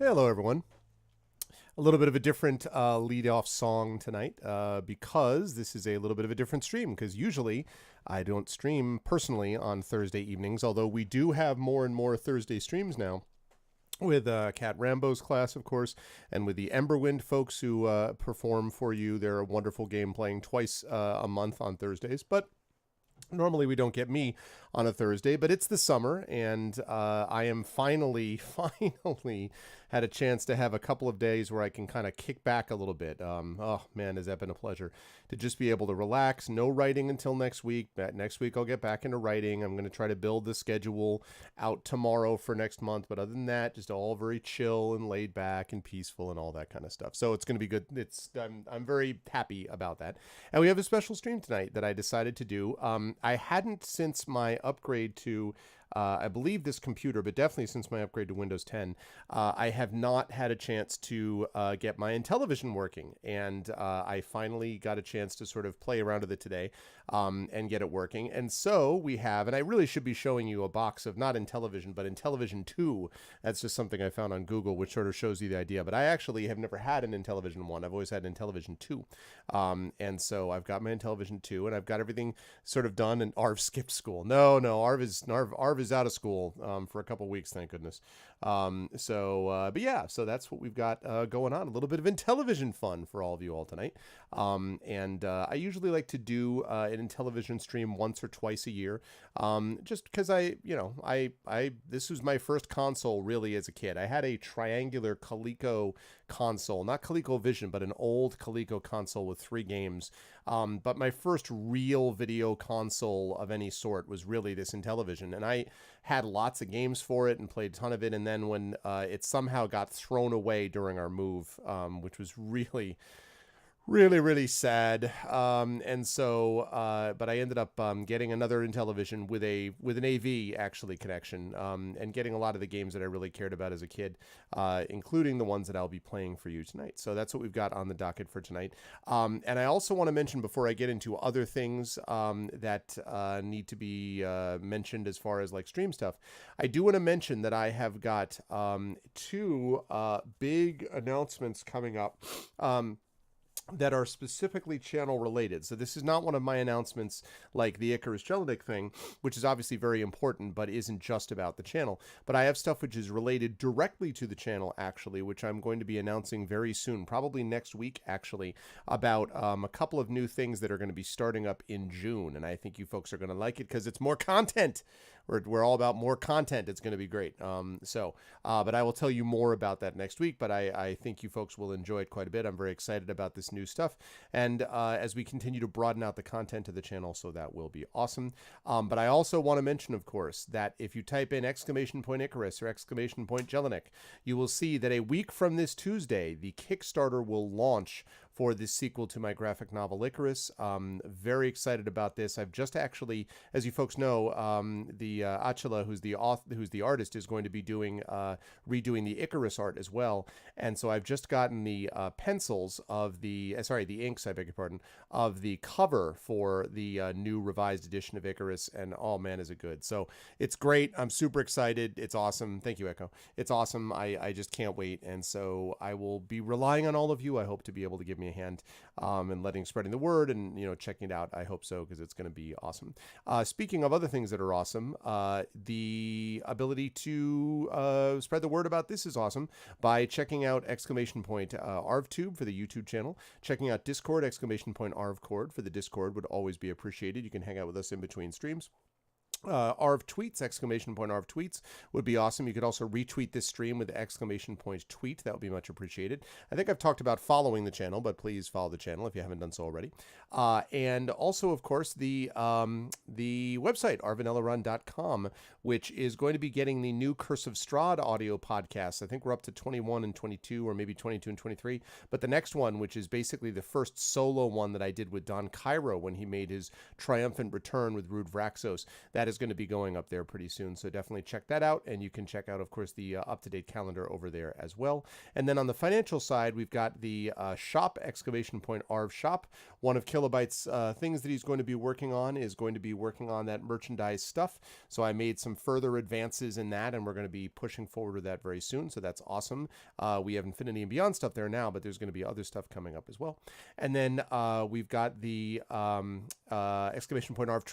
Hello, everyone. A little bit of a different lead-off song tonight because this is a little bit of a different stream because usually I don't stream personally on Thursday evenings, although we do have more and more Thursday streams now with Kat Rambo's class, of course, and with the Emberwind folks who perform for you. They're a wonderful game playing twice a month on Thursdays, but normally we don't get me on a Thursday, but it's the summer, and I am finally had a chance to have a couple of days where I can kind of kick back a little bit. Oh man, has that been a pleasure to just be able to relax. No writing until next week. Next week I'll get back into writing. I'm going to try to build the schedule out tomorrow for next month, but other than that, just all very chill and laid back and peaceful and all that kind of stuff. So it's going to be good. I'm very happy about that. And we have a special stream tonight that I decided to do. I hadn't since my upgrade to I believe this computer, but definitely since my upgrade to Windows 10, I have not had a chance to get my Intellivision working. And I finally got a chance to sort of play around with it today and get it working. And so we have, and I really should be showing you a box of not Intellivision, but Intellivision 2. That's just something I found on Google, which sort of shows you the idea. But I actually have never had an Intellivision 1. I've always had an Intellivision 2. And so I've got my Intellivision 2, and I've got everything sort of done. And Arv skipped school. No, Arv is out of school for a couple weeks, thank goodness. But yeah, so that's what we've got going on. A little bit of Intellivision fun for all of you all tonight. I usually like to do an Intellivision stream once or twice a year, just because this was my first console really as a kid. I had a triangular Coleco console, not ColecoVision, but an old Coleco console with 3 games. But my first real video console of any sort was really this Intellivision, and I had lots of games for it and played a ton of it. And then when it somehow got thrown away during our move, which was really sad. But I ended up getting another Intellivision with an AV actually connection, and getting a lot of the games that I really cared about as a kid, including the ones that I'll be playing for you tonight. So that's what we've got on the docket for tonight. And I also want to mention before I get into other things that need to be mentioned as far as like stream stuff, I do want to mention that I have got 2 big announcements coming up. That are specifically channel related. So this is not one of my announcements like the Icarus Jelinek thing, which is obviously very important, but isn't just about the channel. But I have stuff which is related directly to the channel, actually, which I'm going to be announcing very soon, probably next week, actually, about a couple of new things that are going to be starting up in June. And I think you folks are going to like it because it's more content. We're all about more content. It's going to be great. But I will tell you more about that next week. But I think you folks will enjoy it quite a bit. I'm very excited about this new stuff. And as we continue to broaden out the content of the channel, so that will be awesome. But I also want to mention, of course, that if you type in !Icarus or !Jelinek, you will see that a week from this Tuesday, the Kickstarter will launch for this sequel to my graphic novel Icarus. Very excited about this. I've just actually, as you folks know, the Achila, who's the artist, is going to be redoing the Icarus art as well. And so I've just gotten the pencils of the inks, I beg your pardon, of the cover for the new revised edition of Icarus. And oh man, is it good. So it's great. I'm super excited. It's awesome. Thank you, Echo. It's awesome. I just can't wait. And so I will be relying on all of you. I hope to be able to give me a hand and spreading the word and checking it out. I hope so, because it's going to be awesome. Speaking of other things that are awesome, the ability to spread the word about this is awesome by checking out !ArvTube for the YouTube channel, checking out Discord !ArvCord for the Discord would always be appreciated. You can hang out with us in between streams. Arv tweets, !Arv tweets would be awesome. You could also retweet this stream with !tweet. That would be much appreciated. I think I've talked about following the channel, but please follow the channel if you haven't done so already. And also, of course, the website, arvanellarun.com, which is going to be getting the new Curse of Strahd audio podcast. I think we're up to 21 and 22, or maybe 22 and 23. But the next one, which is basically the first solo one that I did with Don Cairo when he made his triumphant return with Rude Vraxos, that is going to be going up there pretty soon. So definitely check that out. And you can check out, of course, the up-to-date calendar over there as well. And then on the financial side, we've got the shop, !Arv shop, one of Kilobyte's things that he's going to be working on is going to be working on that merchandise stuff. So I made some further advances in that, and we're going to be pushing forward with that very soon. So that's awesome. We have Infinity and Beyond stuff there now, but there's going to be other stuff coming up as well. And then we've got the exclamation point Arv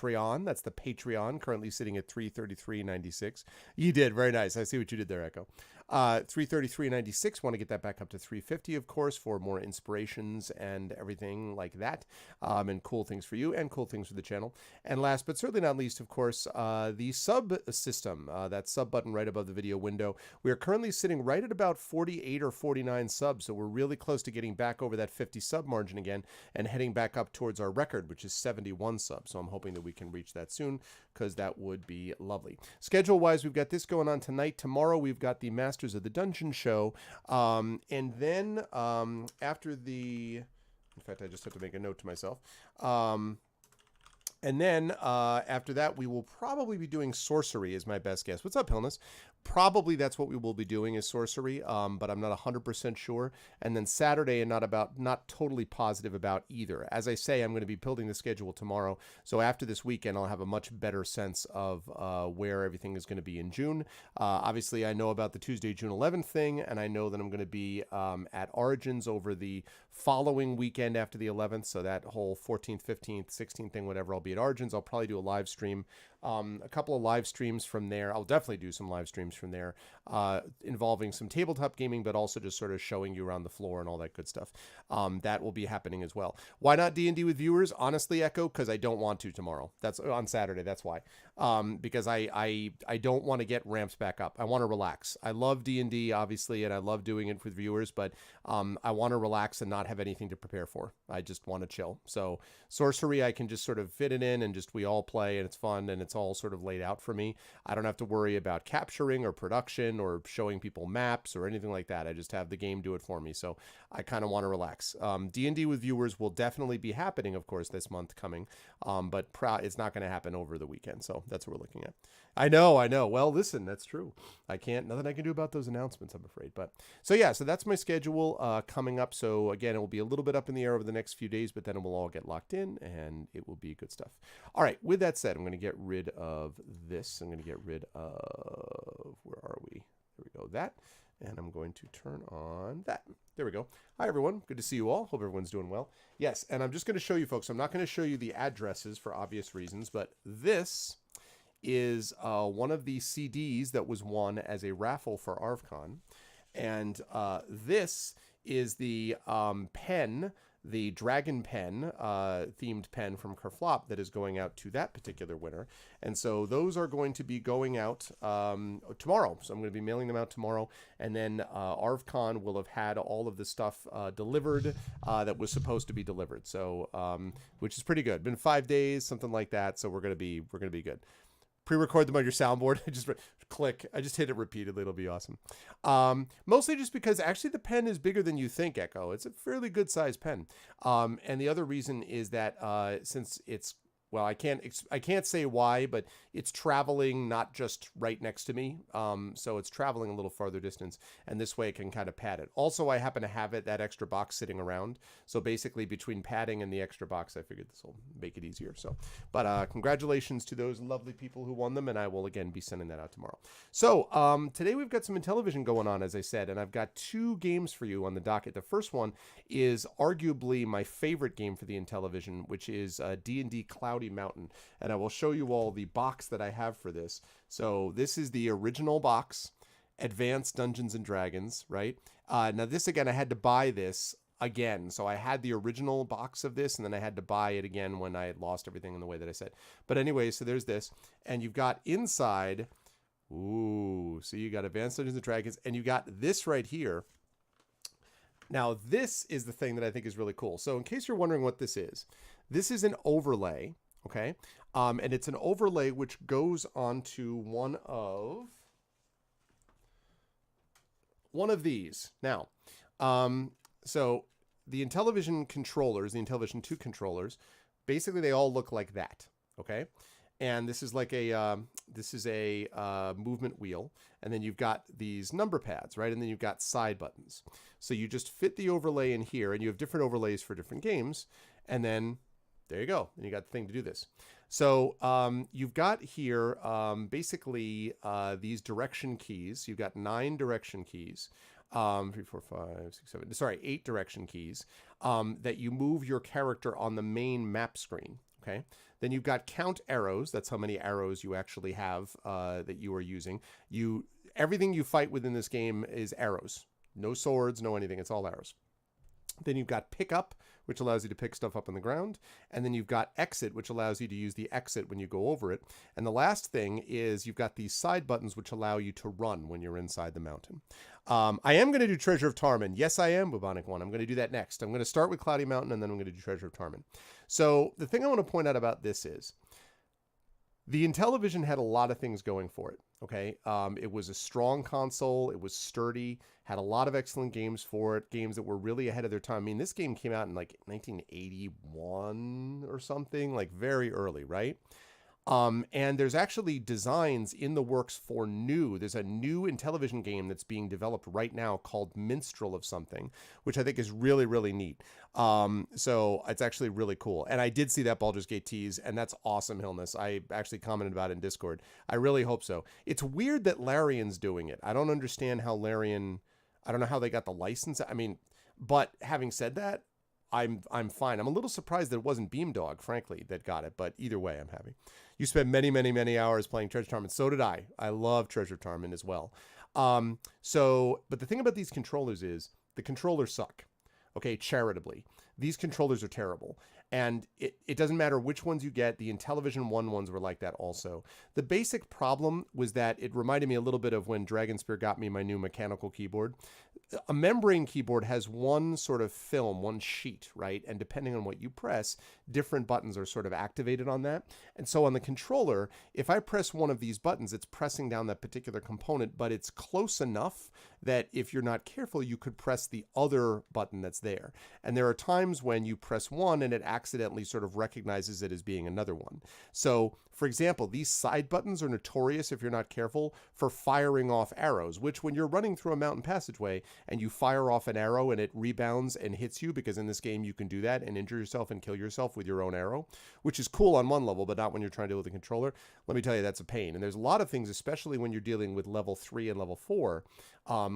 That's the Patreon, currently sitting at $333.96. You did very nice. I see what you did there, Echo. $333.96. Want to get that back up to $350, of course, for more inspirations and everything like that, and cool things for you and cool things for the channel. And last but certainly not least, of course, the sub system, that sub button right above the video window. We are currently sitting right at about 48 or 49 subs, so we're really close to getting back over that 50 sub margin again and heading back up towards our record, which is 71 subs. So I'm hoping that we can reach that soon, because that would be lovely. Schedule-wise, we've got this going on tonight. Tomorrow, we've got the Masters of the Dungeon show. And then after the... In fact, I just have to make a note to myself. And then after that, we will probably be doing sorcery is my best guess. What's up, Hilness? Probably that's what we will be doing is sorcery, but I'm not 100% sure. And then Saturday, and not totally positive about either. As I say, I'm going to be building the schedule tomorrow. So after this weekend, I'll have a much better sense of where everything is going to be in June. Obviously, I know about the Tuesday, June 11th thing, and I know that I'm going to be at Origins over the following weekend after the 11th. So that whole 14th, 15th, 16th thing, whatever, I'll be at Origins. I'll probably do a live stream. A couple of live streams from there. I'll definitely do some live streams from there involving some tabletop gaming, but also just sort of showing you around the floor and all that good stuff. That will be happening as well. Why not D&D with viewers? Honestly, Echo, because I don't want to tomorrow. That's on Saturday. That's why. Because I don't want to get ramps back up. I want to relax. I love D&D, obviously, and I love doing it with viewers, but I want to relax and not have anything to prepare for. I just want to chill. So sorcery, I can just sort of fit it in and just we all play and it's fun and it's all sort of laid out for me. I don't have to worry about capturing or production or showing people maps or anything like that. I just have the game do it for me. So I kind of want to relax. D&D with viewers will definitely be happening, of course, this month coming, but it's not going to happen over the weekend. So that's what we're looking at. I know. Well, listen, that's true. Nothing I can do about those announcements, I'm afraid. But so yeah, so that's my schedule coming up. So again, it will be a little bit up in the air over the next few days, but then it will all get locked in and it will be good stuff. All right. With that said, I'm going to get rid of this. I'm going to get rid of, where are we? There we go. That. And I'm going to turn on that. There we go. Hi, everyone. Good to see you all. Hope everyone's doing well. Yes, and I'm just going to show you, folks. I'm not going to show you the addresses for obvious reasons, but this is one of the CDs that was won as a raffle for ArvCon. And this is the pen, the Dragon Pen, themed pen from Kerflop that is going out to that particular winner. And so those are going to be going out tomorrow. So I'm going to be mailing them out tomorrow. And then ArvCon will have had all of the stuff delivered that was supposed to be delivered. So, which is pretty good. Been 5 days, something like that. So we're going to be good. Pre-record them on your soundboard. Just click. I just hit it repeatedly. It'll be awesome. Mostly just because actually the pen is bigger than you think, Echo. It's a fairly good size pen. And the other reason is that since it's, well, I can't say why, but it's traveling not just right next to me. So it's traveling a little farther distance, and this way it can kind of pad it. Also, I happen to have that extra box sitting around. So basically between padding and the extra box, I figured this will make it easier. So, but congratulations to those lovely people who won them, and I will again be sending that out tomorrow. So today we've got some Intellivision going on, as I said, and I've got 2 games for you on the docket. The first one is arguably my favorite game for the Intellivision, which is D&D Cloudy Mountain, and I will show you all the box that I have for this. So this is the original box, Advanced Dungeons and Dragons, right? Now this again, I had to buy this again. So I had the original box of this, and then I had to buy it again when I had lost everything in the way that I said. But anyway, so there's this, and you've got inside, ooh, so you got Advanced Dungeons and Dragons, and you got this right here. Now this is the thing that I think is really cool. So in case you're wondering what this is an overlay. Okay, and it's an overlay which goes onto one of these. Now, so the Intellivision controllers, the Intellivision 2 controllers, basically they all look like that. Okay, and this is like a movement wheel, and then you've got these number pads, right? And then you've got side buttons. So you just fit the overlay in here, and you have different overlays for different games. And then there you go. And you got the thing to do this. So you've got here basically these direction keys. You've got 9 direction keys. 3, 4, 5, 6, 7. Sorry, 8 direction keys that you move your character on the main map screen. Okay. Then you've got count arrows. That's how many arrows you actually have that you are using. Everything you fight within this game is arrows. No swords, no anything. It's all arrows. Then you've got pick up, which allows you to pick stuff up on the ground. And then you've got exit, which allows you to use the exit when you go over it. And the last thing is you've got these side buttons, which allow you to run when you're inside the mountain. I am going to do Treasure of Tarmin. Yes, I am, Bubonic One. I'm going to do that next. I'm going to start with Cloudy Mountain, and then I'm going to do Treasure of Tarmin. So the thing I want to point out about this is the Intellivision had a lot of things going for it. Okay. It was a strong console. It was sturdy, had a lot of excellent games for it, games that were really ahead of their time. I mean, this game came out in like 1981 or something, like very early, right? And there's actually designs in the works for there's a new Intellivision game that's being developed right now called Minstrel of something, which I think is really, really neat. So it's actually really cool. And I did see that Baldur's Gate tease, and that's awesome, Hillness. I actually commented about it in Discord. I really hope so. It's weird that Larian's doing it. I don't understand how Larian, I don't know how they got the license. I mean, but having said that, I'm fine. I'm a little surprised that it wasn't Beamdog, frankly, that got it. But either way, I'm happy. You spent many, many, many hours playing Treasure Tarmin. So did I. I love Treasure Tarmin as well. But the thing about these controllers is the controllers suck. Okay, charitably. These controllers are terrible. And it doesn't matter which ones you get. The Intellivision 1 ones were like that also. The basic problem was that it reminded me a little bit of when Dragonspear got me my new mechanical keyboard. A membrane keyboard has one sort of film, one sheet, right? And depending on what you press, different buttons are sort of activated on that. And so on the controller, if I press one of these buttons, it's pressing down that particular component, but it's close enough that if you're not careful, you could press the other button that's there. And there are times when you press one and it accidentally sort of recognizes it as being another one. So, for example, these side buttons are notorious, if you're not careful, for firing off arrows, which when you're running through a mountain passageway and you fire off an arrow and it rebounds and hits you, because in this game you can do that and injure yourself and kill yourself with your own arrow, which is cool on one level, but not when you're trying to deal with a controller. Let me tell you, that's a pain. And there's a lot of things, especially when you're dealing with level 3 and level 4,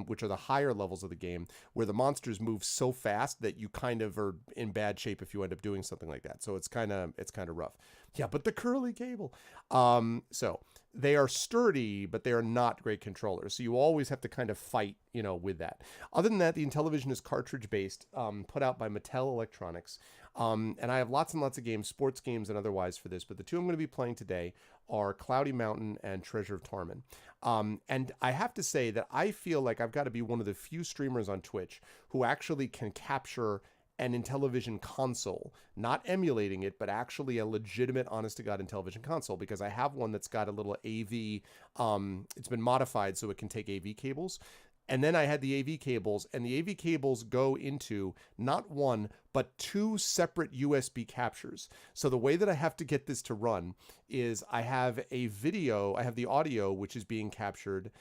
which are the higher levels of the game, where the monsters move so fast that you kind of are in bad shape if you end up doing something like that. So it's kind of rough. Yeah, but the curly cable. So they are sturdy, but they are not great controllers. So you always have to kind of fight, with that. Other than that, the Intellivision is cartridge-based, put out by Mattel Electronics. And I have lots and lots of games, sports games and otherwise for this, but the two I'm going to be playing today are Cloudy Mountain and Treasure of Tarmin. And I have to say that I feel like I've got to be one of the few streamers on Twitch who actually can capture an Intellivision console, not emulating it, but actually a legitimate, honest-to-God Intellivision console, because I have one that's got a little AV, it's been modified so it can take AV cables. And then I had the AV cables, and the AV cables go into not one, but 2 separate USB captures. So the way that I have to get this to run is I have the audio, which is being captured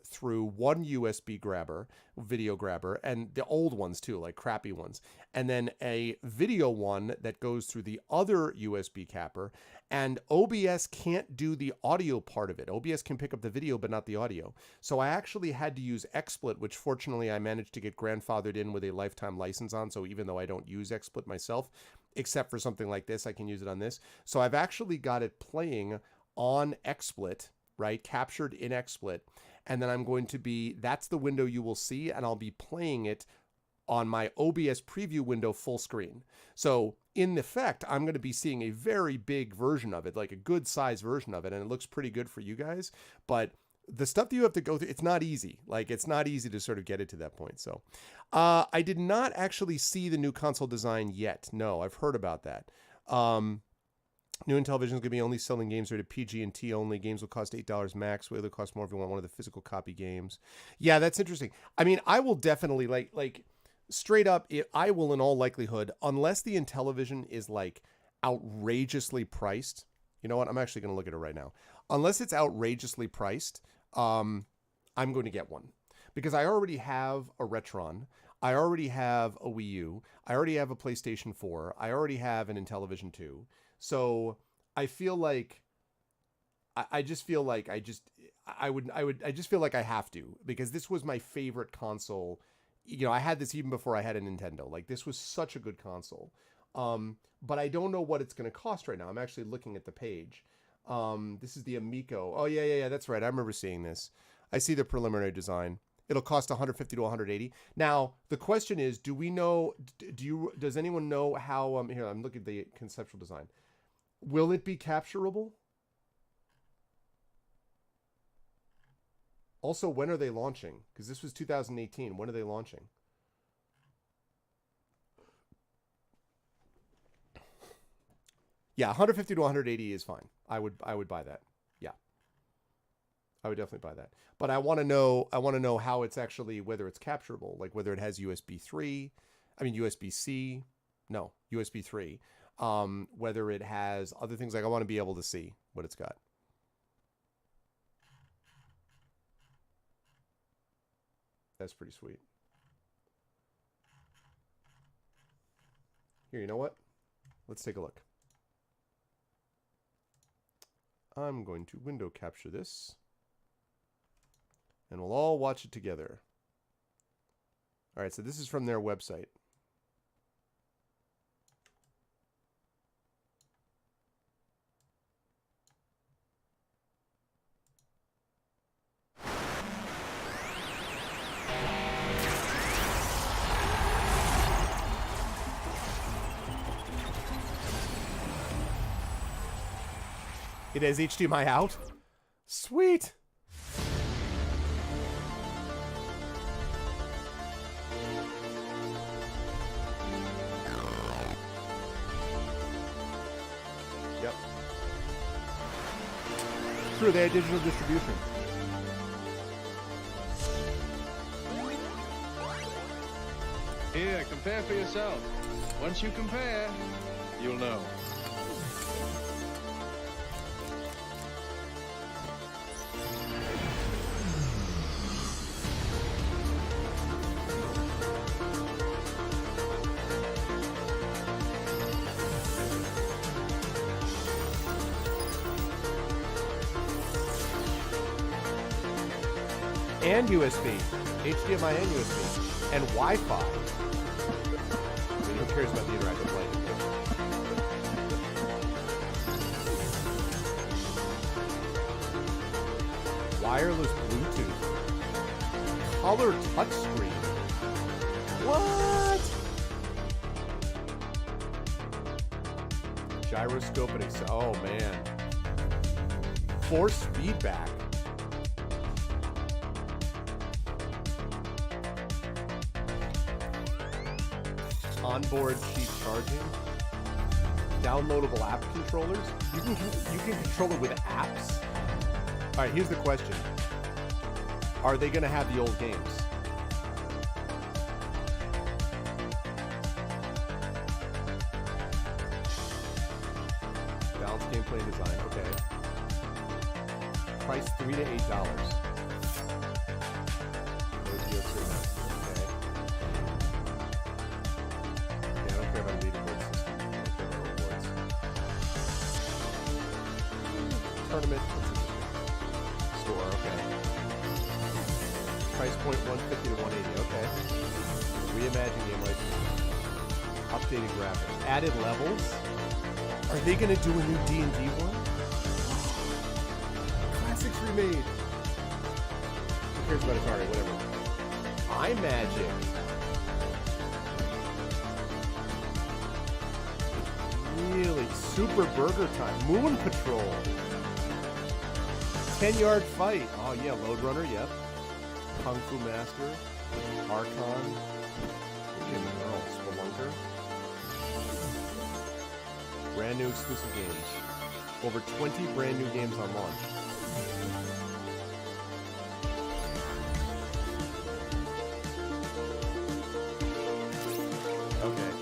through one USB video grabber, and the old ones too, like crappy ones. And then a video one that goes through the other USB capper, and OBS can't do the audio part of it. OBS can pick up the video, but not the audio. So I actually had to use XSplit, which fortunately I managed to get grandfathered in with a lifetime license on. So even though I don't use XSplit myself, except for something like this, I can use it on this. So I've actually got it playing on XSplit, right? Captured in XSplit. And then that's the window you will see, and I'll be playing it on my OBS preview window full screen. So in effect, I'm going to be seeing a very big version of it, like a good size version of it, and it looks pretty good for you guys. But the stuff that you have to go through, it's not easy. Like, it's not easy to sort of get it to that point. So I did not actually see the new console design yet. No, I've heard about that. New Intellivision is going to be only selling games rated PG and T only. Games will cost $8 max. Will either cost more if you want one of the physical copy games. Yeah, that's interesting. I mean, I will definitely like straight up. I will in all likelihood, unless the Intellivision is like outrageously priced. You know what? I'm actually going to look at it right now. Unless it's outrageously priced, I'm going to get one because I already have a Retron. I already have a Wii U. I already have a PlayStation 4. I already have an Intellivision 2. So I feel like I just feel like I just feel like I have to, because this was my favorite console. You know, I had this even before I had a Nintendo. Like, this was such a good console. But I don't know what it's going to cost right now. I'm actually looking at the page. This is the Amico. Oh yeah, that's right. I remember seeing this. I see the preliminary design. It'll cost 150 to 180. Now, the question is, do we know, does anyone know how, here, I'm looking at the conceptual design. Will it be capturable? Also, when are they launching? Because this was 2018. When are they launching? Yeah, 150 to 180 is fine. I would buy that. Yeah. I would definitely buy that. But I want to know how it's actually, whether it's capturable, like whether it has USB 3, I mean USB-C, no, USB 3. Whether it has other things. Like, I want to be able to see what it's got. That's pretty sweet. Here, you know what? Let's take a look. I'm going to window capture this, and we'll all watch it together. All right, so this is from their website. It has HDMI out? Sweet! Yep. True, they had digital distribution. Here, compare for yourself. Once you compare, you'll know. And USB. HDMI and USB. And Wi-Fi. I mean, who cares about the interactive lighting? Wireless Bluetooth. Color touchscreen. What? Gyroscope and oh man. Force feedback. Onboard sheet charging, downloadable app controllers. You can control it with apps. All right, here's the question: are they going to have the old games? Balanced gameplay and design. Okay. Price $3 to $8. Tournament store, okay. Price point 150 to 180, okay. Reimagine game license. Updated graphics. Added levels? Are they gonna do a new D&D one? Classics remade. Who cares about Atari, whatever. iMagic. Really? Super Burger Time. Moon Patrol. 10-yard fight. Oh, yeah. Load Runner, yep. Kung Fu Master. Archon. Spelunker. Brand new exclusive games. Over 20 brand new games on launch. Okay.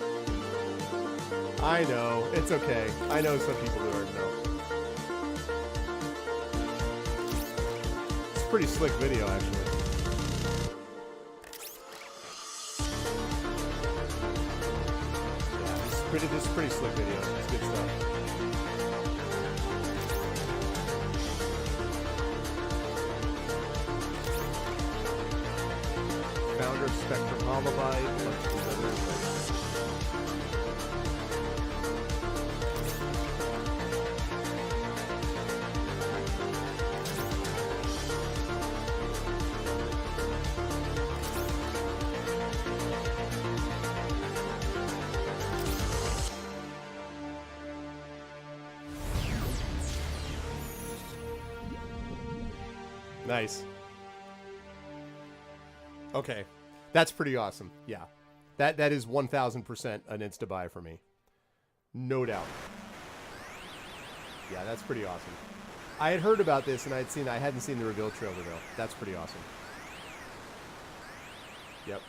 I know. It's okay. I know some people who already know. It's a pretty slick video, actually. this is pretty slick video. It's good stuff. Founder of Spectrum Holobyte, a bunch of these others. Nice. Okay. That's pretty awesome. Yeah. That is 1000% an insta buy for me. No doubt. Yeah, that's pretty awesome. I had heard about this and I hadn't seen the reveal trailer though. That's pretty awesome. Yep.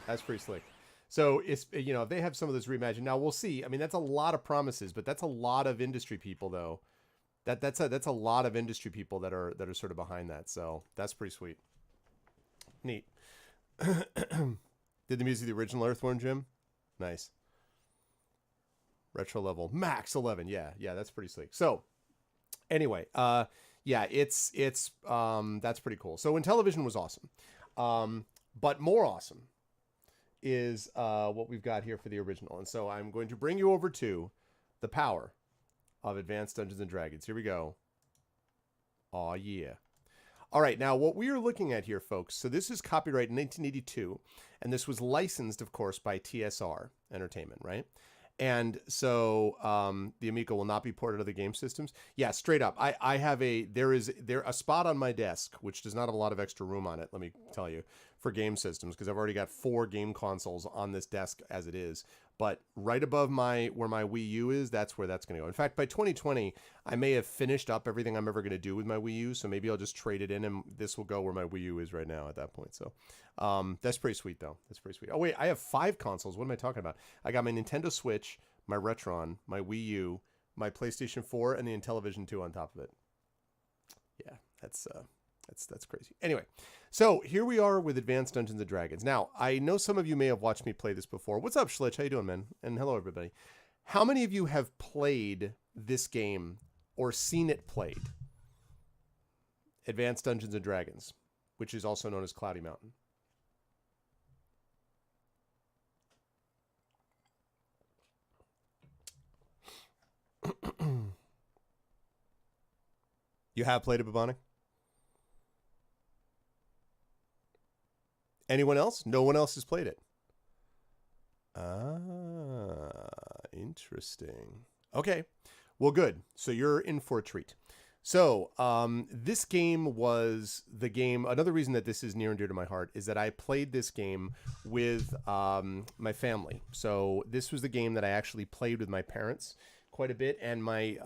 That's pretty slick. So it's, you know, if they have some of this reimagined, now we'll see. I mean, that's a lot of promises, but that's a lot of industry people though. That's a lot of industry people that are sort of behind that. So that's pretty sweet. Neat. Did the music of the original Earthworm Jim? Nice. Retro level max 11. Yeah, that's pretty slick. So anyway, yeah, it's that's pretty cool. So Intellivision was awesome. But more awesome is what we've got here for the original. And so I'm going to bring you over to the power of Advanced Dungeons and Dragons. Here we go. Aw, yeah. All right, now what we are looking at here, folks, so this is copyright in 1982, and this was licensed, of course, by TSR Entertainment, right? And so the Amico will not be ported to the game systems. Yeah, straight up. I have there a spot on my desk, which does not have a lot of extra room on it, let me tell you, for game systems, because I've already got 4 game consoles on this desk as it is. But right above where my Wii U is, that's where that's going to go. In fact, by 2020, I may have finished up everything I'm ever going to do with my Wii U, so maybe I'll just trade it in, and this will go where my Wii U is right now at that point. So that's pretty sweet, though. That's pretty sweet. Oh, wait, I have 5 consoles. What am I talking about? I got my Nintendo Switch, my Retron, my Wii U, my PlayStation 4, and the Intellivision 2 on top of it. Yeah, that's crazy. Anyway, so here we are with Advanced Dungeons and Dragons. Now, I know some of you may have watched me play this before. What's up, Schlitch? How you doing, man? And hello, everybody. How many of you have played this game or seen it played? Advanced Dungeons and Dragons, which is also known as Cloudy Mountain. You have played it, Bubonic? Anyone else? No one else has played it. Ah, interesting. Okay. Well, good. So you're in for a treat. So this game was the game. Another reason that this is near and dear to my heart is that I played this game with my family. So this was the game that I actually played with my parents quite a bit, and my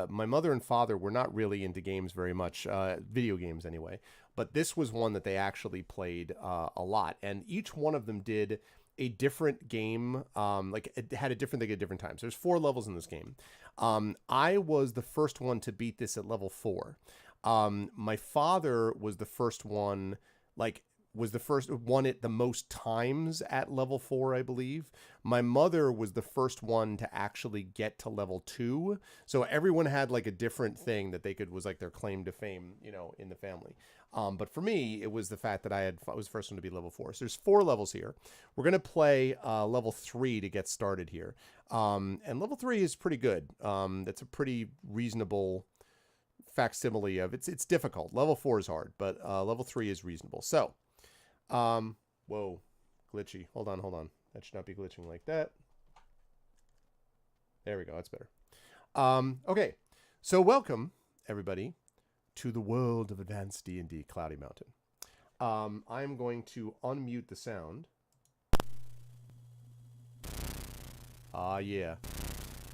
mother and father were not really into games very much, video games anyway. But this was one that they actually played a lot, and each one of them did a different game. Like it had a different thing at different times. There's 4 levels in this game. I was the first one to beat this at level 4. My father was the first one, was the first one at the most times at level 4, I believe. My mother was the first one to actually get to level 2. So everyone had like a different thing that they was like their claim to fame, you know, in the family. But for me, it was the fact that I was the first one to be level 4. So there's 4 levels here. We're going to play level 3 to get started here. And level 3 is pretty good. That's a pretty reasonable facsimile of it's difficult. Level 4 is hard, but level 3 is reasonable. So, whoa, glitchy. Hold on. That should not be glitching like that. There we go. That's better. Okay. So welcome everybody to the world of Advanced D&D Cloudy Mountain. I'm going to unmute the sound. Yeah.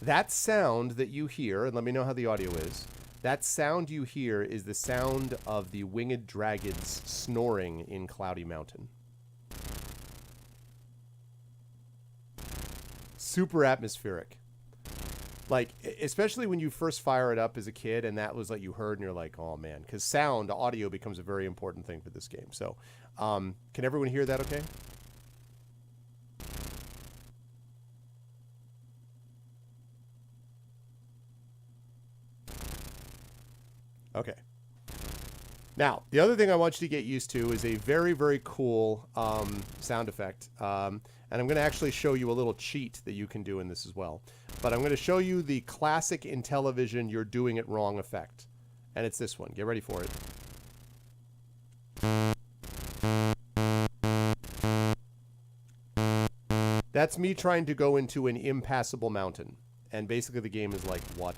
That sound that you hear, and let me know how the audio is. That sound you hear is the sound of the winged dragons snoring in Cloudy Mountain. Super atmospheric. Like, especially when you first fire it up as a kid and that was like you heard and you're like, oh man, because sound, audio becomes a very important thing for this game. So, can everyone hear that okay? Okay. Now, the other thing I want you to get used to is a very, very cool sound effect. And I'm going to actually show you a little cheat that you can do in this as well. But I'm going to show you the classic Intellivision "you're doing it wrong" effect. And it's this one. Get ready for it. That's me trying to go into an impassable mountain. And basically the game is like, what?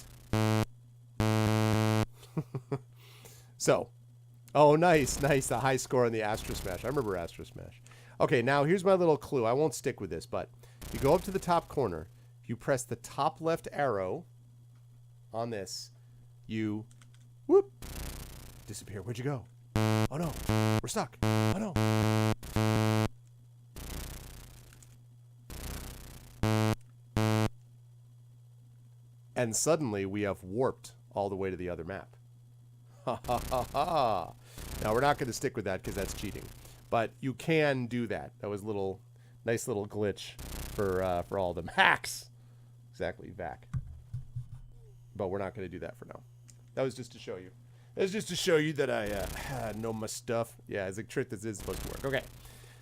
So, oh, nice, nice. The high score on the Astro Smash. I remember Astro Smash. Okay, now here's my little clue. I won't stick with this, but you go up to the top corner. You press the top left arrow on this. You, whoop, disappear. Where'd you go? Oh, no. We're stuck. Oh, no. And suddenly we have warped all the way to the other map. Ha ha ha ha. Now we're not going to stick with that because that's cheating. But you can do that. That was a nice little glitch for all of them. Hacks! Exactly, vac. But we're not going to do that for now. That was just to show you. That was just to show you that I know my stuff. Yeah, it's a trick that is supposed to work. Okay.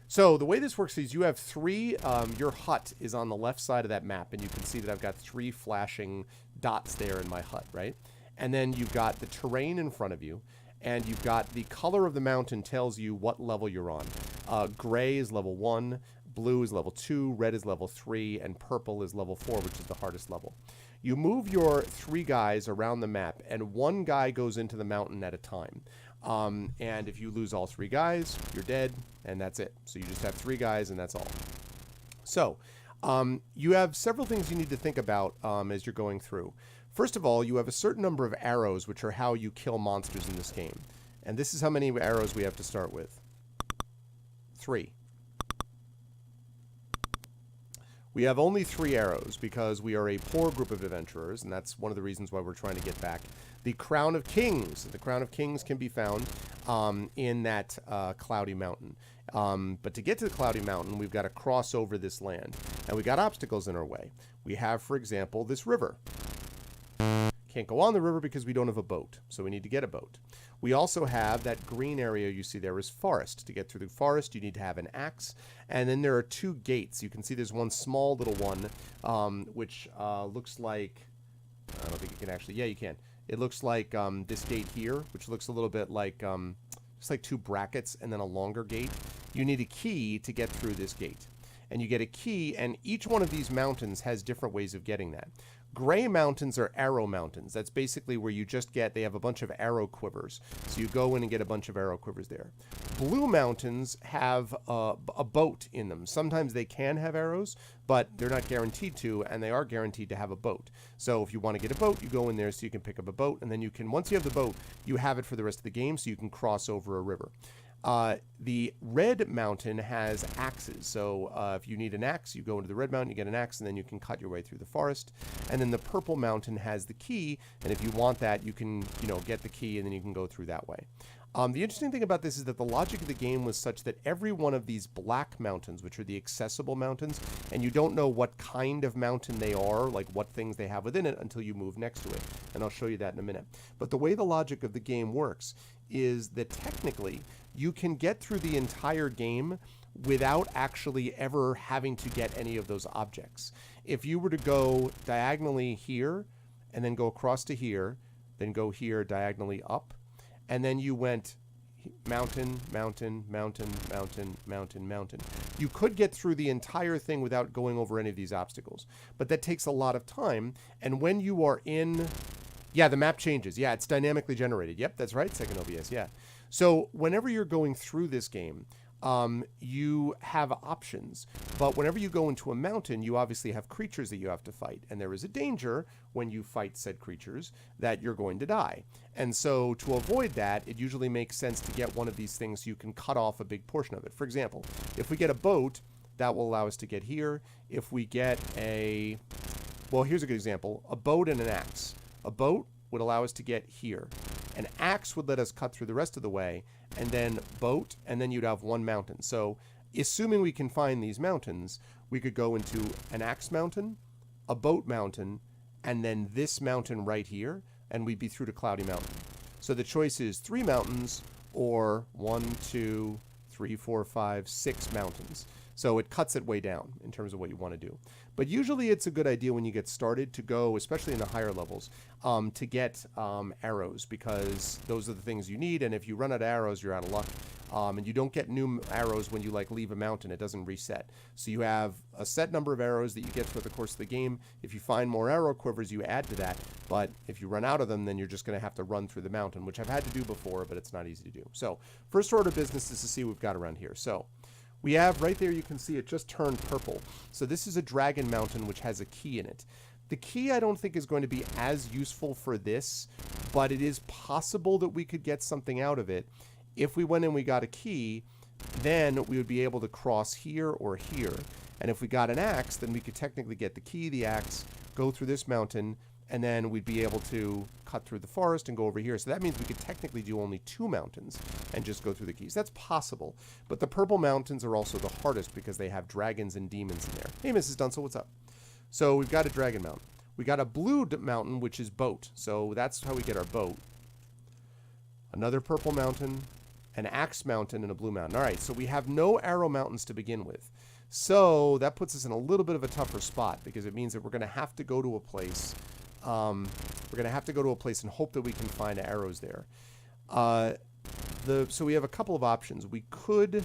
So the way this works is you have three, your hut is on the left side of that map, and you can see that I've got 3 flashing dots there in my hut, right? And then you've got the terrain in front of you, and you've got the color of the mountain tells you what level you're on. Gray is level 1, blue is level 2, red is level 3, and purple is level 4, which is the hardest level. You move your 3 guys around the map, and 1 guy goes into the mountain at a time. And if you lose all 3 guys, you're dead, and that's it. So you just have 3 guys, and that's all. So, you have several things you need to think about as you're going through. First of all, you have a certain number of arrows, which are how you kill monsters in this game. And this is how many arrows we have to start with. 3. We have only 3 arrows because we are a poor group of adventurers, and that's one of the reasons why we're trying to get back the Crown of Kings. The Crown of Kings can be found in that cloudy mountain. But to get to the cloudy mountain, we've got to cross over this land. And we got obstacles in our way. We have, for example, this river. Can't go on the river because we don't have a boat, so we need to get a boat. We also have that green area you see there is forest. To get through the forest, you need to have an axe. And then there are 2 gates. You can see there's one small little one, which looks like... I don't think you can actually... Yeah, you can. It looks like this gate here, which looks a little bit like... just like 2 brackets and then a longer gate. You need a key to get through this gate. And you get a key, and each one of these mountains has different ways of getting that. Gray mountains are arrow mountains. That's basically where you just get, they have a bunch of arrow quivers. So you go in and get a bunch of arrow quivers there. Blue mountains have a boat in them. Sometimes they can have arrows, but they're not guaranteed to, and they are guaranteed to have a boat. So if you want to get a boat, you go in there so you can pick up a boat, and then you can, once you have the boat, you have it for the rest of the game so you can cross over a river. The red mountain has axes. So if you need an axe, you go into the red mountain, you get an axe, and then you can cut your way through the forest. And then the purple mountain has the key, and if you want that, you can, get the key, and then you can go through that way. The interesting thing about this is that the logic of the game was such that every one of these black mountains, which are the accessible mountains, and you don't know what kind of mountain they are, like what things they have within it, until you move next to it. And I'll show you that in a minute. But the way the logic of the game works is that technically you can get through the entire game without actually ever having to get any of those objects. If you were to go diagonally here, and then go across to here, then go here diagonally up, and then you went mountain, mountain, mountain, mountain, mountain, mountain. You could get through the entire thing without going over any of these obstacles. But that takes a lot of time, and when you are in... Yeah, the map changes. Yeah, it's dynamically generated. Yep, that's right, second OBS, yeah. So whenever you're going through this game, you have options. But whenever you go into a mountain, you obviously have creatures that you have to fight. And there is a danger when you fight said creatures that you're going to die. And so to avoid that, it usually makes sense to get one of these things so you can cut off a big portion of it. For example, if we get a boat, that will allow us to get here. If we get a... Well, here's a good example. A boat and an axe. A boat would allow us to get here. An axe would let us cut through the rest of the way, and then boat, and then you'd have one mountain. So, assuming we can find these mountains, we could go into an axe mountain, a boat mountain, and then this mountain right here, and we'd be through to Cloudy Mountain. So the choice is 3 mountains or 1, 2, 3, 4, 5, 6 mountains. So it cuts it way down in terms of what you want to do. But usually it's a good idea when you get started to go, especially in the higher levels, to get arrows, because those are the things you need. And if you run out of arrows, you're out of luck. And you don't get new arrows when you like leave a mountain. It doesn't reset. So you have a set number of arrows that you get throughout the course of the game. If you find more arrow quivers, you add to that. But if you run out of them, then you're just going to have to run through the mountain, which I've had to do before, but it's not easy to do. So first order of business is to see what we've got around here. So we have right there, you can see it just turned purple. So this is a dragon mountain, which has a key in it. The key I don't think is going to be as useful for this, but it is possible that we could get something out of it. If we went and we got a key, then we would be able to cross here or here. And if we got an axe, then we could technically get the key, the axe, go through this mountain, and then we'd be able to cut through the forest and go over here. So that means we could technically do only 2 mountains and just go through the keys. That's possible. But the purple mountains are also the hardest because they have dragons and demons in there. Hey, Mrs. Dunsel, what's up? So we've got a dragon mountain. We got a blue mountain, which is boat. So that's how we get our boat. Another purple mountain, an axe mountain, and a blue mountain. All right, so we have no arrow mountains to begin with. So that puts us in a little bit of a tougher spot because it means that we're going to have to go to a place. We're going to have to go to a place and hope that we can find arrows there. So we have a couple of options. We could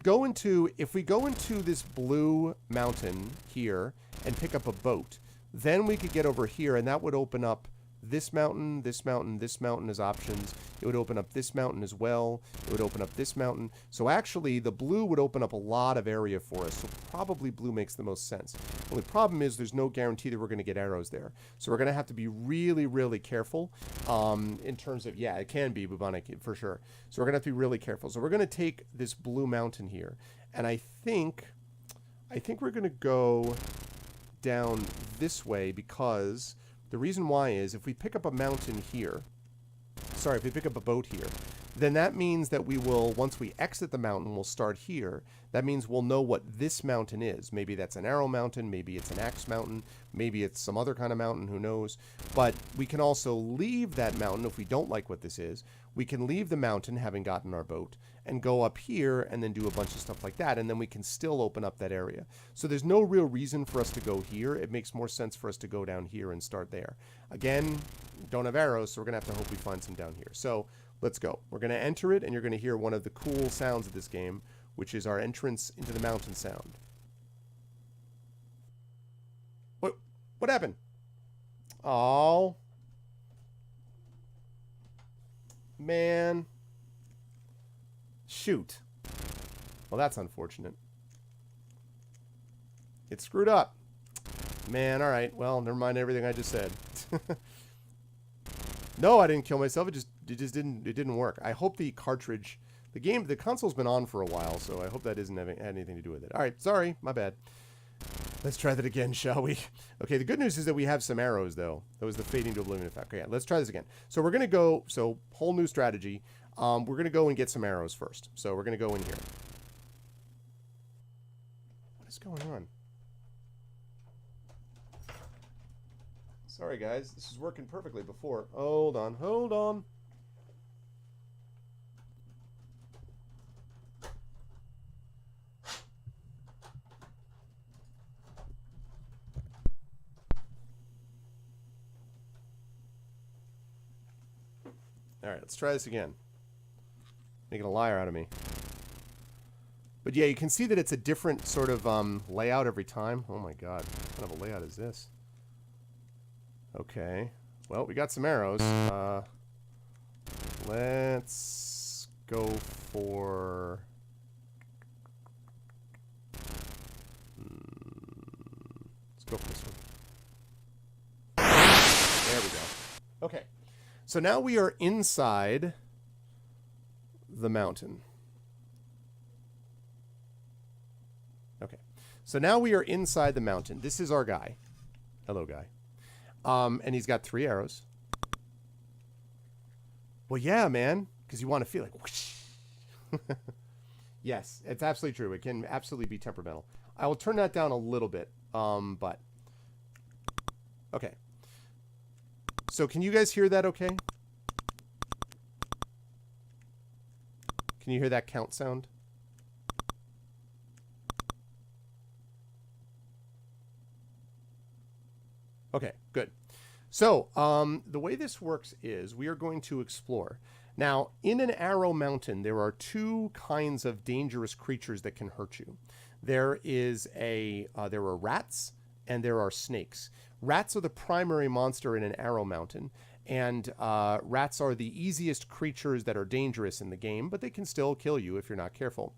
go into, if we go into this blue mountain here and pick up a boat, then we could get over here and that would open up this mountain, this mountain, this mountain as options. It would open up this mountain as well. It would open up this mountain. So actually, the blue would open up a lot of area for us. So probably blue makes the most sense. The only problem is there's no guarantee that we're going to get arrows there. So we're going to have to be really, really careful in terms of, yeah, it can be bubonic for sure. So we're going to have to be really careful. So we're going to take this blue mountain here. And I think we're going to go down this way because the reason why is if we pick up a mountain here, if we pick up a boat here, then that means that we will, once we exit the mountain, we'll start here. That means we'll know what this mountain is. Maybe that's an arrow mountain, maybe it's an axe mountain, maybe it's some other kind of mountain, who knows. But we can also leave that mountain if we don't like what this is. We can leave the mountain, having gotten our boat, and go up here and then do a bunch of stuff like that, and then we can still open up that area. So there's no real reason for us to go here. It makes more sense for us to go down here and start there. Again, don't have arrows, so we're going to have to hope we find some down here. So let's go. We're going to enter it, and you're going to hear one of the cool sounds of this game, which is our entrance into the mountain sound. What happened? Oh, man. Shoot. Well, that's unfortunate. It screwed up. Man, all right. Well, never mind everything I just said. No, I didn't kill myself. It didn't work. I hope the cartridge, the console's been on for a while, so I hope that doesn't have anything to do with it. All right, sorry, my bad. Let's try that again, shall we? Okay, the good news is that we have some arrows, though. That was the fading to oblivion effect. Okay, let's try this again. So we're gonna go. So whole new strategy. We're gonna go and get some arrows first. So we're gonna go in here. What is going on? Sorry, guys. This is working perfectly before. Hold on. Hold on. All right, let's try this again. Making a liar out of me. But yeah, you can see that it's a different sort of layout every time. Oh my god. What kind of a layout is this? Okay. Well, we got some arrows. Let's go for... Let's go for this one. There we go. Okay. So now we are inside the mountain. Okay. So now we are inside the mountain. This is our guy. Hello, guy. And he's got 3 arrows. Well, yeah, man. Because you want to feel like whoosh. Yes, it's absolutely true. It can absolutely be temperamental. I will turn that down a little bit. But okay. So can you guys hear that okay? Can you hear that count sound? Okay, good. So the way this works is we are going to explore. Now, in an arrow mountain, there are two kinds of dangerous creatures that can hurt you. There are rats and there are snakes. Rats are the primary monster in an arrow mountain, and rats are the easiest creatures that are dangerous in the game, but they can still kill you if you're not careful.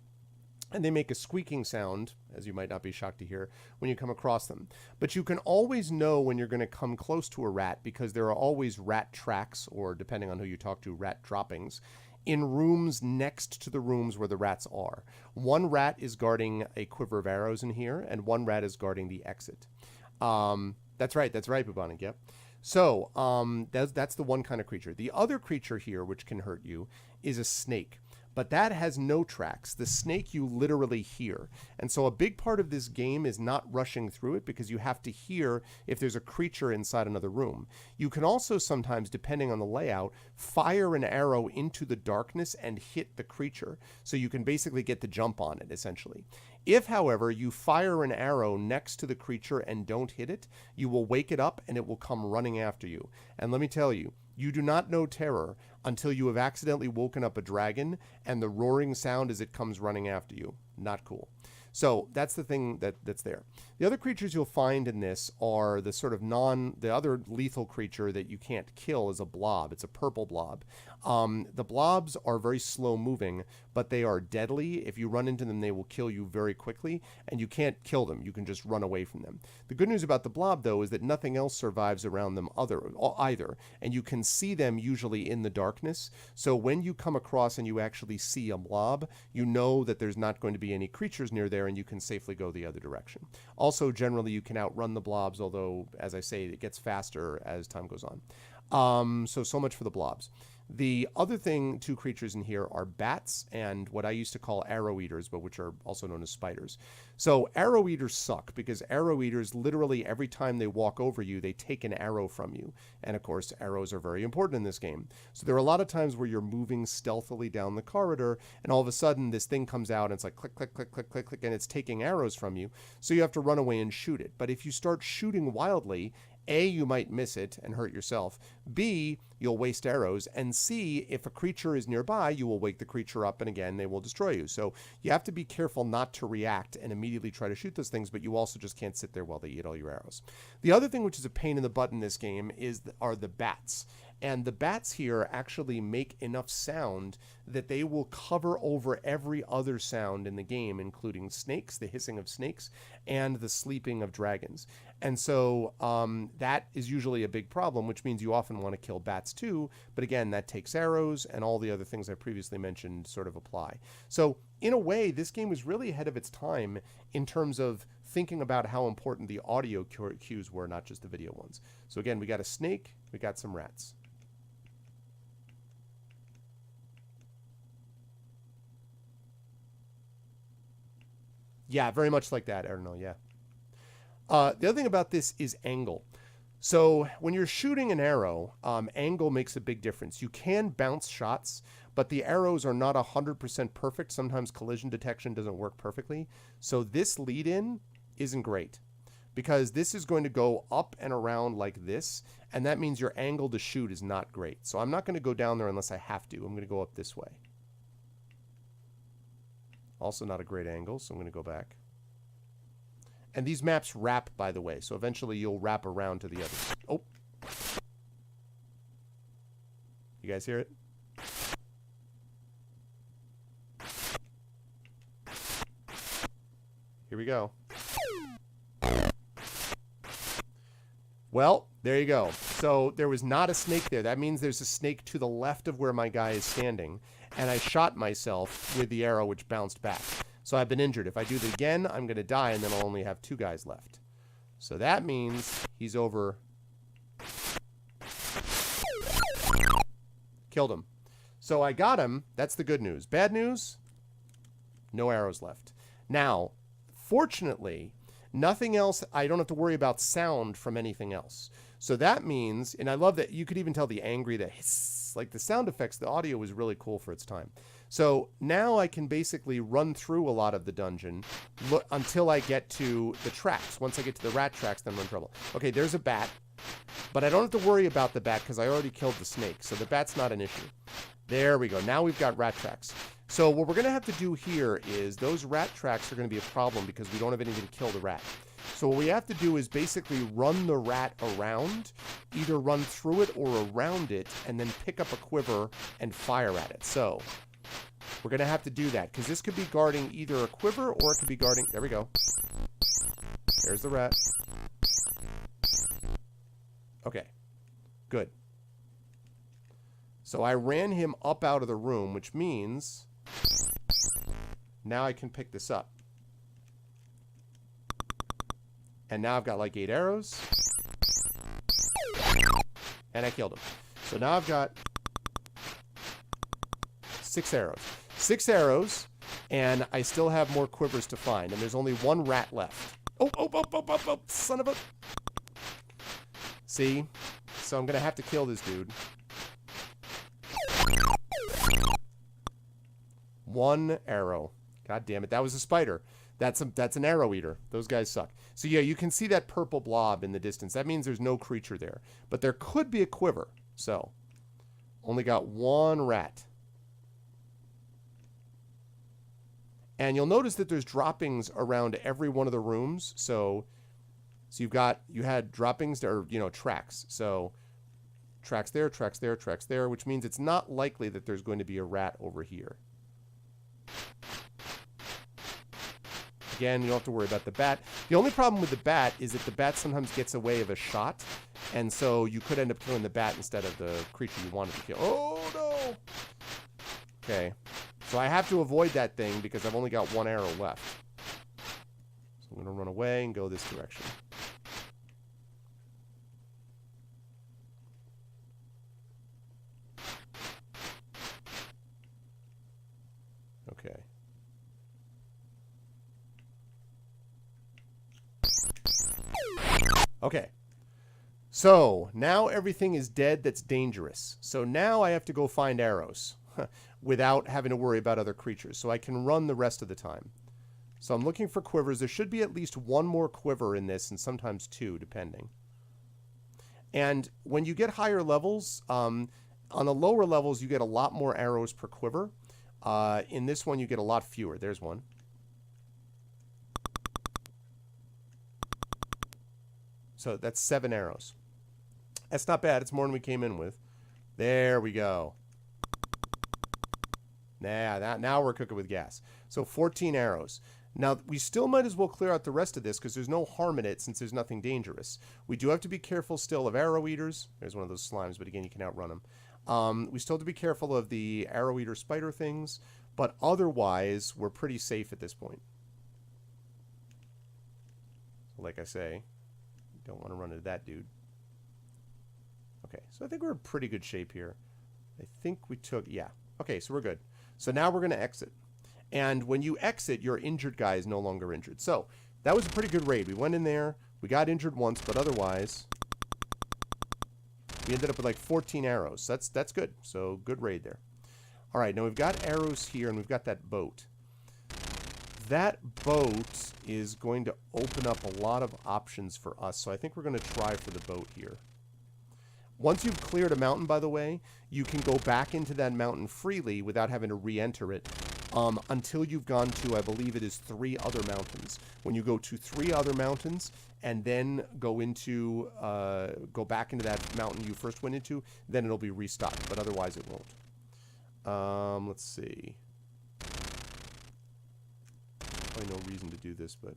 And they make a squeaking sound, as you might not be shocked to hear, when you come across them. But you can always know when you're going to come close to a rat because there are always rat tracks, or depending on who you talk to, rat droppings, in rooms next to the rooms where the rats are. One rat is guarding a quiver of arrows in here, and one rat is guarding the exit. That's right, Bubonic, yep. So that's the one kind of creature. The other creature here, which can hurt you, is a snake. But that has no tracks. The snake you literally hear. And so a big part of this game is not rushing through it because you have to hear if there's a creature inside another room. You can also sometimes, depending on the layout, fire an arrow into the darkness and hit the creature. So you can basically get the jump on it, essentially. If, however, you fire an arrow next to the creature and don't hit it, you will wake it up and it will come running after you. And let me tell you, you do not know terror until you have accidentally woken up a dragon and the roaring sound as it comes running after you. Not cool. So that's the thing that's there. The other creatures you'll find in this are the sort of the other lethal creature that you can't kill is a blob. It's a purple blob. The blobs are very slow moving, but they are deadly. If you run into them, they will kill you very quickly, and you can't kill them. You can just run away from them. The good news about the blob, though, is that nothing else survives around them either, and you can see them usually in the darkness. So when you come across and you actually see a blob, you know that there's not going to be any creatures near there, and you can safely go the other direction. Also, generally, you can outrun the blobs, although, as I say, it gets faster as time goes on. So much for the blobs. The other two creatures in here are bats and what I used to call arrow eaters, but which are also known as spiders. So arrow eaters suck because arrow eaters, literally every time they walk over you, they take an arrow from you. And of course, arrows are very important in this game. So there are a lot of times where you're moving stealthily down the corridor and all of a sudden this thing comes out and it's like click, click, click, click, click, click, and it's taking arrows from you. So you have to run away and shoot it. But if you start shooting wildly, A, you might miss it and hurt yourself. B, you'll waste arrows. And C, if a creature is nearby, you will wake the creature up and again, they will destroy you. So you have to be careful not to react and immediately try to shoot those things, but you also just can't sit there while they eat all your arrows. The other thing which is a pain in the butt in this game are the bats. And the bats here actually make enough sound that they will cover over every other sound in the game, including snakes, the hissing of snakes, and the sleeping of dragons. And so that is usually a big problem, which means you often want to kill bats too. But again, that takes arrows, and all the other things I previously mentioned sort of apply. So in a way, this game was really ahead of its time in terms of thinking about how important the audio cues were, not just the video ones. So again, we got a snake, we got some rats. Yeah, very much like that, Erno, yeah. The other thing about this is angle. So when you're shooting an arrow, angle makes a big difference. You can bounce shots, but the arrows are not 100% perfect. Sometimes collision detection doesn't work perfectly. So this lead-in isn't great because this is going to go up and around like this, and that means your angle to shoot is not great. So I'm not going to go down there unless I have to. I'm going to go up this way. Also not a great angle, so I'm going to go back. And these maps wrap, by the way, so eventually you'll wrap around to the other. Oh. You guys hear it? Here we go. Well, there you go. So there was not a snake there. That means there's a snake to the left of where my guy is standing. And I shot myself with the arrow, which bounced back. So I've been injured. If I do that again, I'm going to die, and then I'll only have 2 guys left. So that means he's over. Killed him. So I got him. That's the good news. Bad news? No arrows left. Now, fortunately, nothing else. I don't have to worry about sound from anything else. So that means, and I love that you could even tell the angry, the hiss, like the sound effects, the audio was really cool for its time. So now I can basically run through a lot of the dungeon until I get to the tracks. Once I get to the rat tracks, then I'm in trouble. Okay, there's a bat, but I don't have to worry about the bat because I already killed the snake, so the bat's not an issue. There we go. Now we've got rat tracks. So what we're going to have to do here is those rat tracks are going to be a problem because we don't have anything to kill the rat. So what we have to do is basically run the rat around, either run through it or around it, and then pick up a quiver and fire at it. So we're going to have to do that because this could be guarding either a quiver or it could be guarding... There we go. There's the rat. Okay. Good. So I ran him up out of the room, which means now I can pick this up. And now I've got like 8 arrows. And I killed him. So now I've got 6 arrows. 6 arrows, and I still have more quivers to find. And there's only 1 rat left. Oh, son of a... See? So I'm going to have to kill this dude. 1 arrow. God damn it. That was a spider. That's an arrow eater. Those guys suck. So yeah, you can see that purple blob in the distance. That means there's no creature there. But there could be a quiver. So, only got 1 rat. And you'll notice that there's droppings around every one of the rooms. So you had droppings, or, you know, tracks. So, tracks there, tracks there, tracks there, which means it's not likely that there's going to be a rat over here. Again, you don't have to worry about the bat. The only problem with the bat is that the bat sometimes gets away of a shot, and so you could end up killing the bat instead of the creature you wanted to kill. Oh, no! Okay. So I have to avoid that thing because I've only got 1 arrow left. So I'm going to run away and go this direction. Okay. Okay. So, now everything is dead that's dangerous. So now I have to go find arrows without having to worry about other creatures. So I can run the rest of the time. So I'm looking for quivers. There should be at least 1 more quiver in this, and sometimes 2, depending. And when you get higher levels, on the lower levels, you get a lot more arrows per quiver. In this one, you get a lot fewer. There's 1. So that's 7 arrows. That's not bad. It's more than we came in with. There we go. Now we're cooking with gas. So 14 arrows. Now, we still might as well clear out the rest of this because there's no harm in it since there's nothing dangerous. We do have to be careful still of arrow eaters. There's one of those slimes, but again, you can outrun them. We still have to be careful of the arrow eater spider things, but otherwise, we're pretty safe at this point. Like I say, don't want to run into that dude. Okay, so I think we're in pretty good shape here. I think we took, yeah. Okay, so we're good. So now we're going to exit. And when you exit, your injured guy is no longer injured. So that was a pretty good raid. We went in there, we got injured once, but otherwise, we ended up with like 14 arrows. So that's good. So good raid there. All right, now we've got arrows here, and we've got that boat. That boat is going to open up a lot of options for us, so I think we're going to try for the boat here. Once you've cleared a mountain, by the way, you can go back into that mountain freely without having to re-enter it until you've gone to, I believe it is 3 other mountains. When you go to 3 other mountains and then go back into that mountain you first went into, then it'll be restocked, but otherwise it won't. Let's see. Probably no reason to do this, but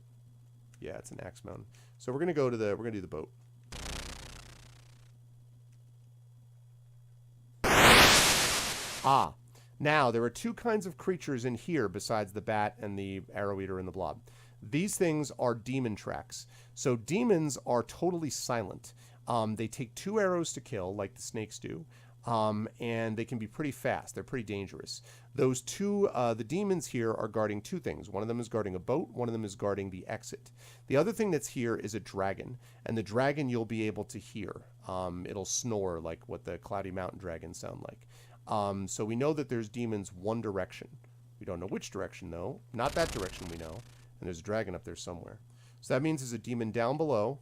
yeah, it's an axe mountain. So we're gonna do the boat. Ah, now there are 2 kinds of creatures in here besides the bat and the arrow eater and the blob. These things are demon tracks. So demons are totally silent. They take 2 arrows to kill, like the snakes do. And they can be pretty fast. They're pretty dangerous. Those two, the demons here are guarding two things. One of them is guarding a boat. One of them is guarding the exit. The other thing that's here is a dragon. And the dragon you'll be able to hear. It'll snore like what the Cloudy Mountain dragons sound like. So we know that there's demons one direction. We don't know which direction, though. Not that direction we know. And there's a dragon up there somewhere. So that means there's a demon down below.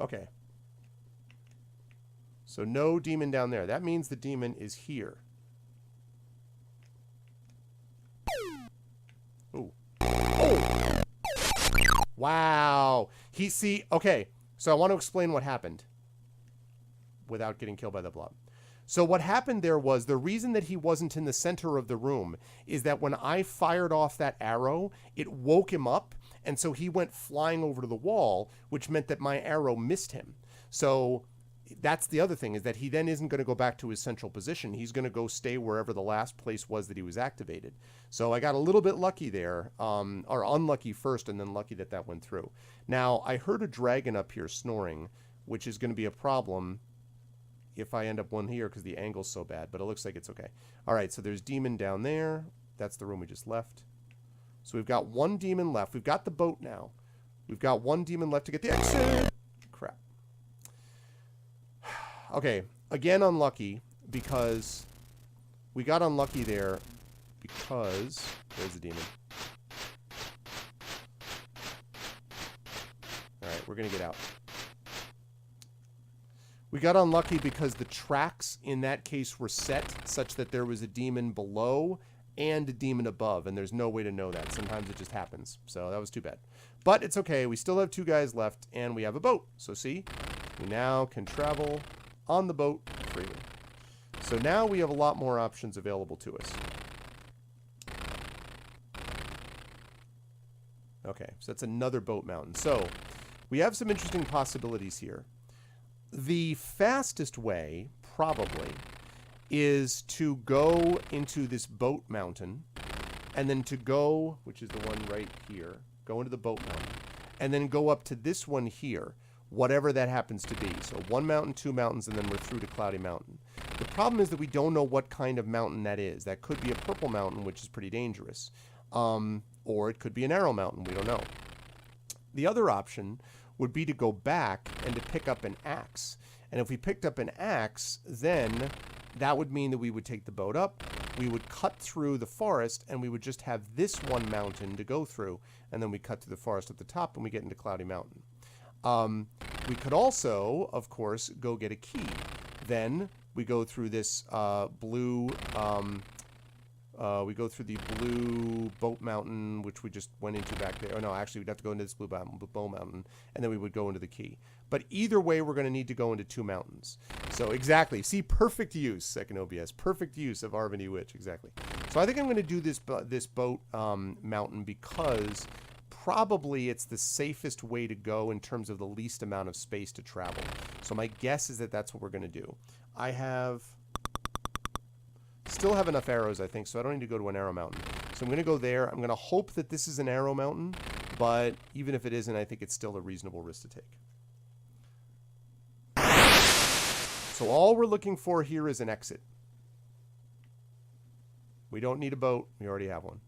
Okay. So no demon down there. That means the demon is here. Ooh. Oh! Wow. Okay. So I want to explain what happened without getting killed by the blob. So what happened there was the reason that he wasn't in the center of the room is that when I fired off that arrow, it woke him up. And so he went flying over to the wall, which meant that my arrow missed him. So that's the other thing, is that he then isn't going to go back to his central position. He's going to go stay wherever the last place was that he was activated. So I got a little bit lucky there, or unlucky first, and then lucky that that went through. Now, I heard a dragon up here snoring, which is going to be a problem if I end up one here because the angle's so bad, but it looks like it's okay. All right, so there's demon down there. That's the room we just left. So we've got one demon left. We've got the boat now. We've got one demon left to get the exit. Crap. Okay, again unlucky because we got unlucky there because there's the demon. All right, we're going to get out. We got unlucky because the tracks in that case were set such that there was a demon below and a demon above, and there's no way to know that. Sometimes it just happens. So that was too bad. But it's okay. We still have two guys left, and we have a boat. So see, we now can travel on the boat freely. So now we have a lot more options available to us. Okay, so that's another boat mountain. So we have some interesting possibilities here. The fastest way, probably, is to go into this boat mountain, and then to go, which is the one right here, go into the boat mountain, and then go up to this one here, whatever that happens to be. So one mountain, two mountains, and then we're through to Cloudy Mountain. The problem is that we don't know what kind of mountain that is. That could be a purple mountain, which is pretty dangerous. Or it could be an arrow mountain. We don't know. The other option would be to go back and to pick up an axe. And if we picked up an axe, then that would mean that we would take the boat up, we would cut through the forest, and we would just have this one mountain to go through, and then we cut through the forest at the top, and we get into Cloudy Mountain. We could also, of course, go get a key. Then we go through this blue... we go through the blue boat mountain, which we just went into back there. Oh, no, actually, we'd have to go into this blue boat mountain, and then we would go into the key. But either way, we're going to need to go into two mountains. So, exactly. See, perfect use, Second OBS. Perfect use of Arvin Witch, exactly. So, I think I'm going to do this boat mountain because probably it's the safest way to go in terms of the least amount of space to travel. So, my guess is that that's what we're going to do. I still have enough arrows, I think, so I don't need to go to an arrow mountain. So I'm going to go there. I'm going to hope that this is an arrow mountain, but even if it isn't, I think it's still a reasonable risk to take. So all we're looking for here is an exit. We don't need a boat. We already have one.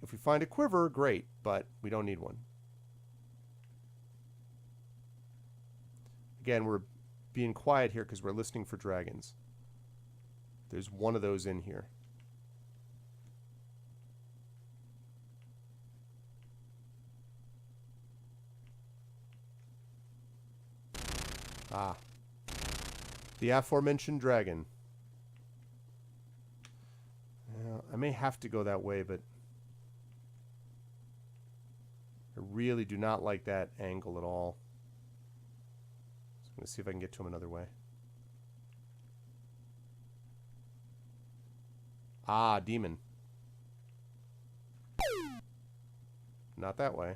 If we find a quiver, great, but we don't need one. Again, we're being quiet here because we're listening for dragons. There's one of those in here. Ah. The aforementioned dragon. I may have to go that way, but I really do not like that angle at all. So I'm going to see if I can get to him another way. Ah, demon. Not that way.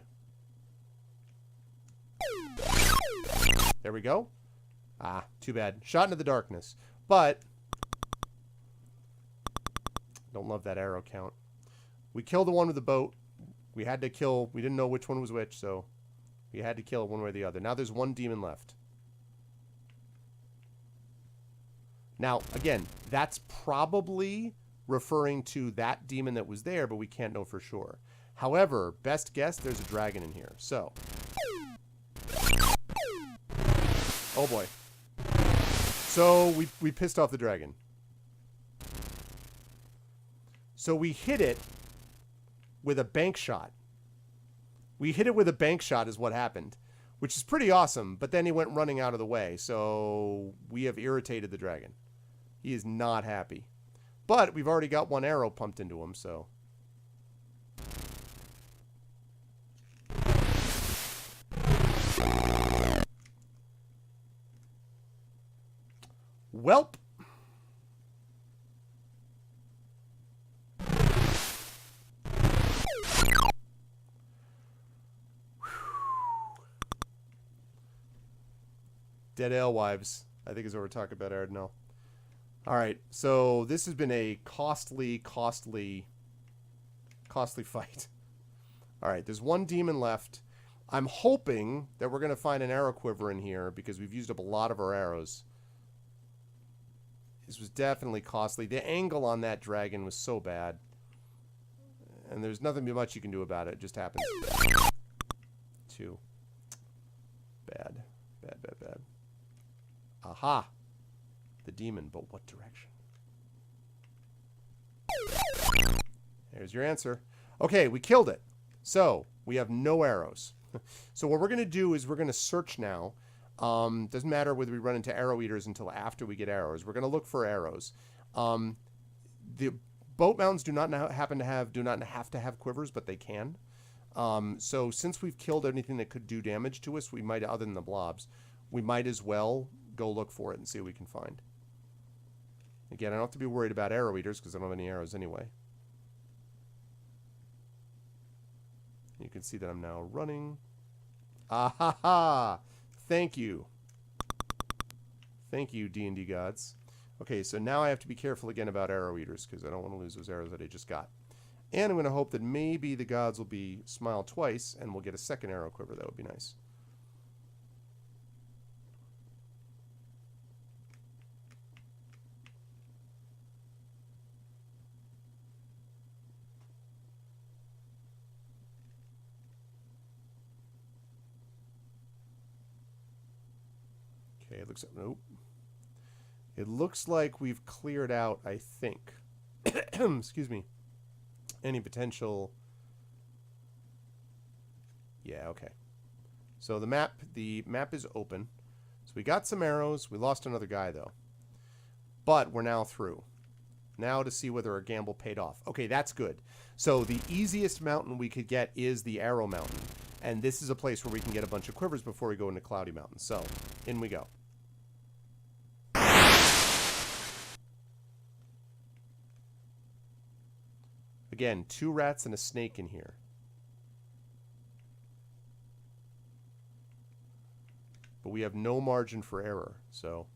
There we go. Ah, too bad. Shot into the darkness. But don't love that arrow count. We killed the one with the boat. We had to kill... We didn't know which one was which, so we had to kill it one way or the other. Now there's one demon left. Now, again, that's probably referring to that demon that was there, but we can't know for sure. However, best guess, there's a dragon in here. So. Oh, boy. So, we pissed off the dragon. So, we hit it with a bank shot. We hit it with a bank shot is what happened, which is pretty awesome. But then he went running out of the way. So, we have irritated the dragon. He is not happy. But we've already got one arrow pumped into him, so. Welp. Dead alewives, I think is what we're talking about, Ardnell. All right, so this has been a costly fight. All right, there's one demon left. I'm hoping that we're going to find an arrow quiver in here because we've used up a lot of our arrows. This was definitely costly. The angle on that dragon was so bad. And there's nothing much you can do about it. It just happens. 2. Bad. Bad, bad, bad. Aha! The demon, but what direction? There's your answer. Okay, we killed it. So, we have no arrows. So what we're going to do is we're going to search now. Doesn't matter whether we run into arrow eaters until after we get arrows. We're going to look for arrows. The boat mountains do not have to have quivers, but they can. So since we've killed anything that could do damage to us, we might, other than the blobs, we might as well go look for it and see what we can find. Again, I don't have to be worried about arrow eaters because I don't have any arrows anyway. You can see that I'm now running. Ah ha ha! Thank you. Thank you, D&D gods. Okay, so now I have to be careful again about arrow eaters because I don't want to lose those arrows that I just got. And I'm going to hope that maybe the gods will be smile twice and we'll get a second arrow quiver. That would be nice. Okay, it looks like, nope. It looks like we've cleared out, I think. Excuse me. Any potential. Yeah, okay. So the map is open. So we got some arrows. We lost another guy though. But we're now through. Now to see whether our gamble paid off. Okay, that's good. So the easiest mountain we could get is the Arrow Mountain. And this is a place where we can get a bunch of quivers before we go into Cloudy Mountain. So, in we go. Again, 2 rats and a snake in here. But we have no margin for error, so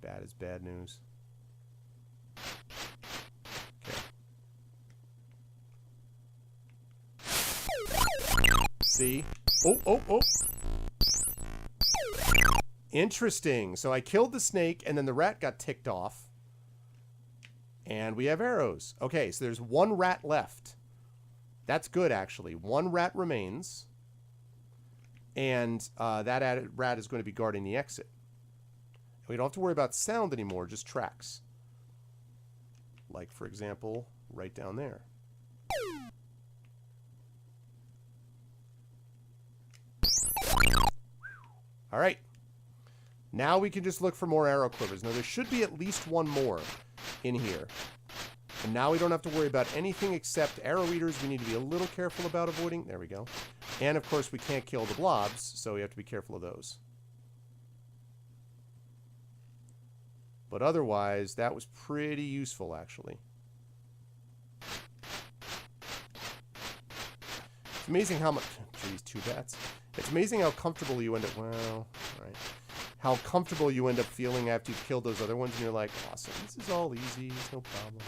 bad is bad news. See? Oh. Interesting. So I killed the snake, and then the rat got ticked off. And we have arrows. Okay, so there's 1 rat left. That's good, actually. 1 rat remains. And that rat is going to be guarding the exit. We don't have to worry about sound anymore, just tracks. Like, for example, right down there. All right. Now we can just look for more arrow quivers. Now, there should be at least 1 more in here. And now we don't have to worry about anything except arrow eaters. We need to be a little careful about avoiding. There we go. And, of course, we can't kill the blobs, so we have to be careful of those. But otherwise, that was pretty useful, actually. It's amazing how much... Geez, 2 bats. It's amazing how comfortable you end up... Well, right. How comfortable you end up feeling after you've killed those other ones, and you're like, awesome, this is all easy, it's no problem.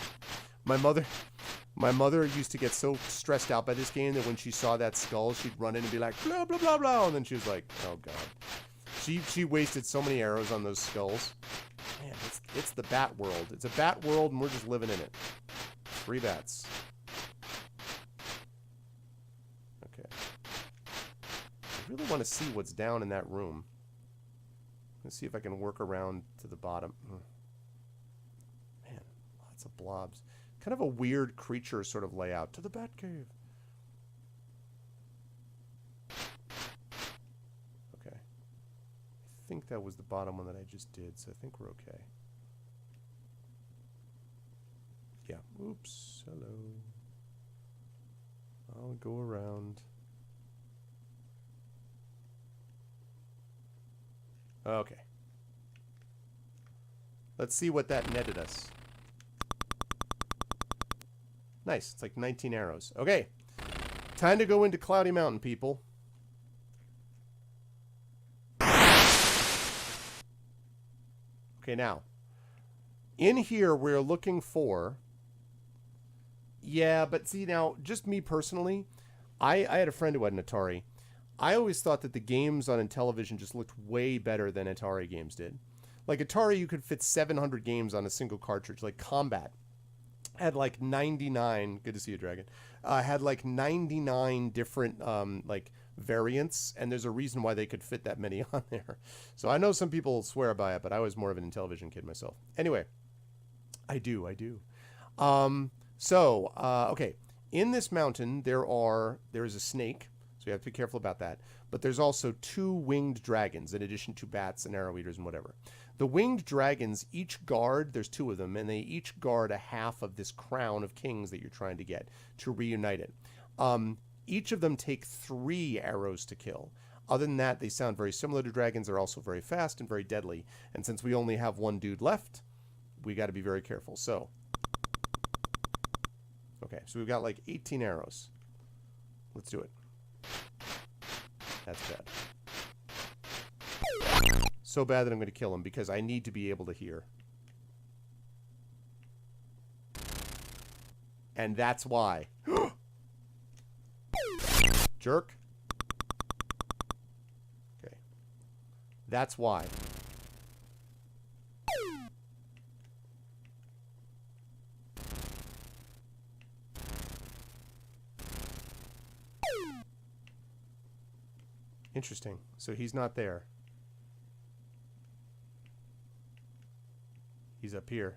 My mother used to get so stressed out by this game that when she saw that skull, she'd run in and be like, blah, blah, blah, blah, and then she was like, oh, God. She wasted so many arrows on those skulls. Man, it's the bat world. It's a bat world, and we're just living in it. 3 bats. Okay. I really want to see what's down in that room. Let's see if I can work around to the bottom. Man, lots of blobs. Kind of a weird creature sort of layout. To the bat cave. Okay. I think that was the bottom one that I just did, so I think we're okay. Yeah. Oops. Hello. I'll go around. Okay. Let's see what that netted us. Nice. It's like 19 arrows. Okay. Time to go into Cloudy Mountain, people. Okay, now. In here, we're looking for... Yeah, but see, now, just me personally, I had a friend who had an Atari. I always thought that the games on Intellivision just looked way better than Atari games did. Like Atari, you could fit 700 games on a single cartridge. Like Combat had like 99. Good to see you, Dragon. Had like 99 different like variants, and there's a reason why they could fit that many on there. So I know some people swear by it, but I was more of an Intellivision kid myself. Anyway, I do. Okay. In this mountain, there is a snake. So you have to be careful about that. But there's also 2 winged dragons, in addition to bats and arrow eaters and whatever. The winged dragons each guard, there's 2 of them, and they each guard a half of this crown of kings that you're trying to get to reunite it. Each of them take 3 arrows to kill. Other than that, they sound very similar to dragons. They're also very fast and very deadly. And since we only have 1 dude left, we got to be very careful. So, okay, so we've got like 18 arrows. Let's do it. That's bad. So bad that I'm going to kill him because I need to be able to hear. And that's why. Jerk. Okay. That's why. Interesting. So he's not there. He's up here.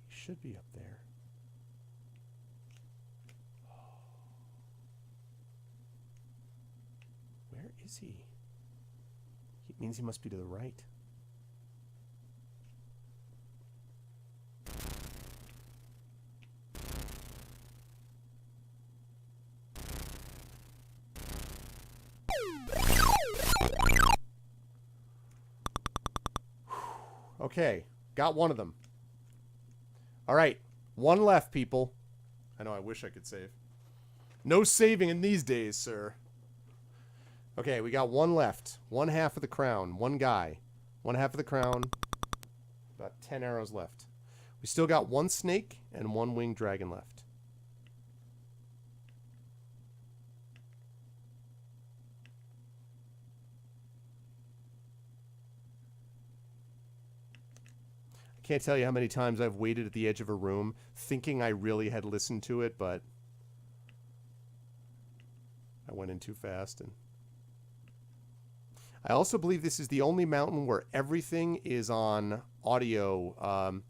He should be up there. Where is he? It means he must be to the right. Okay, got one of them. All right, 1 left, people. I know, I wish I could save. No saving in these days, sir. Okay, we got 1 left. 1 half of the crown. 1 guy. 1 half of the crown. About 10 arrows left. We still got 1 snake and 1 winged dragon left. Can't tell you how many times I've waited at the edge of a room thinking I really had listened to it, but I went in too fast. And I also believe this is the only mountain where everything is on audio.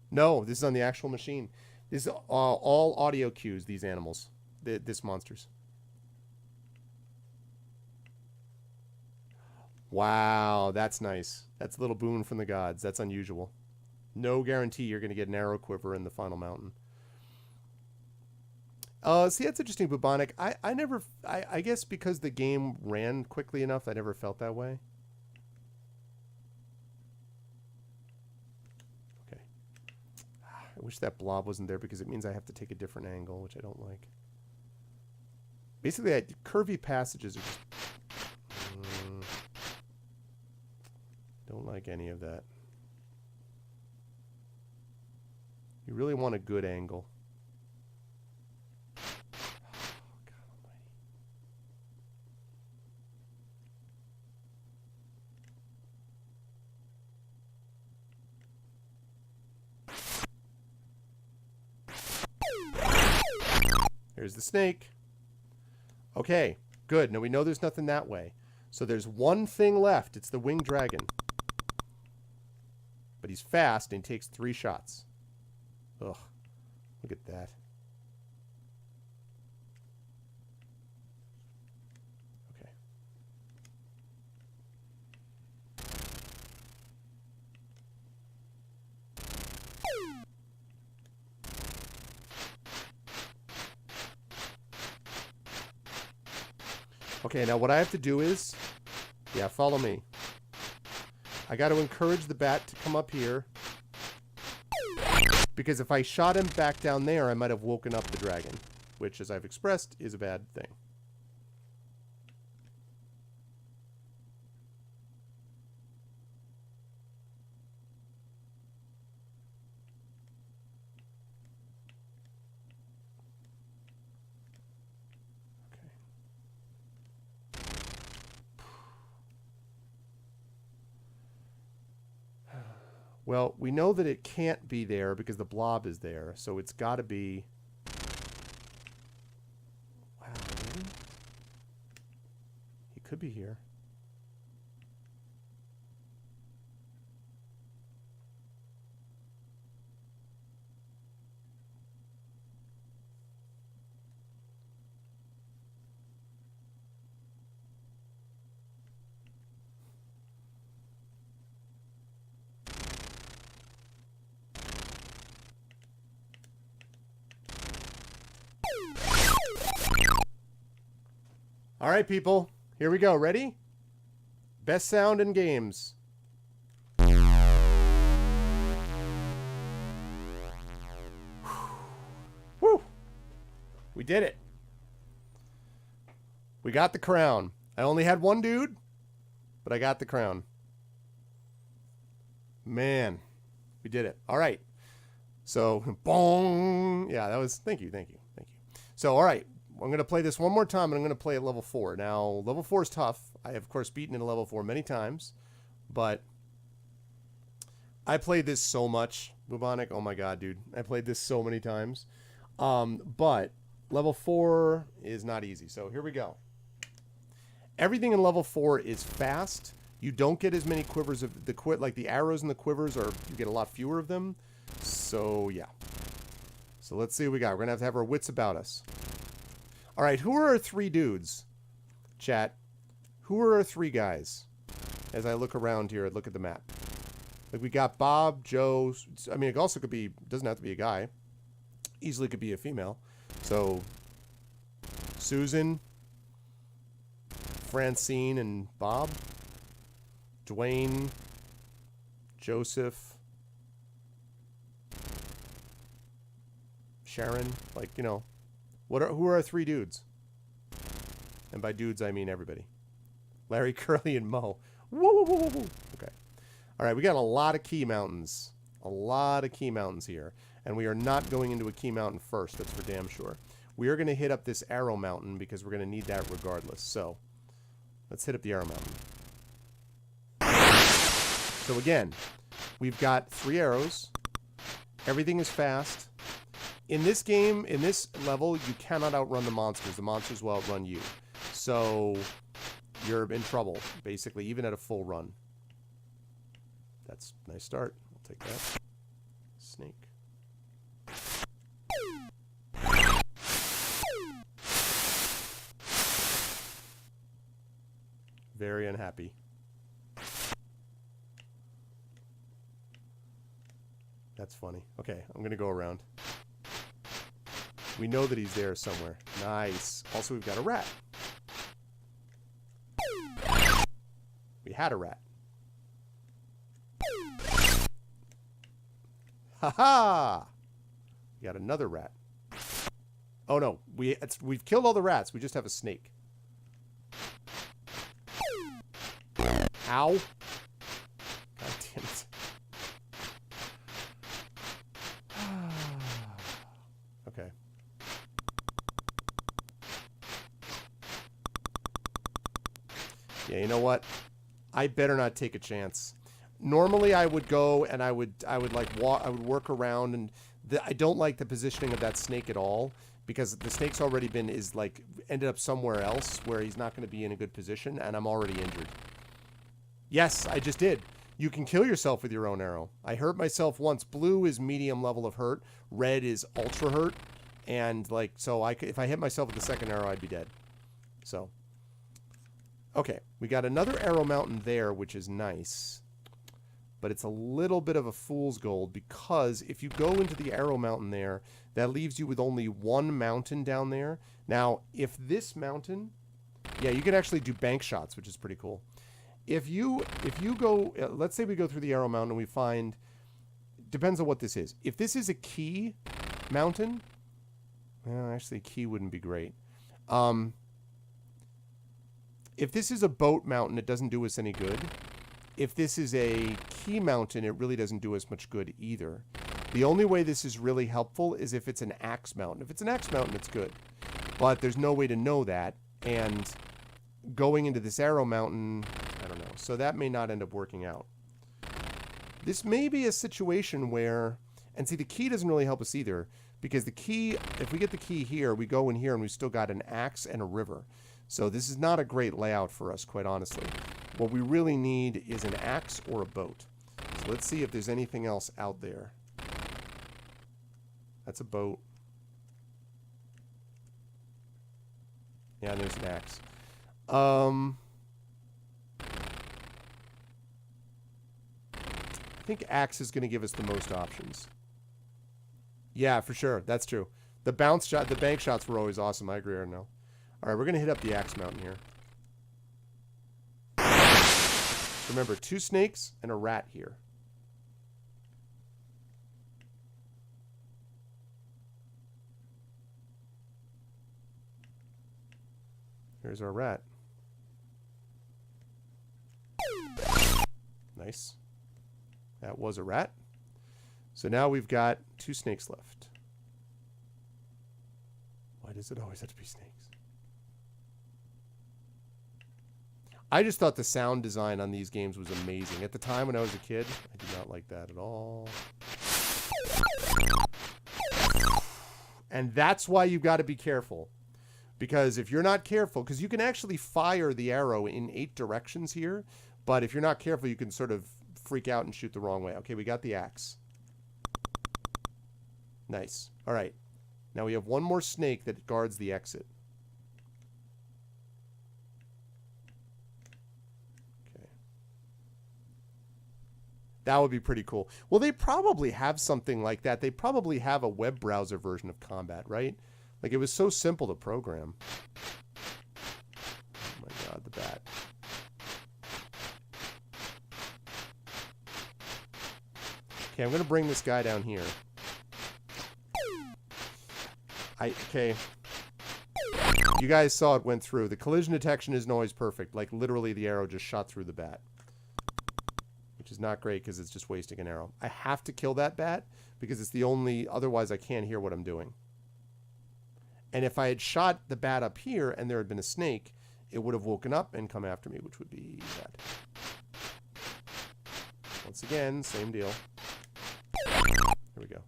No, this is on the actual machine. This is all audio cues, these animals, this monsters. Wow, that's nice. That's a little boon from the gods. That's unusual. No guarantee you're going to get an arrow quiver in the final mountain. See, that's interesting, Bubonic. I guess because the game ran quickly enough, I never felt that way. I wish that blob wasn't there because it means I have to take a different angle, which I don't like. Basically, curvy passages are just... don't like any of that. You really want a good angle. Oh, God almighty. Here's the snake. Okay, good. Now we know there's nothing that way. So there's one thing left. It's the winged dragon. But he's fast and he takes 3 shots. Ugh. Look at that. Okay. Okay, now what I have to do is... yeah, follow me. I got to encourage the bat to come up here. Because if I shot him back down there, I might have woken up the dragon. Which, as I've expressed, is a bad thing. Well, we know that it can't be there because the blob is there, so it's got to be... wow, really? He could be here. All right, people. Here we go. Ready? Best sound in games. Woo! We did it. We got the crown. I only had one dude, but I got the crown. Man, we did it. All right. So, bong. Yeah, that was... thank you. So, all right. I'm going to play this one more time, and I'm going to play at level 4. Now, level 4 is tough. I have, of course, beaten in level 4 many times, but I played this so much. Bubonic, oh my god, dude. I played this so many times. But level 4 is not easy, so here we go. Everything in level 4 is fast. You don't get as many quivers of the like the arrows and the quivers, or you get a lot fewer of them. So, yeah. So let's see what we got. We're going to have our wits about us. All right, who are our 3 dudes? Chat. Who are our 3 guys? As I look around here and look at the map. Like, we got Bob, Joe. I mean, it also could be, doesn't have to be a guy. Easily could be a female. So, Susan, Francine, and Bob. Dwayne, Joseph, Sharon. Like, you know. Who are our 3 dudes? And by dudes, I mean everybody. Larry, Curly, and Mo. Woo, woo, woo, woo. Okay. All right, we got a lot of key mountains. A lot of key mountains here. And we are not going into a key mountain first. That's for damn sure. We are going to hit up this arrow mountain because we're going to need that regardless. So, let's hit up the arrow mountain. So again, we've got 3 arrows. Everything is fast. In this game, in this level, you cannot outrun the monsters. The monsters will outrun you. So, you're in trouble, basically, even at a full run. That's a nice start. I'll take that. Snake. Very unhappy. That's funny. Okay, I'm going to go around. We know that he's there somewhere. Nice. Also, we've got a rat. We had a rat. Ha-ha! We got another rat. Oh no, we've killed all the rats. We just have a snake. Ow. God damn it. Okay. Yeah, you know what? I better not take a chance. Normally I would go and I would like work around, and I don't like the positioning of that snake at all, because the snake's already ended up somewhere else where he's not going to be in a good position, and I'm already injured. Yes, I just did. You can kill yourself with your own arrow. I hurt myself once. Blue is medium level of hurt. Red is ultra hurt. And so if I hit myself with the second arrow, I'd be dead. So, okay. We got another arrow mountain there, which is nice. But it's a little bit of a fool's gold, because if you go into the arrow mountain there, that leaves you with only one mountain down there. Now, if this mountain, yeah, you can actually do bank shots, which is pretty cool. If you go, let's say we go through the arrow mountain and we find, depends on what this is. If this is a key mountain, well, actually key wouldn't be great. If this is a boat mountain, it doesn't do us any good. If this is a key mountain, it really doesn't do us much good either. The only way this is really helpful is if it's an axe mountain. If it's an axe mountain, it's good. But there's no way to know that, and going into this arrow mountain, I don't know. So that may not end up working out. This may be a situation where, and see, the key doesn't really help us either, because the key, if we get the key here, we go in here and we've still got an axe and a river. So this is not a great layout for us, quite honestly. What we really need is an axe or a boat. So let's see if there's anything else out there. That's a boat. Yeah, and there's an axe. I think axe is going to give us the most options. Yeah, for sure. That's true. The bounce shot, the bank shots were always awesome. I agree, Arno. All right, we're going to hit up the axe mountain here. Remember, 2 snakes and a rat here. Here's our rat. Nice. That was a rat. So now we've got 2 snakes left. Why does it always have to be snakes? I just thought the sound design on these games was amazing. At the time when I was a kid, I did not like that at all. And that's why you've got to be careful. Because if you're not careful, because you can actually fire the arrow in 8 directions here, but if you're not careful, you can sort of freak out and shoot the wrong way. Okay, we got the axe. Nice. All right. Now we have one more snake that guards the exit. Okay. That would be pretty cool. Well, they probably have something like that. They probably have a web browser version of combat, right? Like, it was so simple to program. Oh my god, the bat. Okay, I'm going to bring this guy down here. Okay. You guys saw it went through. The collision detection isn't always perfect. Like, literally, the arrow just shot through the bat. Which is not great, because it's just wasting an arrow. I have to kill that bat, because it's the only... Otherwise, I can't hear what I'm doing. And if I had shot the bat up here, and there had been a snake, it would have woken up and come after me, which would be bad. Once again, same deal. Here we go.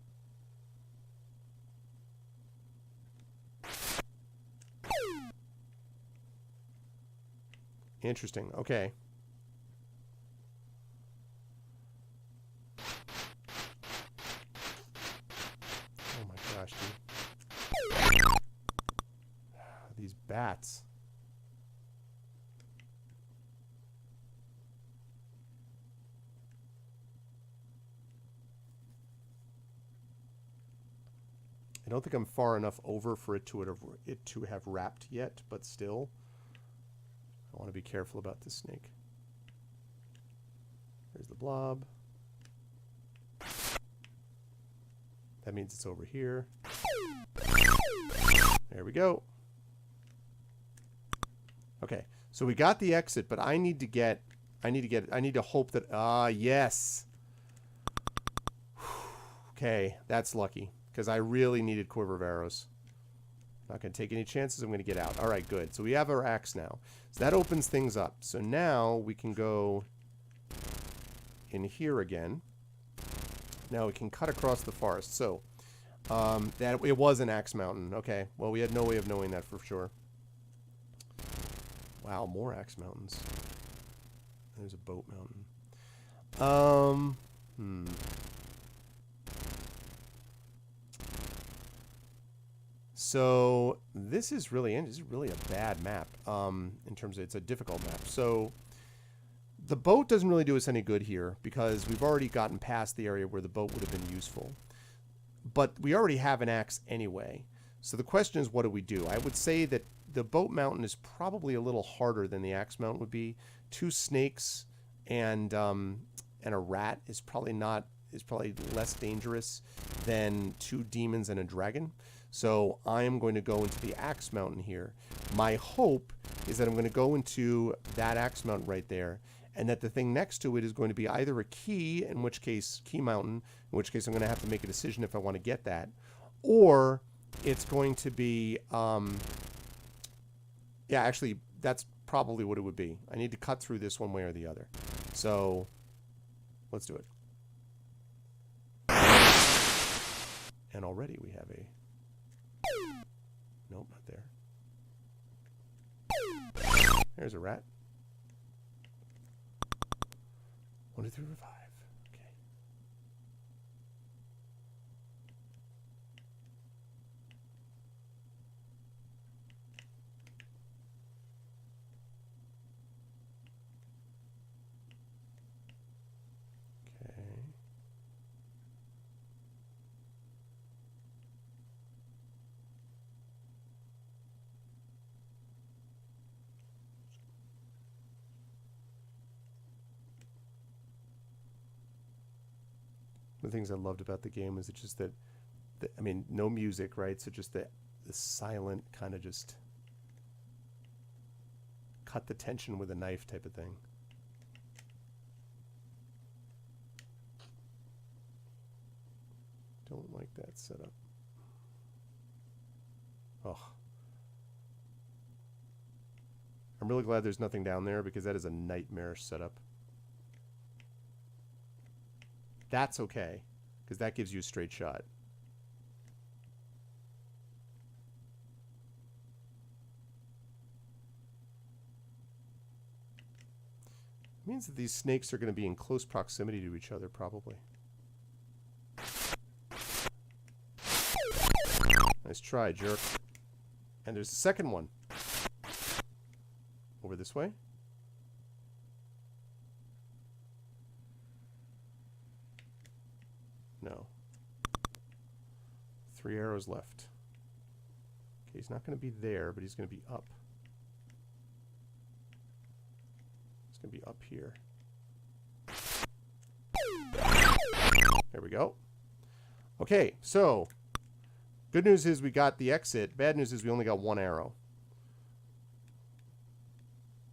Interesting. Okay. Oh my gosh, dude. These bats. I don't think I'm far enough over for it to have wrapped yet, but still. I want to be careful about this snake. There's the blob. That means it's over here. There we go. Okay, so we got the exit, but I need to hope that, yes. Okay, that's lucky, because I really needed Quiver of Arrows. Not going to take any chances. I'm going to get out. All right, good. So we have our axe now. So that opens things up. So now we can go in here again. Now we can cut across the forest. So that it was an axe mountain. Okay. Well, we had no way of knowing that for sure. Wow, more axe mountains. There's a boat mountain. So this is really a bad map in terms of it's a difficult map. So the boat doesn't really do us any good here because we've already gotten past the area where the boat would have been useful. But we already have an axe anyway. So the question is, what do we do? I would say that the boat mountain is probably a little harder than the axe mountain would be. 2 snakes and a rat is probably less dangerous than 2 demons and a dragon. So I am going to go into the axe mountain here. My hope is that I'm going to go into that axe mountain right there, and that the thing next to it is going to be either a key, in which case key mountain, in which case I'm going to have to make a decision if I want to get that, or it's going to be yeah, actually that's probably what it would be. I need to cut through this one way or the other. So let's do it. And already we have a... Nope, not there. There's a rat. 1, 2, 3, 4, 5. Okay. Okay. The things I loved about the game was just that, I mean, no music, right? So just the silent kind of just cut the tension with a knife type of thing. Don't like that setup. Oh. I'm really glad there's nothing down there because that is a nightmarish setup. That's okay, because that gives you a straight shot. It means that these snakes are going to be in close proximity to each other, probably. Nice try, jerk. And there's the second one. Over this way. No. 3 arrows left. Okay, he's not going to be there, but he's going to be up. He's going to be up here. There we go. Okay, so good news is we got the exit. Bad news is we only got 1 arrow.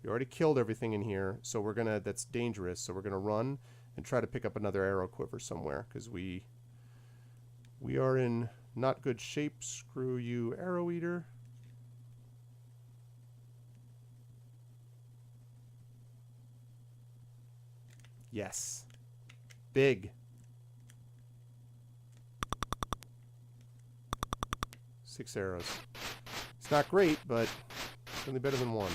We already killed everything in here, so we're gonna, that's dangerous, so we're gonna run and try to pick up another arrow quiver somewhere, because we are in not good shape. Screw you, arrow eater. Yes. Big. 6 arrows. It's not great, but certainly better than 1.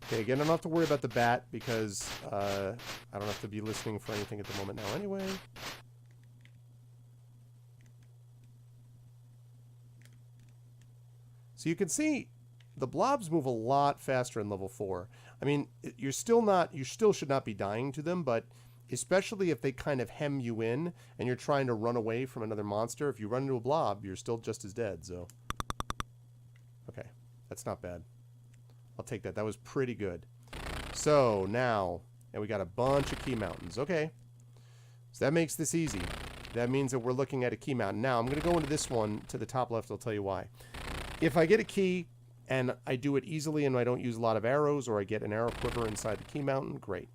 Okay, again, I don't have to worry about the bat because I don't have to be listening for anything at the moment now anyway. So you can see the blobs move a lot faster in level 4. I mean, you still should not be dying to them, but especially if they kind of hem you in and you're trying to run away from another monster, if you run into a blob, you're still just as dead, so. Okay, that's not bad. I'll take that. That was pretty good. So now, and we got a bunch of key mountains. Okay. So that makes this easy. that means that we're looking at a key mountain. Now, I'm going to go into this one to the top left. I'll tell you why. If I get a key and I do it easily and I don't use a lot of arrows, or I get an arrow quiver inside the key mountain, great.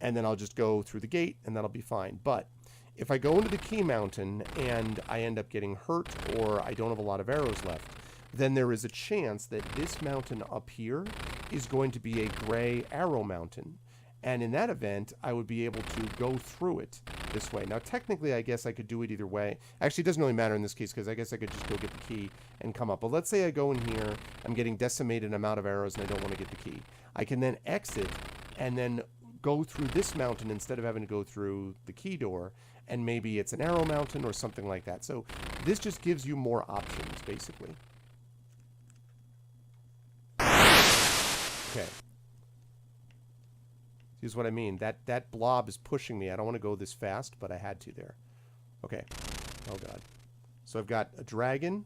And then I'll just go through the gate and that'll be fine. But if I go into the key mountain and I end up getting hurt, or I don't have a lot of arrows left, then there is a chance that this mountain up here is going to be a gray arrow mountain. And in that event, I would be able to go through it this way. Now, technically, I guess I could do it either way. Actually, it doesn't really matter in this case, because I guess I could just go get the key and come up. But let's say I go in here, I'm getting decimated amount of arrows, and I don't want to get the key. I can then exit and then go through this mountain instead of having to go through the key door, and maybe it's an arrow mountain or something like that. So this just gives you more options, basically. Okay. Here's what I mean. That blob is pushing me. I don't want to go this fast, but I had to there. Okay. Oh, God. So I've got a dragon.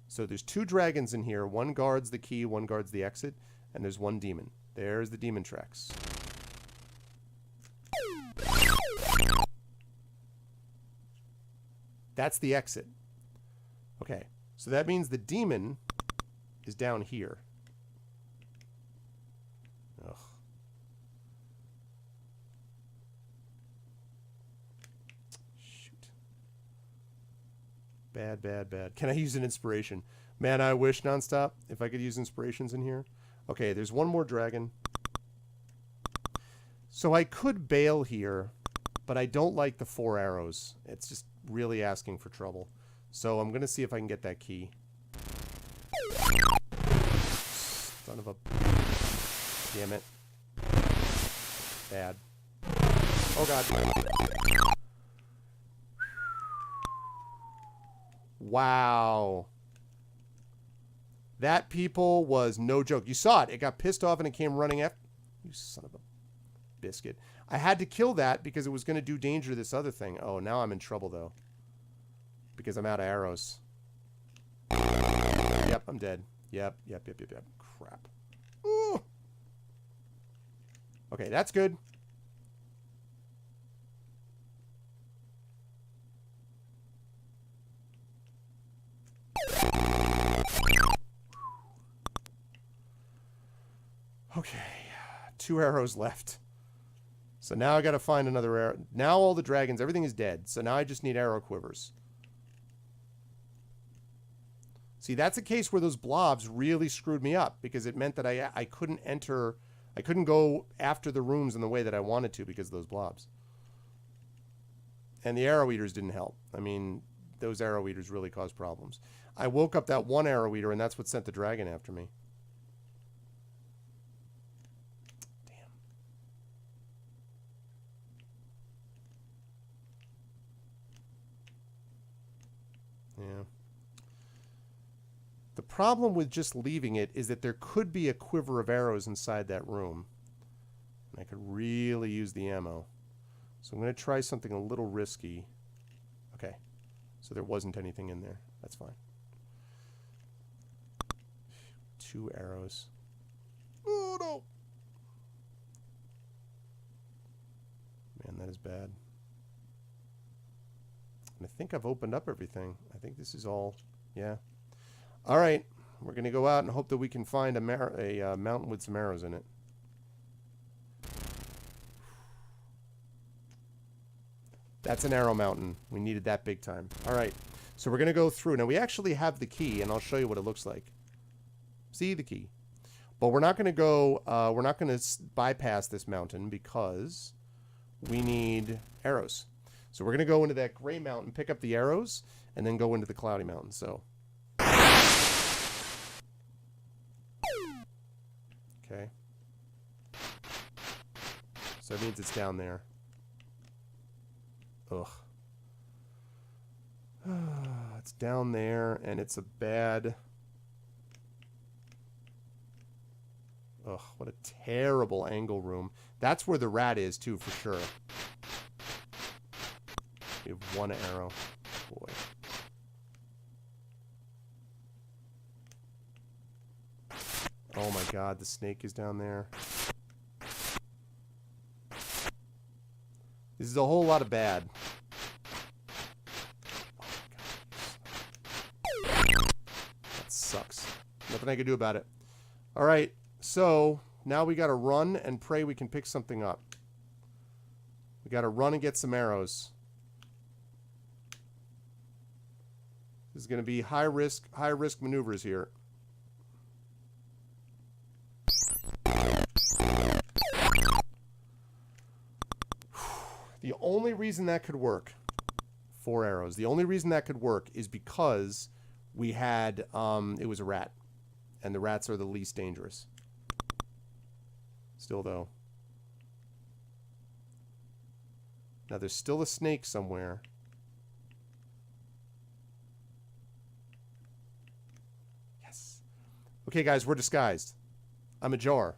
So there's 2 dragons in here. One guards the key, one guards the exit, and there's 1 demon. There's the demon tracks. That's the exit. Okay. So that means the demon is down here. Ugh. Shoot. Bad, bad, bad. Can I use an inspiration? Man, I wish nonstop if I could use inspirations in here. Okay, there's 1 more dragon. So I could bail here, but I don't like the 4 arrows. It's just really asking for trouble. So I'm going to see if I can get that key. Son of a... Damn it. Bad. Oh, God. Wow. That, people, was no joke. You saw it. It got pissed off and it came running after... You son of a biscuit. I had to kill that because it was going to do danger to this other thing. Oh, now I'm in trouble, though. Because I'm out of arrows. Yep, I'm dead. Yep. Crap. Ooh. Okay, that's good. Okay, 2 arrows left. So now I got to find another arrow. Now all the dragons, everything is dead. So now I just need arrow quivers. See, that's a case where those blobs really screwed me up, because it meant that I couldn't enter, I couldn't go after the rooms in the way that I wanted to because of those blobs. And the arrow eaters didn't help. I mean, those arrow eaters really caused problems. I woke up that 1 arrow eater, and that's what sent the dragon after me. Damn. Yeah. The problem with just leaving it is that there could be a quiver of arrows inside that room. And I could really use the ammo. So I'm going to try something a little risky. Okay. So there wasn't anything in there. That's fine. 2 arrows. Oh, no. Man, that is bad. And I think I've opened up everything. I think this is all... Yeah. All right, we're going to go out and hope that we can find a mountain with some arrows in it. That's an arrow mountain. We needed that big time. All right, so we're going to go through. Now, we actually have the key, and I'll show you what it looks like. See the key. But we're not going to go, we're not going to bypass this mountain because we need arrows. So we're going to go into that gray mountain, pick up the arrows, and then go into the cloudy mountain. So... Okay. So that means it's down there. Ugh. It's down there, and it's a bad... Ugh, what a terrible angle room. That's where the rat is, too, for sure. We have 1 arrow. Boy. Oh my god, the snake is down there. This is a whole lot of bad. That sucks. Nothing I can do about it. Alright, so now we gotta run and pray we can pick something up. We gotta run and get some arrows. This is gonna be high risk maneuvers here. The only reason that could work, 4 arrows, the only reason that could work is because we had, it was a rat. And the rats are the least dangerous. Still, though. Now, there's still a snake somewhere. Yes. Okay, guys, we're disguised. I'm a jar.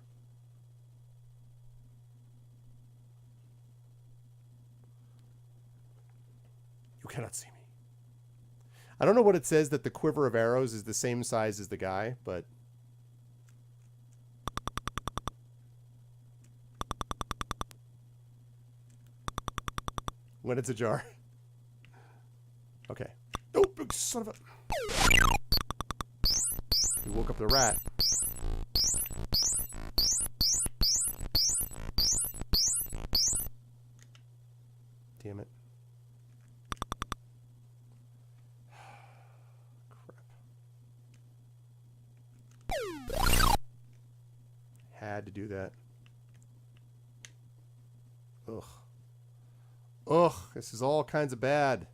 You cannot see me. I don't know what it says that the quiver of arrows is the same size as the guy, but... when it's a jar. Okay. Oh, son of a... You woke up the rat. Damn it. Had to do that. Ugh. Ugh, this is all kinds of bad.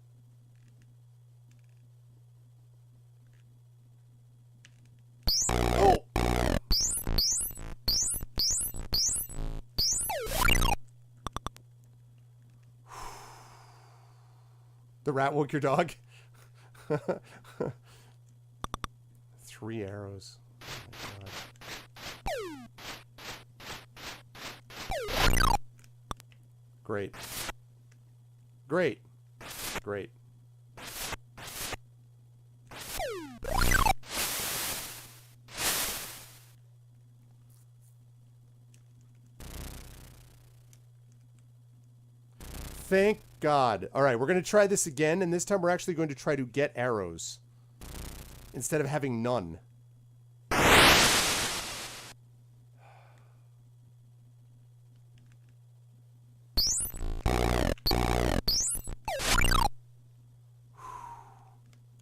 Oh! The rat woke your dog? 3 arrows. Oh my God. Great. Great. Great. Thank God. All right, we're going to try this again, and this time we're actually going to try to get arrows instead of having none.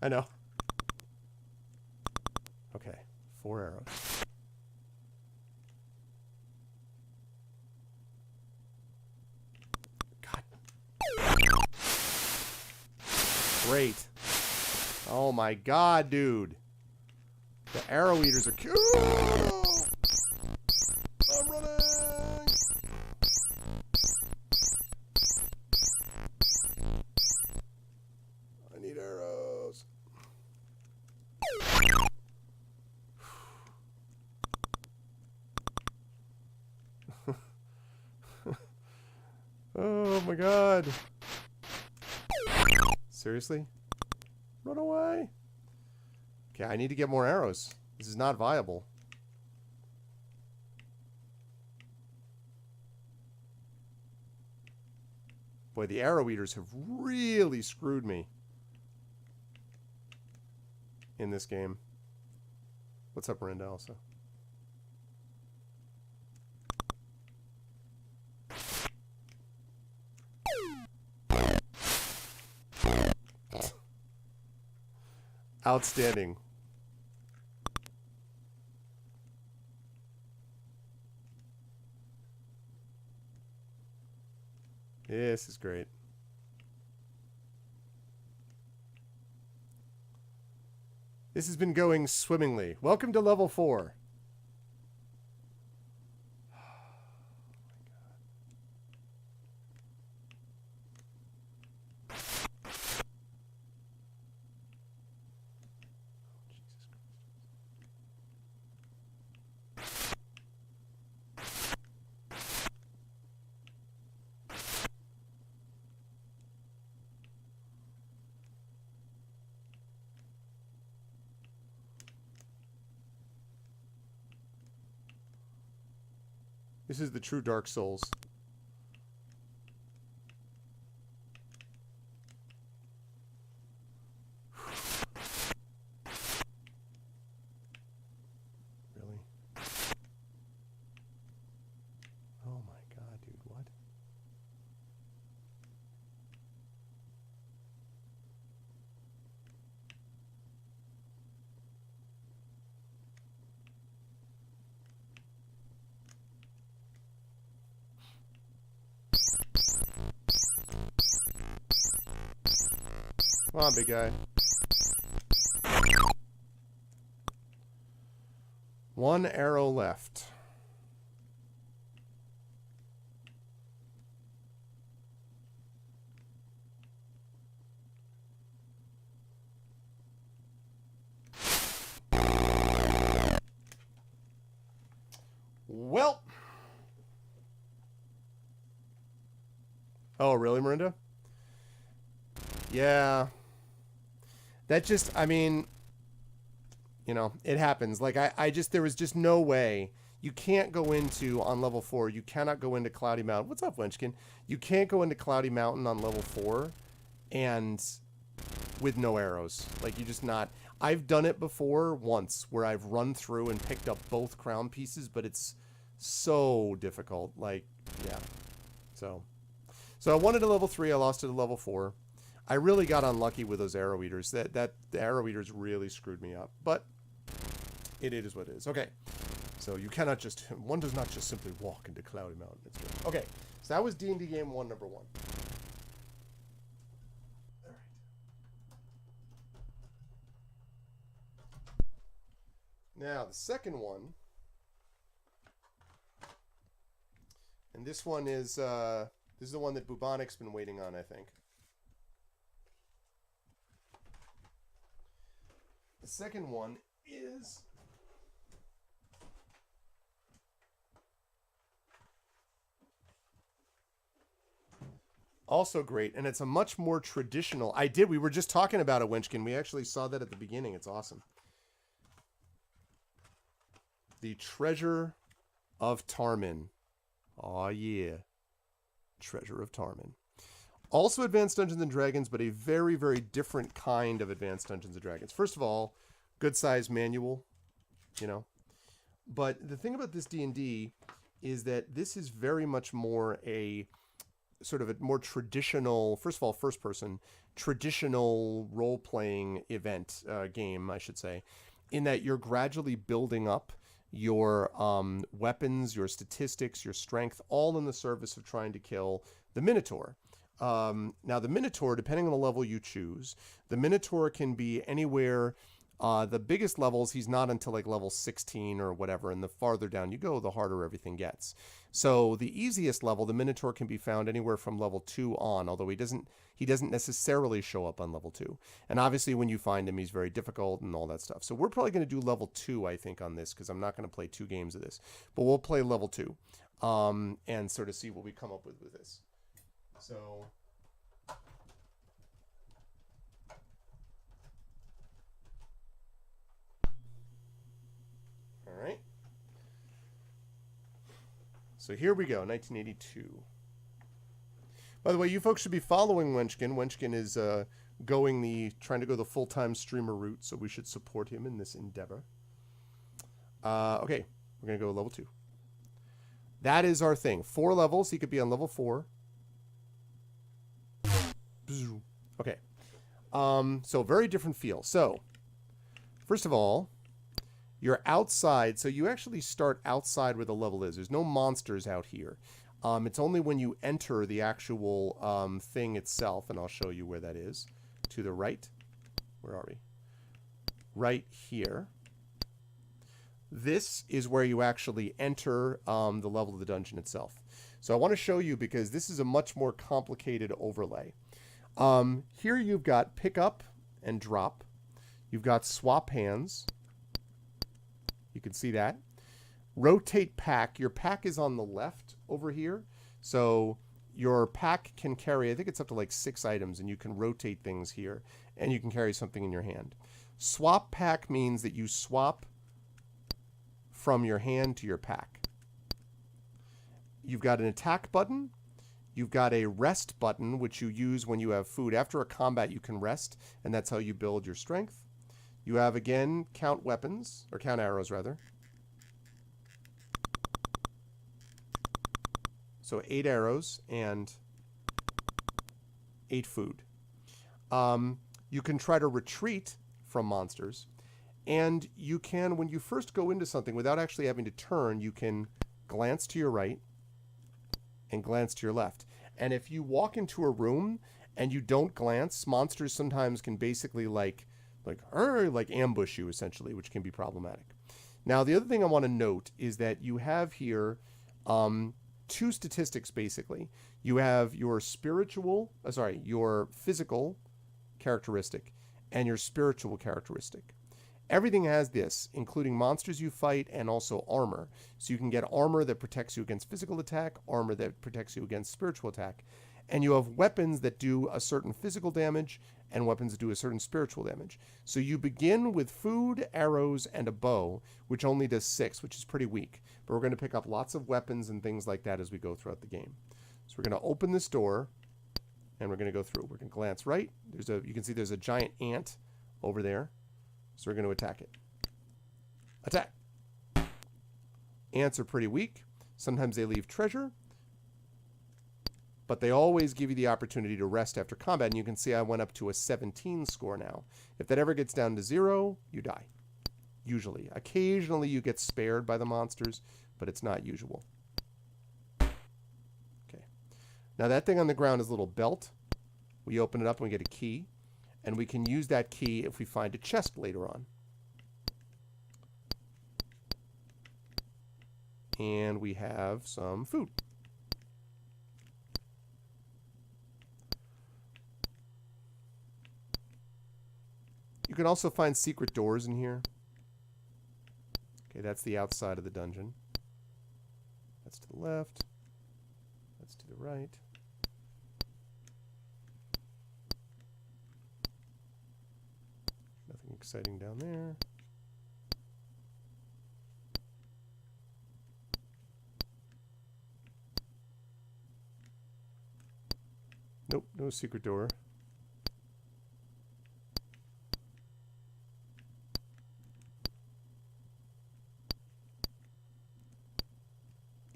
I know. Okay, 4 arrows. God. Great. Oh my God, dude. The arrow eaters are cute. I'm running. I need arrows. Oh my God. Seriously? Run away. Okay, I need to get more arrows. This is not viable. Boy, the arrow eaters have really screwed me in this game. What's up, Miranda, also? Outstanding. This is great. This has been going swimmingly. Welcome to level 4. This is the true Dark Souls. Come on, big guy. One arrow left. Well. Oh, really, Miranda? Yeah. That just, I mean, you know, it happens. Like, there was just no way. You can't go into, on level 4, you cannot go into Cloudy Mountain. What's up, Wenchkin? You can't go into Cloudy Mountain on level 4 and with no arrows. Like, you just not. I've done it before once where I've run through and picked up both crown pieces, but it's so difficult. Like, yeah. So I wanted a level 3. I lost it to level 4. I really got unlucky with those arrow eaters. The arrow eaters really screwed me up. But it is what it is. Okay. So you cannot just, one does not just simply walk into Cloudy Mountain. It's true. Okay. So that was D&D game 1, number 1. All right. Now the second one, and this one is the one that Bubonic's been waiting on, I think. The second one is also great, and it's a much more traditional. We were just talking about it, Winchkin. We actually saw that at the beginning. It's awesome. The Treasure of Tarmin. Aw, yeah. Treasure of Tarmin. Also Advanced Dungeons and Dragons, but a very, very different kind of Advanced Dungeons and Dragons. First of all, good size manual, you know. But the thing about this D&D is that this is very much more a sort of a more traditional, first of all, first person, traditional role-playing event game, I should say, in that you're gradually building up your weapons, your statistics, your strength, all in the service of trying to kill the Minotaur. Now, the Minotaur, depending on the level you choose, the Minotaur can be anywhere. The biggest levels, he's not until like level 16 or whatever, and the farther down you go, the harder everything gets. So the easiest level, the Minotaur, can be found anywhere from level 2 on, although he doesn't necessarily show up on level 2. And obviously when you find him, he's very difficult and all that stuff. So we're probably going to do level 2, I think, on this, because I'm not going to play 2 games of this. But we'll play level 2 and sort of see what we come up with this. So all right. So here we go, 1982. By the way, you folks should be following Wenchkin. Wenchkin is trying to go the full-time streamer route, so we should support him in this endeavor. Okay, we're going to go level 2. That is our thing. 4 levels. He could be on level 4. Okay. So very different feel. So, first of all, you're outside. So you actually start outside where the level is. There's no monsters out here. It's only when you enter the actual thing itself, and I'll show you where that is. To the right. Where are we? Right here. This is where you actually enter the level of the dungeon itself. So I want to show you because this is a much more complicated overlay. Here you've got pick up and drop. You've got swap hands. You can see that. Rotate pack. Your pack is on the left over here. So your pack can carry, I think it's up to like 6 items, and you can rotate things here, and you can carry something in your hand. Swap pack means that you swap from your hand to your pack. You've got an attack button. You've got a rest button, which you use when you have food. After a combat, you can rest, and that's how you build your strength. You have, again, count weapons, or count arrows, rather. So 8 arrows and 8 food. You can try to retreat from monsters, and you can, when you first go into something, without actually having to turn, you can glance to your right and glance to your left. And if you walk into a room and you don't glance, monsters sometimes can basically like ambush you essentially, which can be problematic. Now, the other thing I want to note is that you have here two statistics basically. You have your your physical characteristic and your spiritual characteristic. Everything has this, including monsters you fight and also armor. So you can get armor that protects you against physical attack, armor that protects you against spiritual attack. And you have weapons that do a certain physical damage and weapons that do a certain spiritual damage. So you begin with food, arrows, and a bow, which only does 6, which is pretty weak. But we're going to pick up lots of weapons and things like that as we go throughout the game. So we're going to open this door, and we're going to go through. We're going to glance right. You can see there's a giant ant over there. So we're going to attack it. Attack! Ants are pretty weak. Sometimes they leave treasure. But they always give you the opportunity to rest after combat. And you can see I went up to a 17 score now. If that ever gets down to 0, you die. Usually. Occasionally you get spared by the monsters, but it's not usual. Okay. Now that thing on the ground is a little belt. We open it up and we get a key. And we can use that key if we find a chest later on. And we have some food. You can also find secret doors in here. Okay, that's the outside of the dungeon. That's to the left. That's to the right. Nothing exciting down there. Nope, no secret door.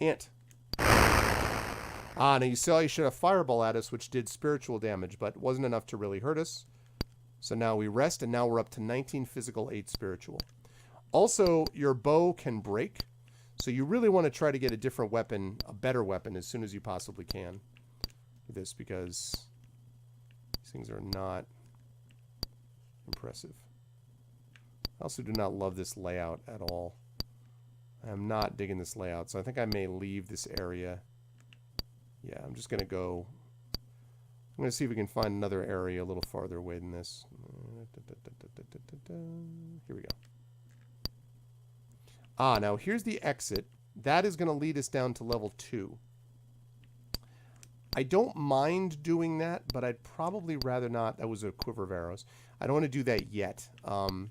Ant. Now you saw you shot a fireball at us, which did spiritual damage, but wasn't enough to really hurt us. So now we rest, and now we're up to 19 physical, 8 spiritual. Also, your bow can break, so you really want to try to get a different weapon, a better weapon, as soon as you possibly can with this, because these things are not impressive. I also do not love this layout at all. I'm not digging this layout, so I think I may leave this area. Yeah, I'm just going to go... I'm going to see if we can find another area a little farther away than this. Here we go. Now here's the exit. That is going to lead us down to level 2. I don't mind doing that, but I'd probably rather not. That was a quiver of arrows. I don't want to do that yet. But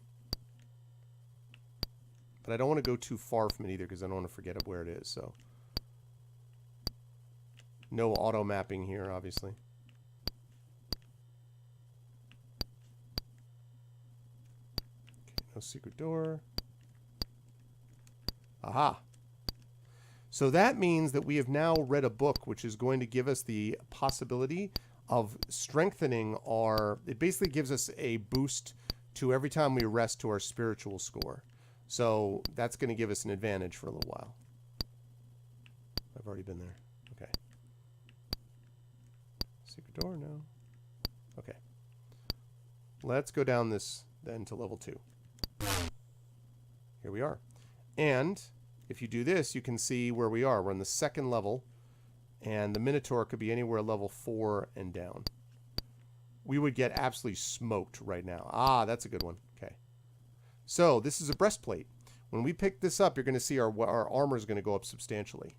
I don't want to go too far from it either, because I don't want to forget where it is. So, no auto mapping here, obviously. Okay, no secret door. Aha! So that means that we have now read a book, which is going to give us the possibility of strengthening our... It basically gives us a boost to every time we rest to our spiritual score. So that's going to give us an advantage for a little while. I've already been there. Okay. Secret door? No. Okay. Let's go down this then to level 2. Here we are. And if you do this, you can see where we are. We're on the 2nd level, and the Minotaur could be anywhere level 4 and down. We would get absolutely smoked right now. That's a good one. Okay. So this is a breastplate. When we pick this up, you're going to see our armor is going to go up substantially.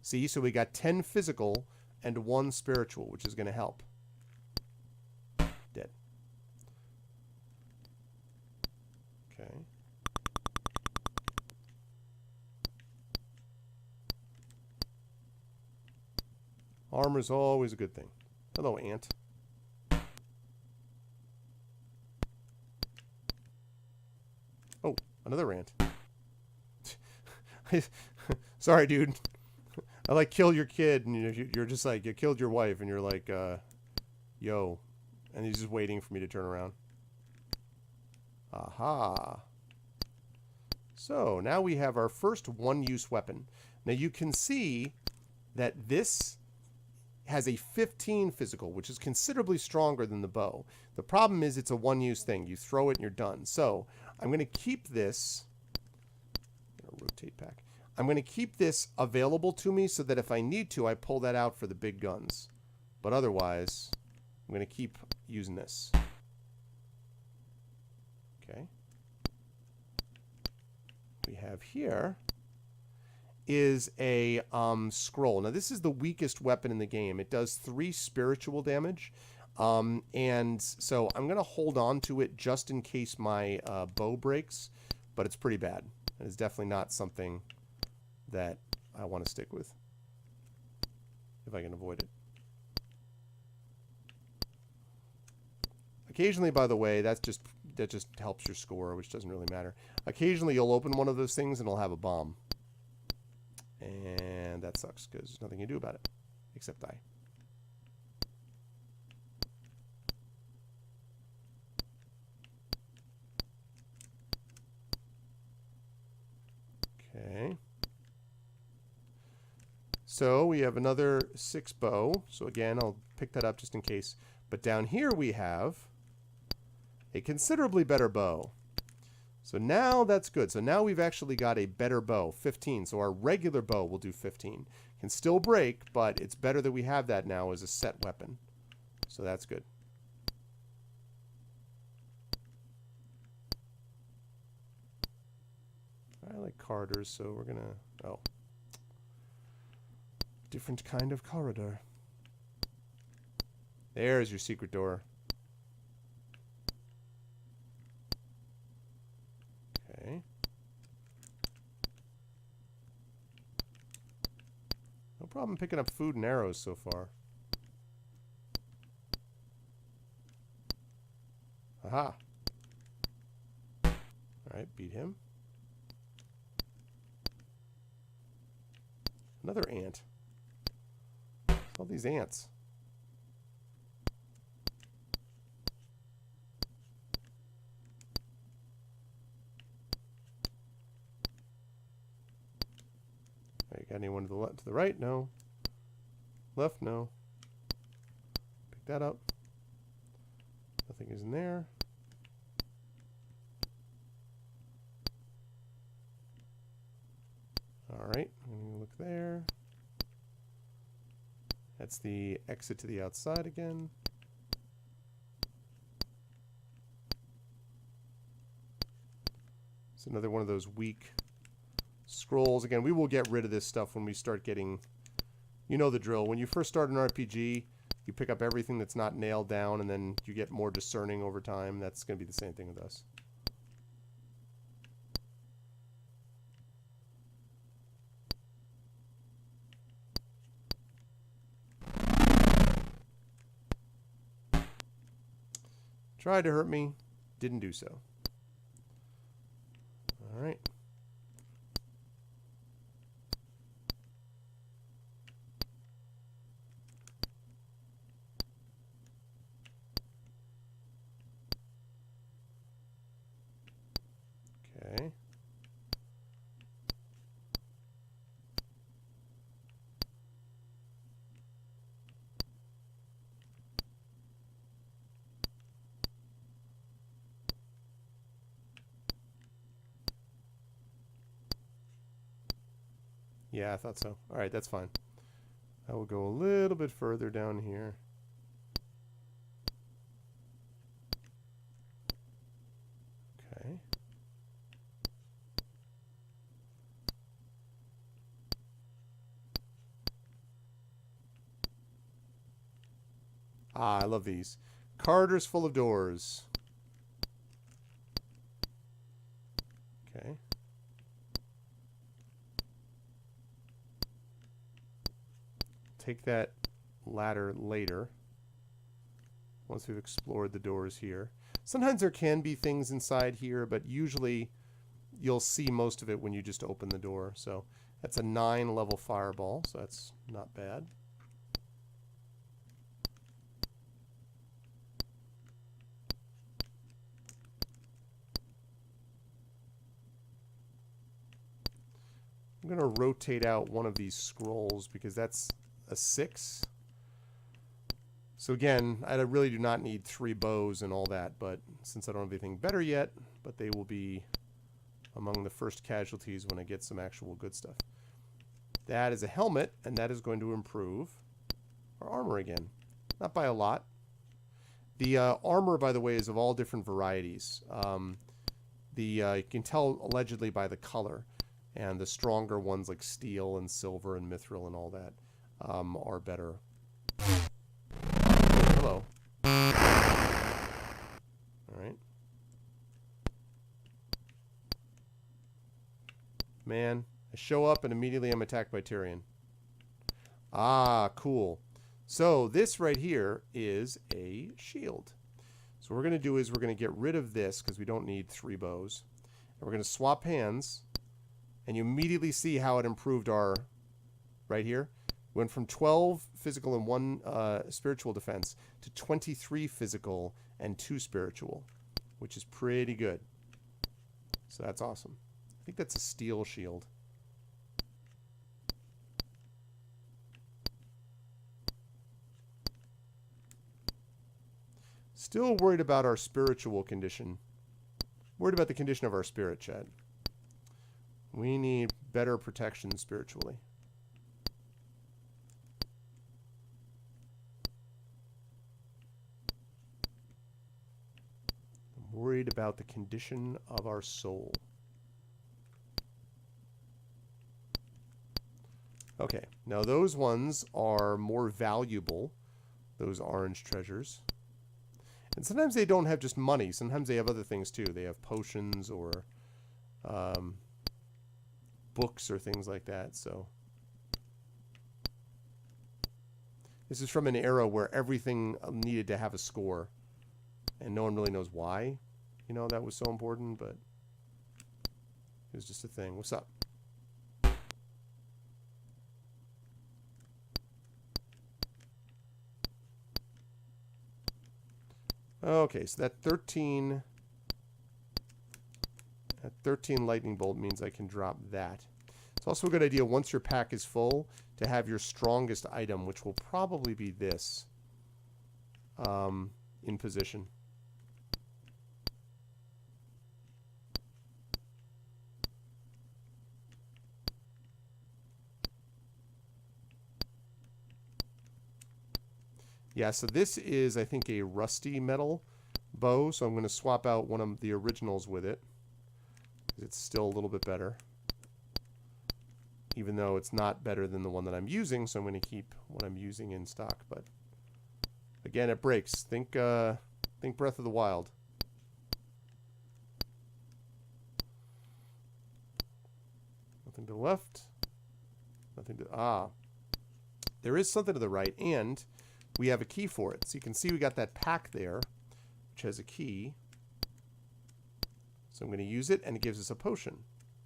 See, so we got 10 physical and 1 spiritual, which is going to help. Dead. Okay. Armor's always a good thing. Hello, ant. Oh, another ant. Sorry, dude. I like killed your kid, and you're just like, you killed your wife, and you're like, yo. And he's just waiting for me to turn around. Aha. So, now we have our first one-use weapon. Now, you can see that this has a 15 physical, which is considerably stronger than the bow. The problem is it's a one-use thing. You throw it and you're done. So I'm going to keep this. I'm going to rotate back. I'm going to keep this available to me so that if I need to, I pull that out for the big guns. But otherwise, I'm going to keep using this. Okay. We have here is a scroll. Now, this is the weakest weapon in the game. It does 3 spiritual damage. And so I'm going to hold on to it just in case my bow breaks. But it's pretty bad. It's definitely not something that I want to stick with, if I can avoid it. Occasionally, by the way, that just helps your score, which doesn't really matter. Occasionally, you'll open one of those things and it'll have a bomb. And that sucks, because there's nothing you can do about it, except die. Okay. So we have another 6 bow. So again, I'll pick that up just in case. But down here we have a considerably better bow. So now that's good. So now we've actually got a better bow, 15. So our regular bow will do 15. Can still break, but it's better that we have that now as a set weapon. So that's good. I like corridors, so we're gonna... Oh. Different kind of corridor. There's your secret door. Okay. No problem picking up food and arrows so far. Aha. Alright, beat him. Another ant. All these ants. Right, got anyone to the left, to the right? No. Left? No. Pick that up. Nothing is in there. All right, I'm gonna look there. That's the exit to the outside again. It's another one of those weak scrolls. Again, we will get rid of this stuff when we start getting, you know the drill. When you first start an RPG, you pick up everything that's not nailed down, and then you get more discerning over time. That's going to be the same thing with us. Tried to hurt me, didn't do so. All right. Okay. Yeah, I thought so. All right, that's fine. I will go a little bit further down here. Okay. Ah, I love these. Corridors full of doors. Okay. Take that ladder later, once we've explored the doors here. Sometimes there can be things inside here, but usually you'll see most of it when you just open the door. So that's a 9 level fireball, so that's not bad. I'm going to rotate out one of these scrolls because that's a 6. So again, I really do not need 3 bows and all that, but since I don't have anything better yet, but they will be among the first casualties when I get some actual good stuff. That is a helmet, and that is going to improve our armor again. Not by a lot. The armor, by the way, is of all different varieties. You can tell allegedly by the color, and the stronger ones like steel and silver and mithril and all that are better. Hello. Alright. Man, I show up and immediately I'm attacked by Tyrion. Ah, cool. So this right here is a shield. So what we're going to do is we're going to get rid of this because we don't need 3 bows. And we're going to swap hands. And you immediately see how it improved our... Right here. Went from 12 physical and 1 spiritual defense to 23 physical and 2 spiritual, which is pretty good. So that's awesome. I think that's a steel shield. Still worried about our spiritual condition. Worried about the condition of our spirit, Chad. We need better protection spiritually. I'm worried about the condition of our soul. Okay, now those ones are more valuable, those orange treasures. And sometimes they don't have just money. Sometimes they have other things too. They have potions or books or things like that. So this is from an era where everything needed to have a score. And no one really knows why, you know, that was so important, but it was just a thing. What's up? Okay, so that 13 lightning bolt means I can drop that. It's also a good idea once your pack is full to have your strongest item, which will probably be this, in position. Yeah, so this is, I think, a rusty metal bow, so I'm going to swap out one of the originals with it. It's still a little bit better. Even though it's not better than the one that I'm using, so I'm going to keep what I'm using in stock. But again, it breaks. Think Breath of the Wild. Nothing to the left. Nothing to... Ah. There is something to the right, and we have a key for it. So you can see we got that pack there, which has a key. So I'm going to use it, and it gives us a potion.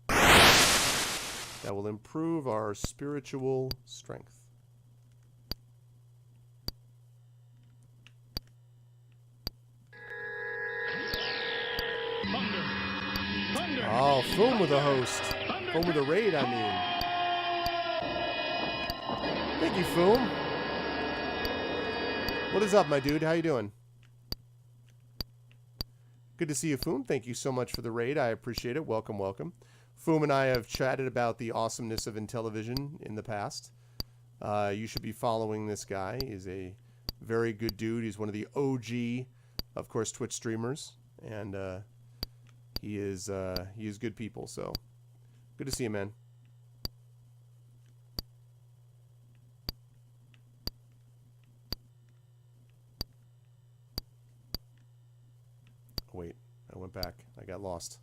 That will improve our spiritual strength. Thunder. Thunder. Oh, Foom with a host. Foom with a raid, I mean. Thank you, Foom. What is up, my dude? How you doing? Good to see you, Foom. Thank you so much for the raid. I appreciate it. Welcome, welcome. Foom and I have chatted about the awesomeness of Intellivision in the past. You should be following this guy. He's a very good dude. He's one of the OG, of course, Twitch streamers, and he is good people. So good to see you, man. Oh, wait, I went back. I got lost.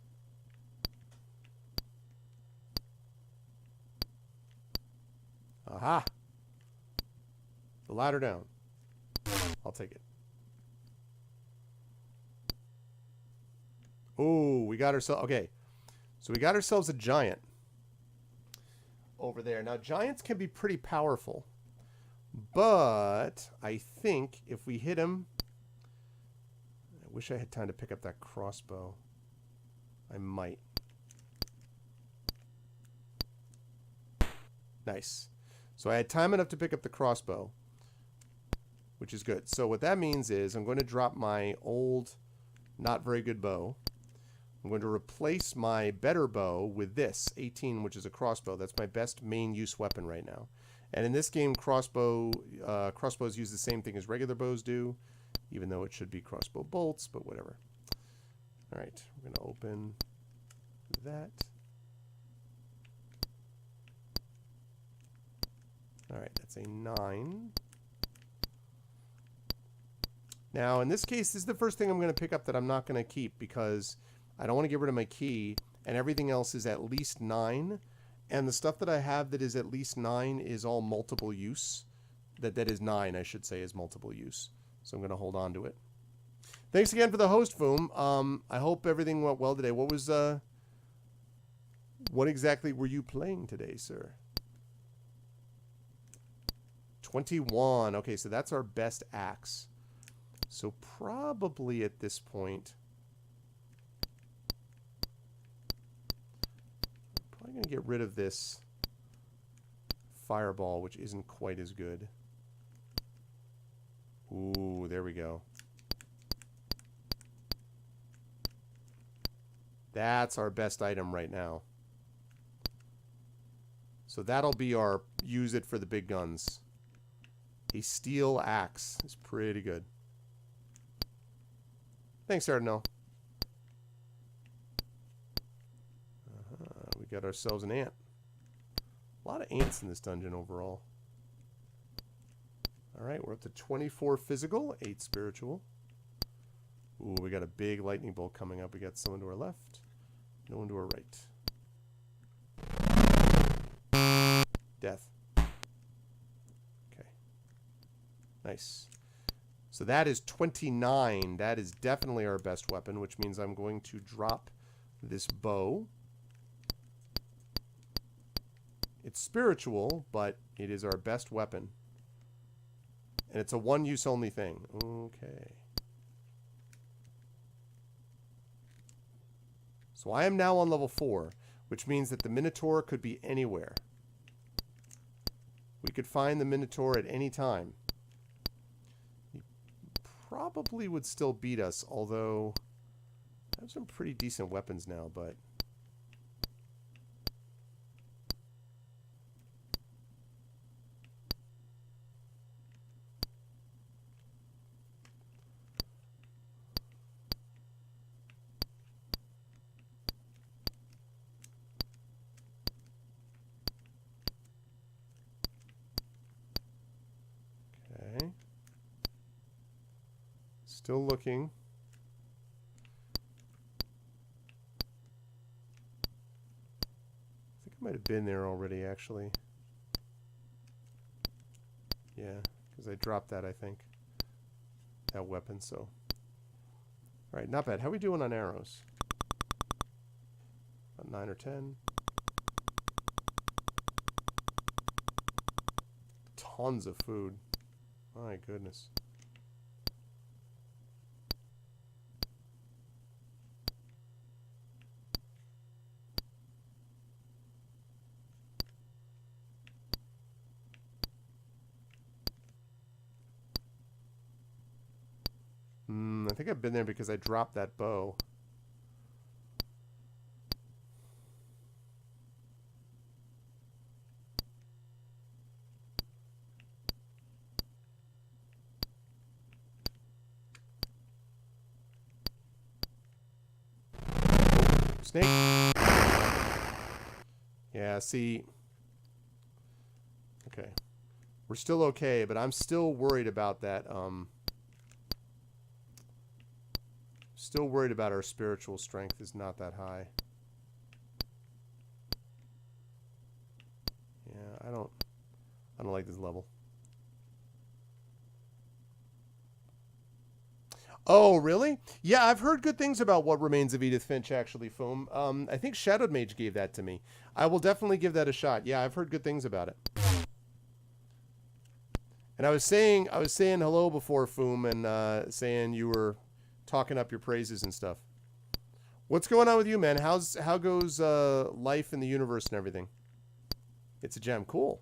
Aha! The ladder down. I'll take it. Oh, we got ourselves... Okay. So we got ourselves a giant over there. Now, giants can be pretty powerful. But I think if we hit him... I wish I had time to pick up that crossbow. I might. Nice. So I had time enough to pick up the crossbow. which is good. So what that means is I'm going to drop my old, not very good bow. I'm going to replace my better bow with this, 18, which is a crossbow. That's my best main use weapon right now. And in this game, crossbows use the same thing as regular bows do, even though it should be crossbow bolts, but whatever. All right, we're going to open that. All right, that's a 9. Now, in this case, this is the first thing I'm going to pick up that I'm not going to keep because I don't want to get rid of my key, and everything else is at least 9. And the stuff that I have that is at least 9 is all multiple use. That is 9, I should say, is multiple use. So I'm going to hold on to it. Thanks again for the host, Foom. I hope everything went well today. What exactly were you playing today, sir? 21. Okay, so that's our best axe. So probably at this point, I'm probably going to get rid of this fireball, which isn't quite as good. Ooh, there we go. That's our best item right now. So that'll be our use it for the big guns. A steel axe is pretty good. Thanks, Ardenel. We got ourselves an ant. A lot of ants in this dungeon overall. Alright, we're up to 24 physical, 8 spiritual. Ooh, we got a big lightning bolt coming up. We got someone to our left, no one to our right. Death. Okay. Nice. So that is 29. That is definitely our best weapon, which means I'm going to drop this bow. It's spiritual, but it is our best weapon. And it's a one-use only thing. Okay. So I am now on level 4, which means that the Minotaur could be anywhere. We could find the Minotaur at any time. He probably would still beat us, although I have some pretty decent weapons now, but... Still looking. I think I might have been there already, actually. Yeah, because I dropped that, I think. That weapon, so. Alright, not bad. How are we doing on arrows? About 9 or 10. Tons of food. My goodness. I think I've been there because I dropped that bow. Snake. Yeah, see. Okay. We're still okay, but I'm still worried about that, still worried about our spiritual strength is not that high. Yeah, I don't like this level. Oh, really? Yeah, I've heard good things about What Remains of Edith Finch, actually, Foam. I think Shadowed Mage gave that to me. I will definitely give that a shot. Yeah, I've heard good things about it. And I was saying hello before, Foom, and saying you were talking up your praises and stuff. What's going on with you, man? How goes life in the universe and everything? It's a gem. Cool.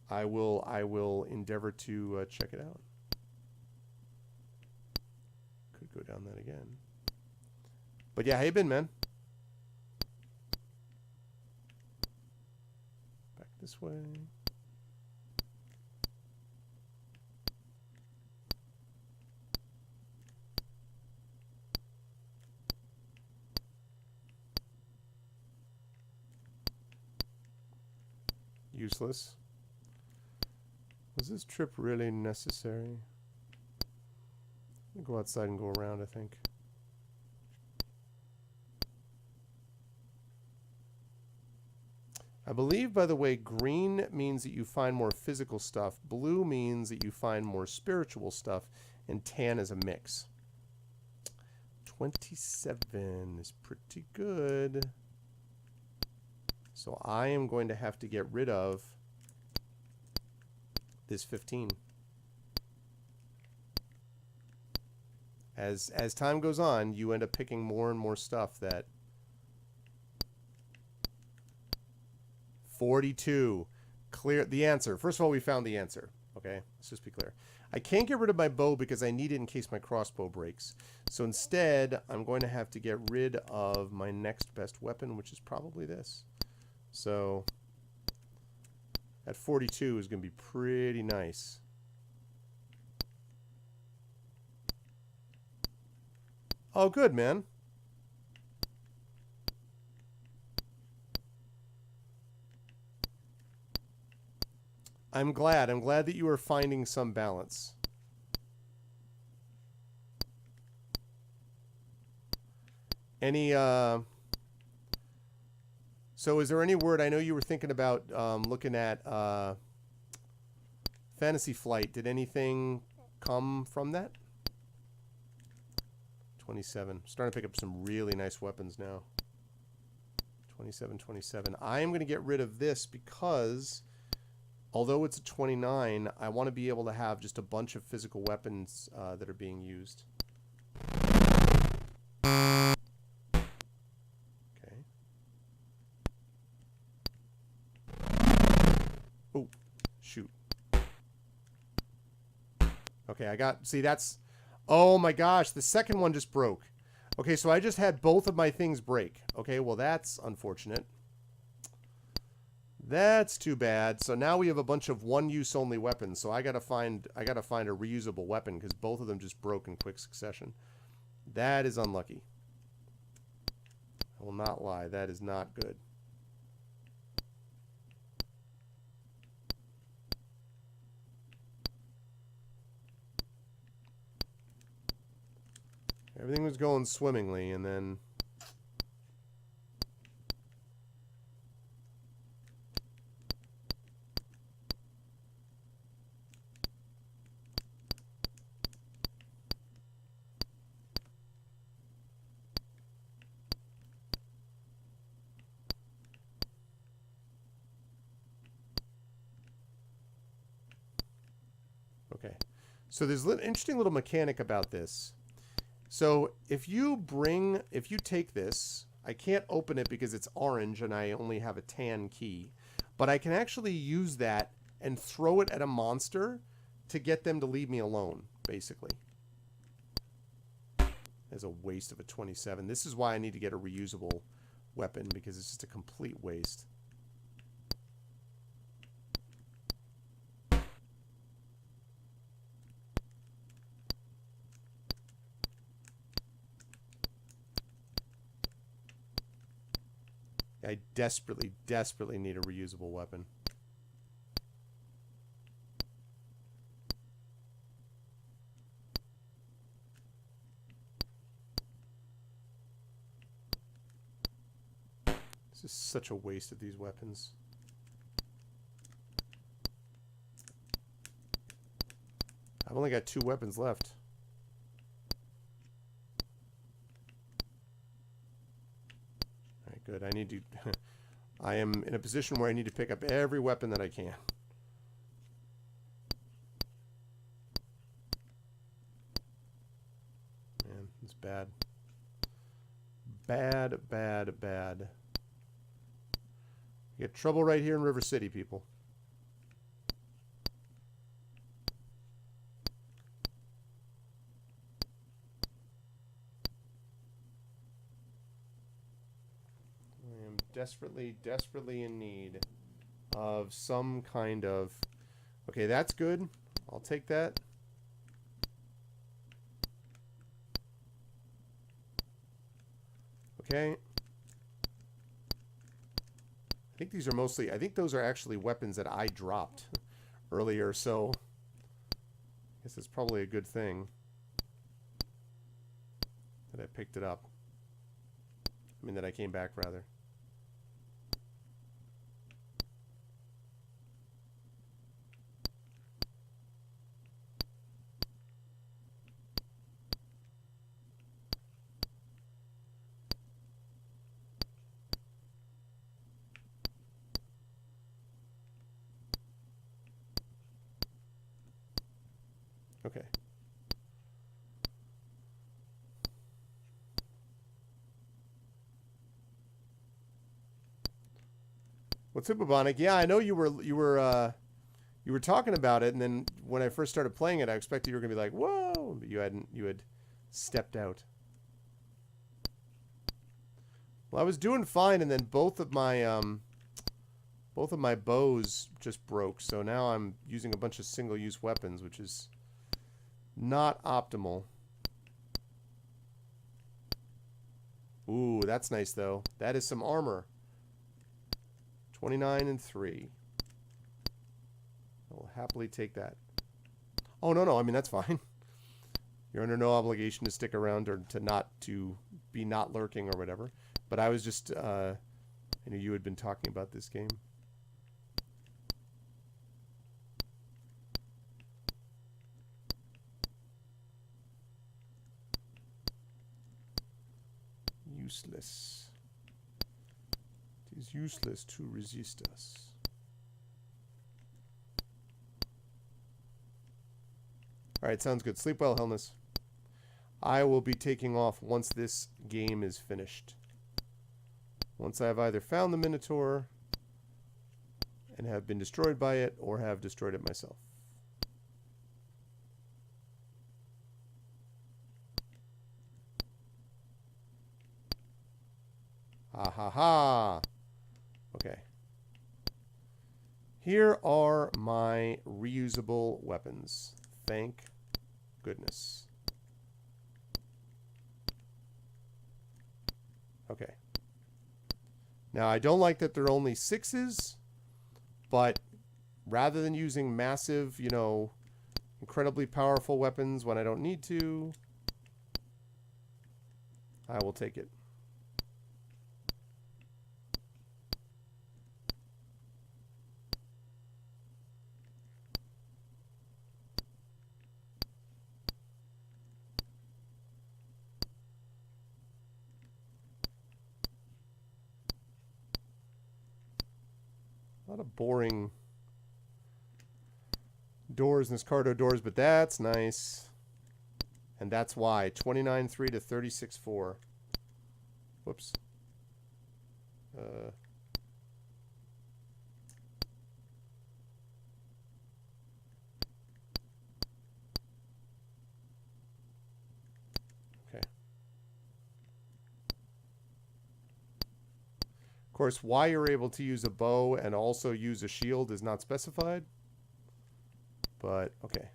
I will endeavor to check it out. Could go down that again. But yeah, how you been, man? Back this way. Useless. Was this trip really necessary? I'll go outside and go around, I think. I believe, by the way, green means that you find more physical stuff, blue means that you find more spiritual stuff, and tan is a mix. 27 is pretty good. So I am going to have to get rid of this 15. As time goes on, you end up picking more and more stuff that 42. Clear the answer. First of all, we found the answer. Okay, let's just be clear. I can't get rid of my bow because I need it in case my crossbow breaks. So instead, I'm going to have to get rid of my next best weapon, which is probably this. So at 42 is going to be pretty nice. Oh, good, man. I'm glad. I'm glad that you are finding some balance. Any, so is there any word, I know you were thinking about looking at Fantasy Flight. Did anything come from that? 27. Starting to pick up some really nice weapons now. 27, 27. I am going to get rid of this because, although it's a 29, I want to be able to have just a bunch of physical weapons that are being used. Okay. Oh, shoot. Okay, I got, see, that's, oh my gosh, the second one just broke. Okay, so I just had both of my things break. Okay, well, that's unfortunate. That's too bad. So now we have a bunch of one-use only weapons. So I gotta find a reusable weapon because both of them just broke in quick succession. That is unlucky. I will not lie. That is not good. Everything was going swimmingly, and then okay. So there's an interesting little mechanic about this. So if you take this, I can't open it because it's orange and I only have a tan key, but I can actually use that and throw it at a monster to get them to leave me alone, basically. There's a waste of a 27. This is why I need to get a reusable weapon because it's just a complete waste. I desperately, desperately need a reusable weapon. This is such a waste of these weapons. I've only got 2 weapons left. Good. I need to. I am in a position where I need to pick up every weapon that I can. Man, it's bad. Bad, bad, bad. You get trouble right here in River City, people. desperately in need of some kind of... Okay, that's good. I'll take that. Okay. I think these are mostly... I think those are actually weapons that I dropped earlier, so... I guess it's probably a good thing that I picked it up. I mean, that I came back, rather. Okay. What's up, Bubonic? Yeah, I know you were talking about it, and then when I first started playing it, I expected you were gonna be like, "Whoa!" But you hadn't. You had stepped out. Well, I was doing fine, and then both of my bows just broke. So now I'm using a bunch of single-use weapons, which is not optimal. Ooh, that's nice though. That is some armor. 29 and 3. I will happily take that. Oh, no. I mean, that's fine. You're under no obligation to stick around or to be not lurking or whatever. But I was just, I knew you had been talking about this game. Useless. It is useless to resist us. Alright, sounds good. Sleep well, Helness. I will be taking off once this game is finished. Once I have either found the Minotaur and have been destroyed by it, or have destroyed it myself. Ha ha ha! Okay. Here are my reusable weapons. Thank goodness. Okay. Now, I don't like that they're only 6s, but rather than using massive, you know, incredibly powerful weapons when I don't need to, I will take it. A lot of boring doors and Escardo doors, but that's nice. And that's why. 29.3 to 36.4. Whoops. Okay. Of course, why you're able to use a bow and also use a shield is not specified. But, okay.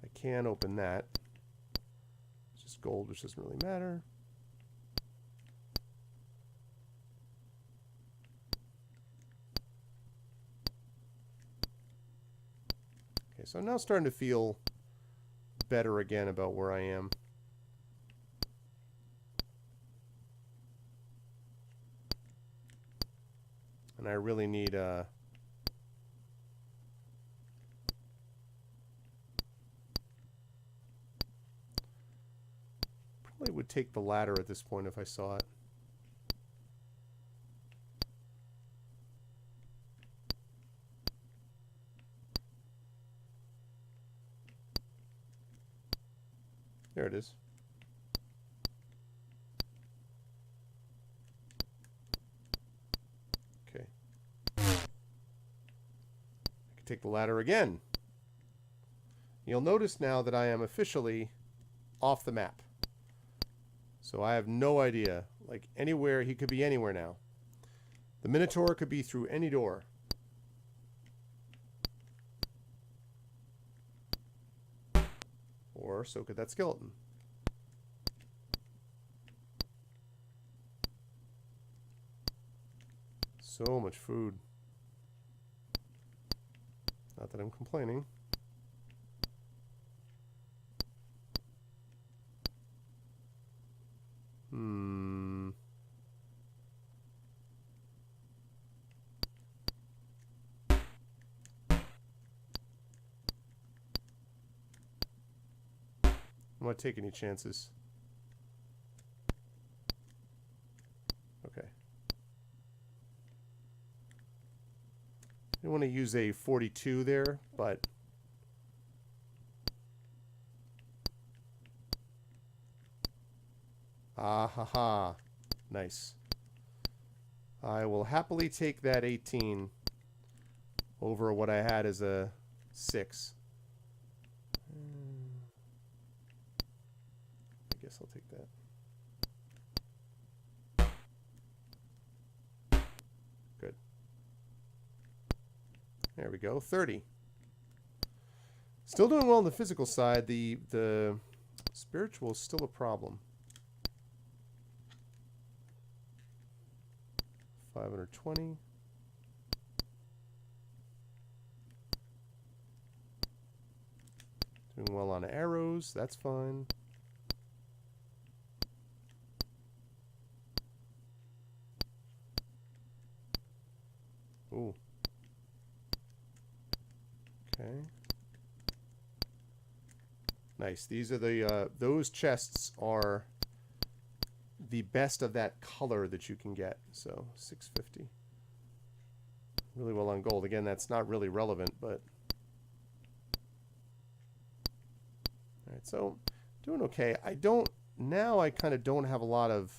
I can open that. It's just gold, which doesn't really matter. Okay, so I'm now starting to feel better again about where I am. And I really need probably would take the ladder at this point if I saw it. There it is. Okay. I can take the ladder again. You'll notice now that I am officially off the map. So I have no idea. Like anywhere, he could be anywhere now. The Minotaur could be through any door. Or so could that skeleton. So much food. Not that I'm complaining. I'm not taking any chances. Okay. I want to use a 42 there, but ah ha ha. Nice. I will happily take that 18 over what I had as a 6. I guess I'll take that. Good. There we go. 30. Still doing well on the physical side. The spiritual is still a problem. 520. Doing well on arrows. That's fine. Ooh. Okay. Nice. These are the those chests are the best of that color that you can get. So 650. Really well on gold. Again, that's not really relevant, but all right. So doing okay. I kind of don't have a lot of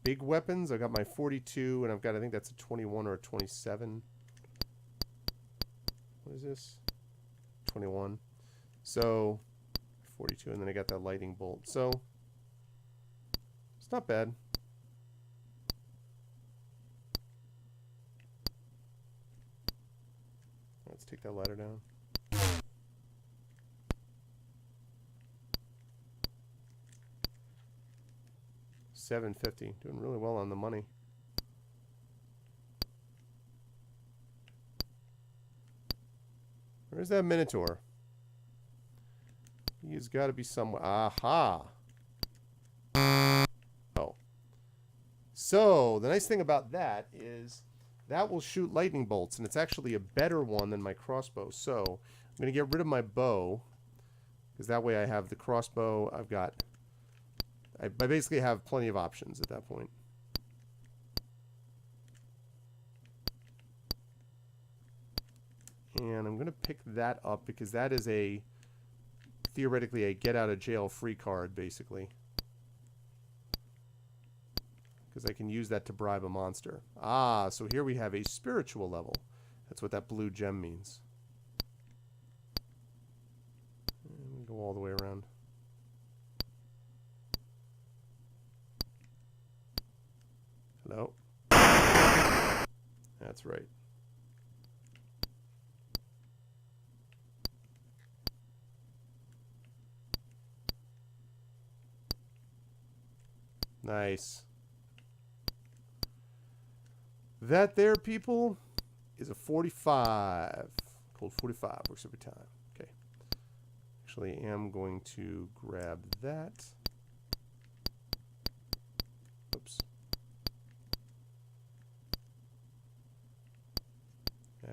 big weapons. I've got my 42, and I've got, I think that's a 21 or a 27. What is this? 21. So 42, and then I got that lightning bolt. So it's not bad. Let's take that ladder down. $750. Doing really well on the money. Where's that Minotaur? He's got to be somewhere. Aha! Oh. So, the nice thing about that is that will shoot lightning bolts, and it's actually a better one than my crossbow. So, I'm going to get rid of my bow, because that way I have the crossbow. I basically have plenty of options at that point. And I'm going to pick that up because that is theoretically a get out of jail free card, basically. Because I can use that to bribe a monster. Ah, so here we have a spiritual level. That's what that blue gem means. And go all the way around. Hello? That's right. Nice. That there, people, is a 45. Cold 45 works every time. Okay. Actually, I am going to grab that. Oops.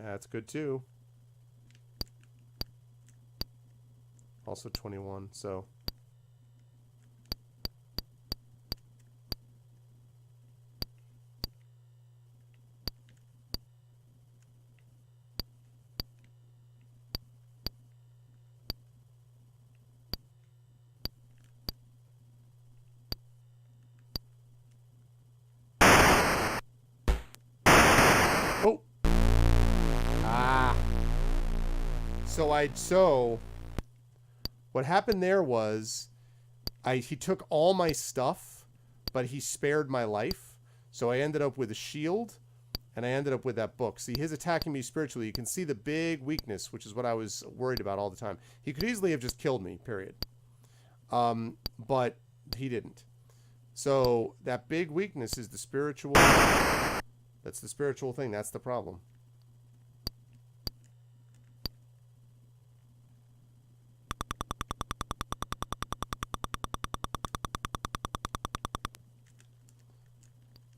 That's good too. Also 21, so. Oh. Ah. So what happened there was he took all my stuff, but he spared my life. So I ended up with a shield, and I ended up with that book. See, his attacking me spiritually, you can see the big weakness, which is what I was worried about all the time. He could easily have just killed me, period. But he didn't. So that big weakness is the spiritual. That's the spiritual thing. That's the problem.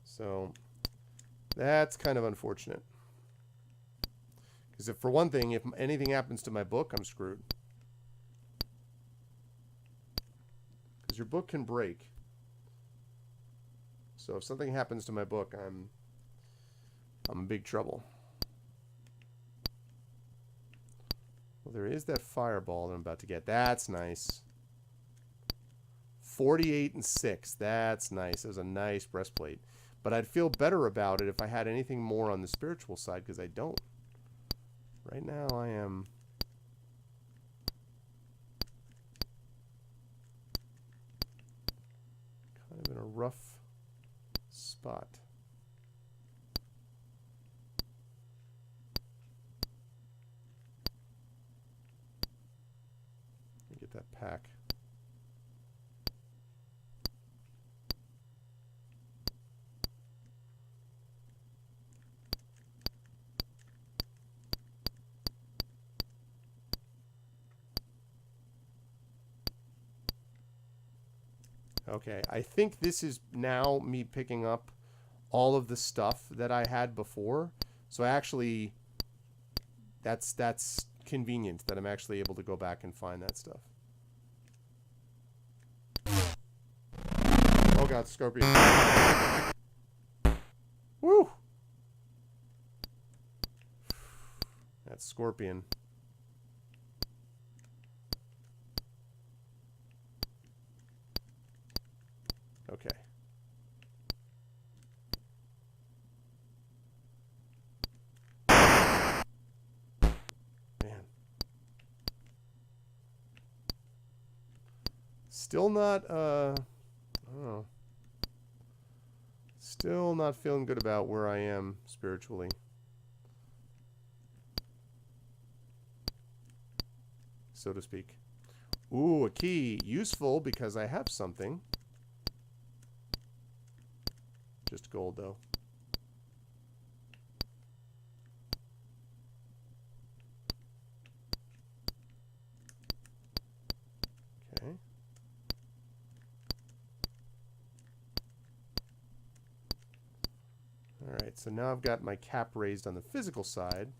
So that's kind of unfortunate. Because if, for one thing, if anything happens to my book, I'm screwed. Because your book can break. So if something happens to my book, I'm in big trouble. Well, there is that fireball that I'm about to get. That's nice. 48 and 6. That's nice. That was a nice breastplate. But I'd feel better about it if I had anything more on the spiritual side, because I don't. Right now I am... kind of in a rough spot. Let me get that pack. Okay, I think this is now me picking up all of the stuff that I had before. So actually, that's convenient that I'm actually able to go back and find that stuff. Oh god, Scorpion. Woo! That's Scorpion. Okay. Man. Still not, I don't know. Still not feeling good about where I am spiritually. So to speak. Ooh, a key. Useful because I have something. Just gold, though. Okay. All right, so now I've got my cap raised on the physical side.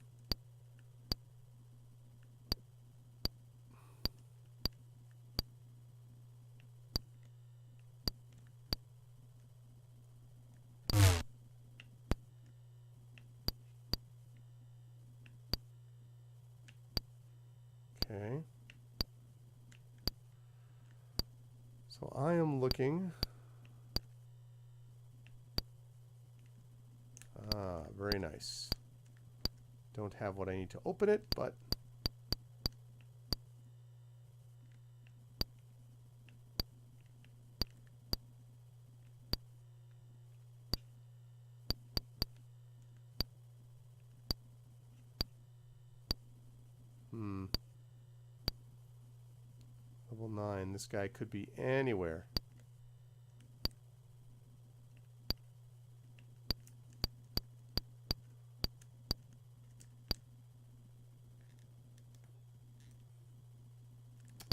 Okay. So I am looking. Ah, very nice. Don't have what I need to open it, but level 9. This guy could be anywhere.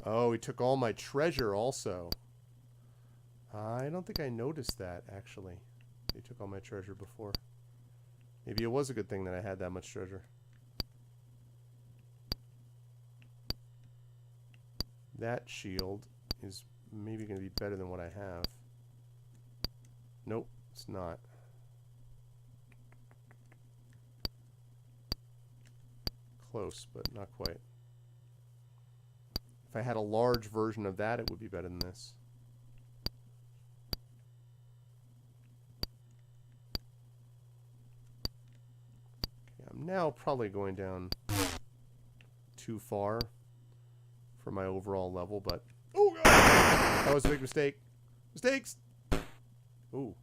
Oh, he took all my treasure also. I don't think I noticed that, actually. He took all my treasure before. Maybe it was a good thing that I had that much treasure. That shield is maybe going to be better than what I have. Nope, it's not. Close, but not quite. If I had a large version of that, it would be better than this. Okay, I'm now probably going down too far for my overall level, but... Oh, God! That was a big mistake. Mistakes. Ooh.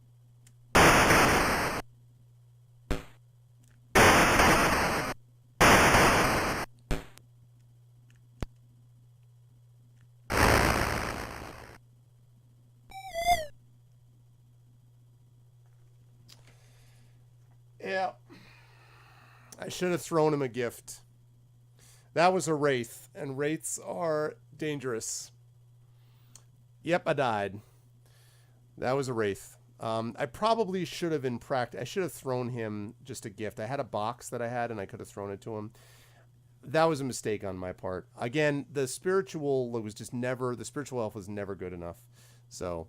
Yeah. I should have thrown him a gift. That was a wraith, and wraiths are dangerous. Yep, I died. That was a wraith. I probably should have I should have thrown him just a gift. I had a box that I had, and I could have thrown it to him. That was a mistake on my part. Again, the spiritual elf was never good enough. So,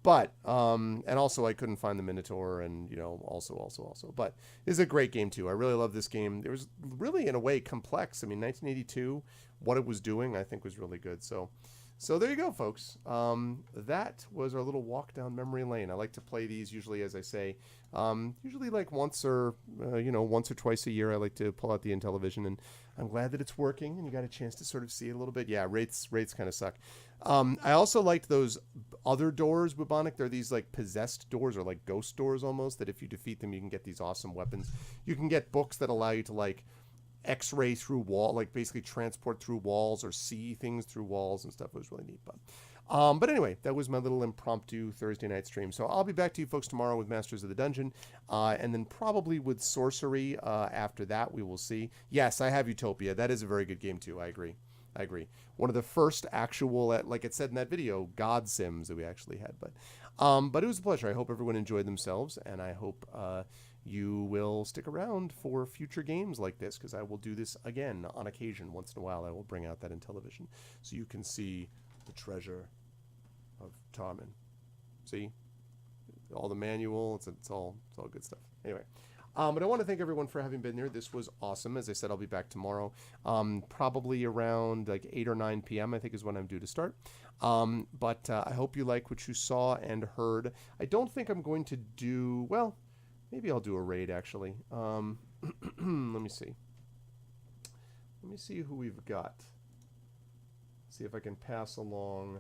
but, and also I couldn't find the Minotaur, and, you know, also. But it's a great game, too. I really love this game. It was really, in a way, complex. I mean, 1982, what it was doing, I think, was really good. So there you go, folks. That was our little walk down memory lane. I like to play these usually, as I say, usually like once or twice a year. I like to pull out the Intellivision, and I'm glad that it's working and you got a chance to sort of see it a little bit. Yeah, wraiths kind of suck. I also liked those other doors, Bubonic. They're these like possessed doors, or like ghost doors almost, that if you defeat them, you can get these awesome weapons. You can get books that allow you to like X-ray through wall, like basically transport through walls or see things through walls and stuff. It was really neat. But anyway, that was my little impromptu Thursday night stream. So I'll be back to you folks tomorrow with Masters of the Dungeon, and then probably with Sorcery after that. We will see. Yes, I have Utopia. That is a very good game too. I agree. One of the first actual, like it said in that video, God Sims that we actually had. But it was a pleasure. I hope everyone enjoyed themselves, and I hope you will stick around for future games like this, because I will do this again on occasion. Once in a while, I will bring out that Intellivision so you can see the treasure of Tarmin. See? All the manual, it's all good stuff. Anyway. But I want to thank everyone for having been there. This was awesome. As I said, I'll be back tomorrow, probably around like 8 or 9 p.m., I think is when I'm due to start. But I hope you like what you saw and heard. I don't think I'm going to do, well, maybe I'll do a raid, actually. Let me see. Let me see who we've got. See if I can pass along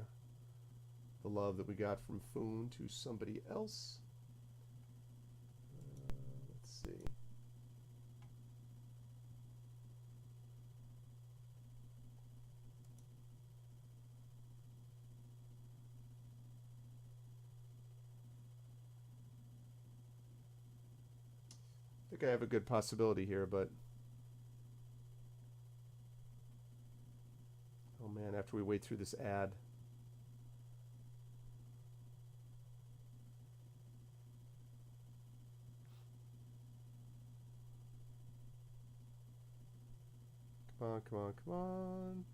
the love that we got from Foon to somebody else. Let's see. I think I have a good possibility here, but oh man, after we wait through this ad. Come on.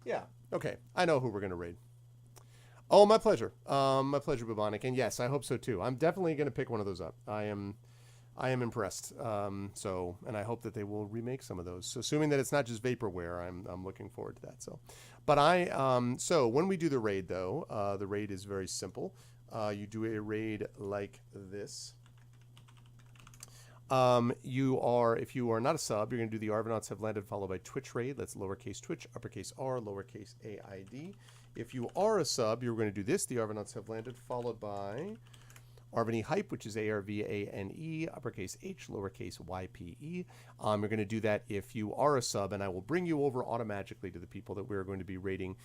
Yeah. Okay. I know who we're going to raid. Oh, my pleasure. My pleasure, Bubonic. And yes, I hope so too. I'm definitely going to pick one of those up. I am impressed. And I hope that they will remake some of those. So assuming that it's not just vaporware, I'm looking forward to that. So when we do the raid though, the raid is very simple. You do a raid like this. If you are not a sub, you're going to do the Arvanauts Have Landed followed by Twitch raid. That's lowercase Twitch, uppercase R, lowercase AID. If you are a sub, you're going to do this, the Arvanauts Have Landed, followed by Arvany Hype, which is ARVANE, uppercase H, lowercase YPE. You're going to do that if you are a sub, and I will bring you over automatically to the people that we're going to be rating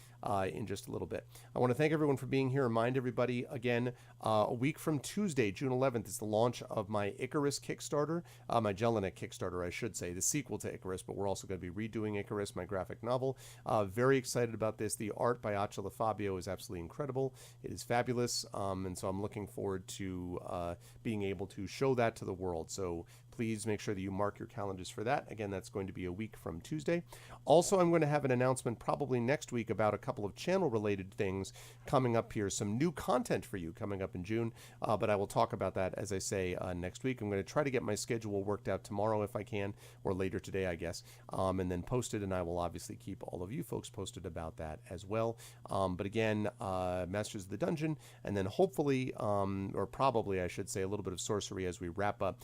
in just a little bit. I want to thank everyone for being here. Remind everybody, again, a week from Tuesday, June 11th, is the launch of my Icarus Kickstarter, my Jelinek Kickstarter, I should say, the sequel to Icarus, but we're also going to be redoing Icarus, my graphic novel. Very excited about this. The art by Acela Fabio is absolutely incredible. It is fabulous, and so I'm looking forward to to being able to show that to the world. So please make sure that you mark your calendars for that. Again, that's going to be a week from Tuesday. Also, I'm going to have an announcement probably next week about a couple of channel-related things coming up here, some new content for you coming up in June, but I will talk about that, as I say, next week. I'm going to try to get my schedule worked out tomorrow if I can, or later today, I guess, and then post it, and I will obviously keep all of you folks posted about that as well. But again, Masters of the Dungeon, and then hopefully, or probably, I should say, a little bit of sorcery as we wrap up.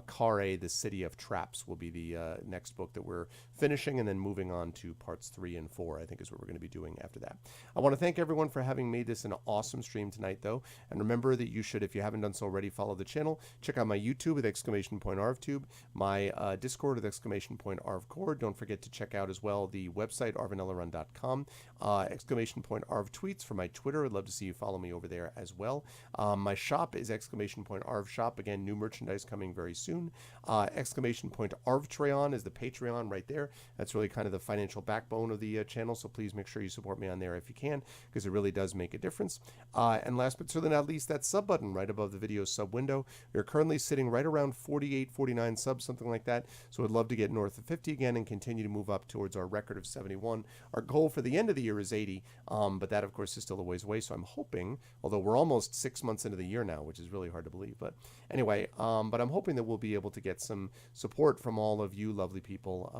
Kare, the City of Traps, will be the next book that we're finishing, and then moving on to parts 3 and 4, I think is what we're going to be doing after that. I want to thank everyone for having made this an awesome stream tonight, though, and remember that you should, if you haven't done so already, follow the channel. Check out my YouTube with !ArvTube, my Discord with !ArvCord. Don't forget to check out as well the website, arvanellarun.com, !Arv tweets for my Twitter. I'd love to see you follow me over there as well. My shop is !Arv-shop. Again, new merchandise coming very soon. !Arvtreon is the Patreon right there. That's really kind of the financial backbone of the channel, so please make sure you support me on there if you can, because it really does make a difference. And last but certainly not least, that sub button right above the video sub window. We're currently sitting right around 48, 49 subs, something like that, so I'd love to get north of 50 again and continue to move up towards our record of 71. Our goal for the end of the year is 80, but that, of course, is still a ways away, so I'm hoping, although we're almost 6 months into the year now, which is really hard to believe, but anyway, but I'm hoping that we'll be able to get some support from all of you lovely people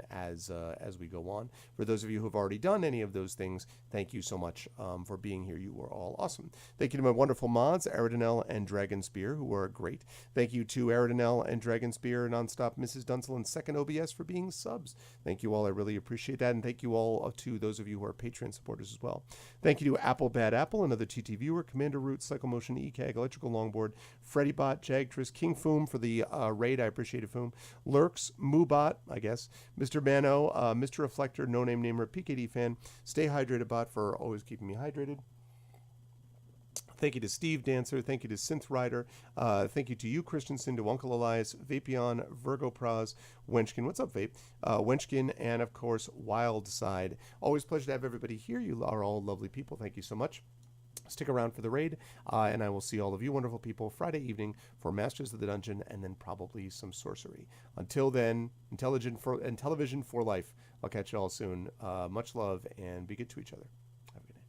as we go on. For those of you who have already done any of those things, thank you so much for being here. You were all awesome. Thank you to my wonderful mods, Aridinel and Dragonspear, who were great. Thank you to Aridinel and Dragonspear, Nonstop, Mrs. Dunsel, and Second OBS for being subs. Thank you all. I really appreciate that. And thank you all to those of you who are Patreon supporters as well. Thank you to Apple Bad Apple, another TT viewer, Commander Root, Psychomotion, ECAG, Electrical Longboard, FreddyBot, Jagtris, King Foom for the raid. I appreciate it, Foom. Lurks, Moobot, I guess, Mr. Mano, Mr. Reflector, No Name Namer, PKD Fan, Stay Hydrated Bot for always keeping me hydrated. Thank you to Steve Dancer. Thank you to Synth Rider. Thank you to you, Christensen, to Uncle Elias, Vapion, Virgo Praz, Wenchkin. What's up, Vape? Wenchkin, and of course, Wildside. Always pleasure to have everybody here. You are all lovely people. Thank you so much. Stick around for the raid, and I will see all of you wonderful people Friday evening for Masters of the Dungeon, and then probably some sorcery. Until then, Intellivision for life. I'll catch you all soon. Much love, and be good to each other. Have a good night.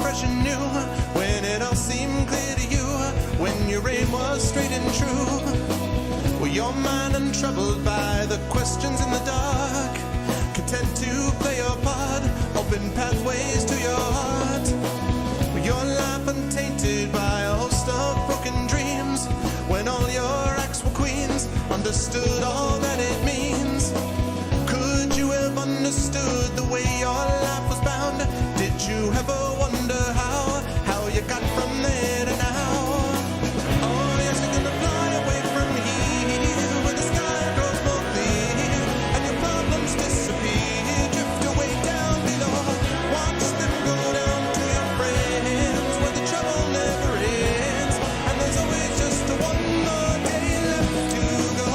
Fresh and new, when it all seemed clear to you, when your aim was straight and true. Were your mind untroubled by the questions in the dark, content to play your part, open pathways to your heart? Were your life untainted by a host of broken dreams, when all your acts were queens, understood all that it means? Could you have understood the way your life was bound? Did you ever wonder how you got from there to now? Oh, yes, you're gonna fly away from here, where the sky grows more clear, and your problems disappear, drift away down below. Watch them go down to your friends, where the trouble never ends, and there's always just one more day left to go.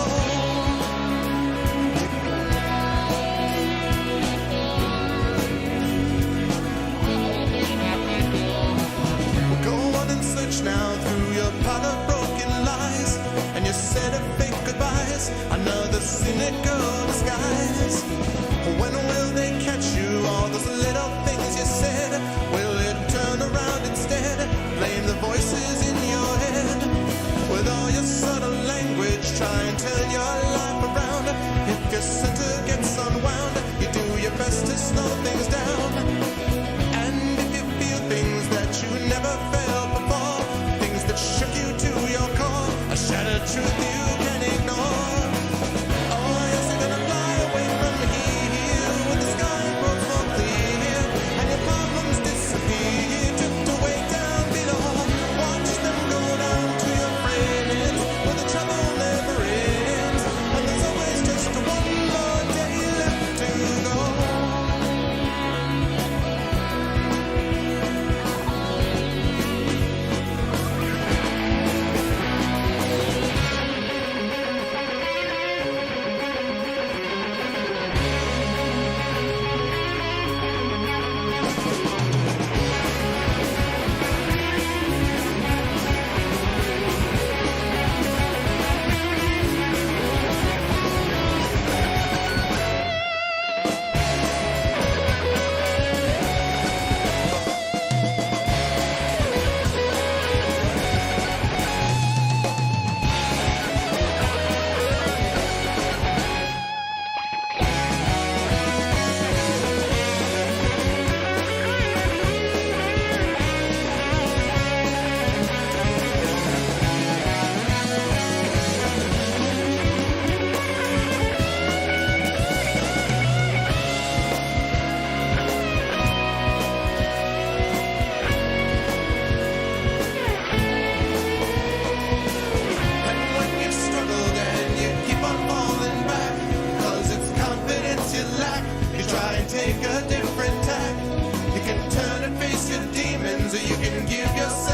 so you can give yourself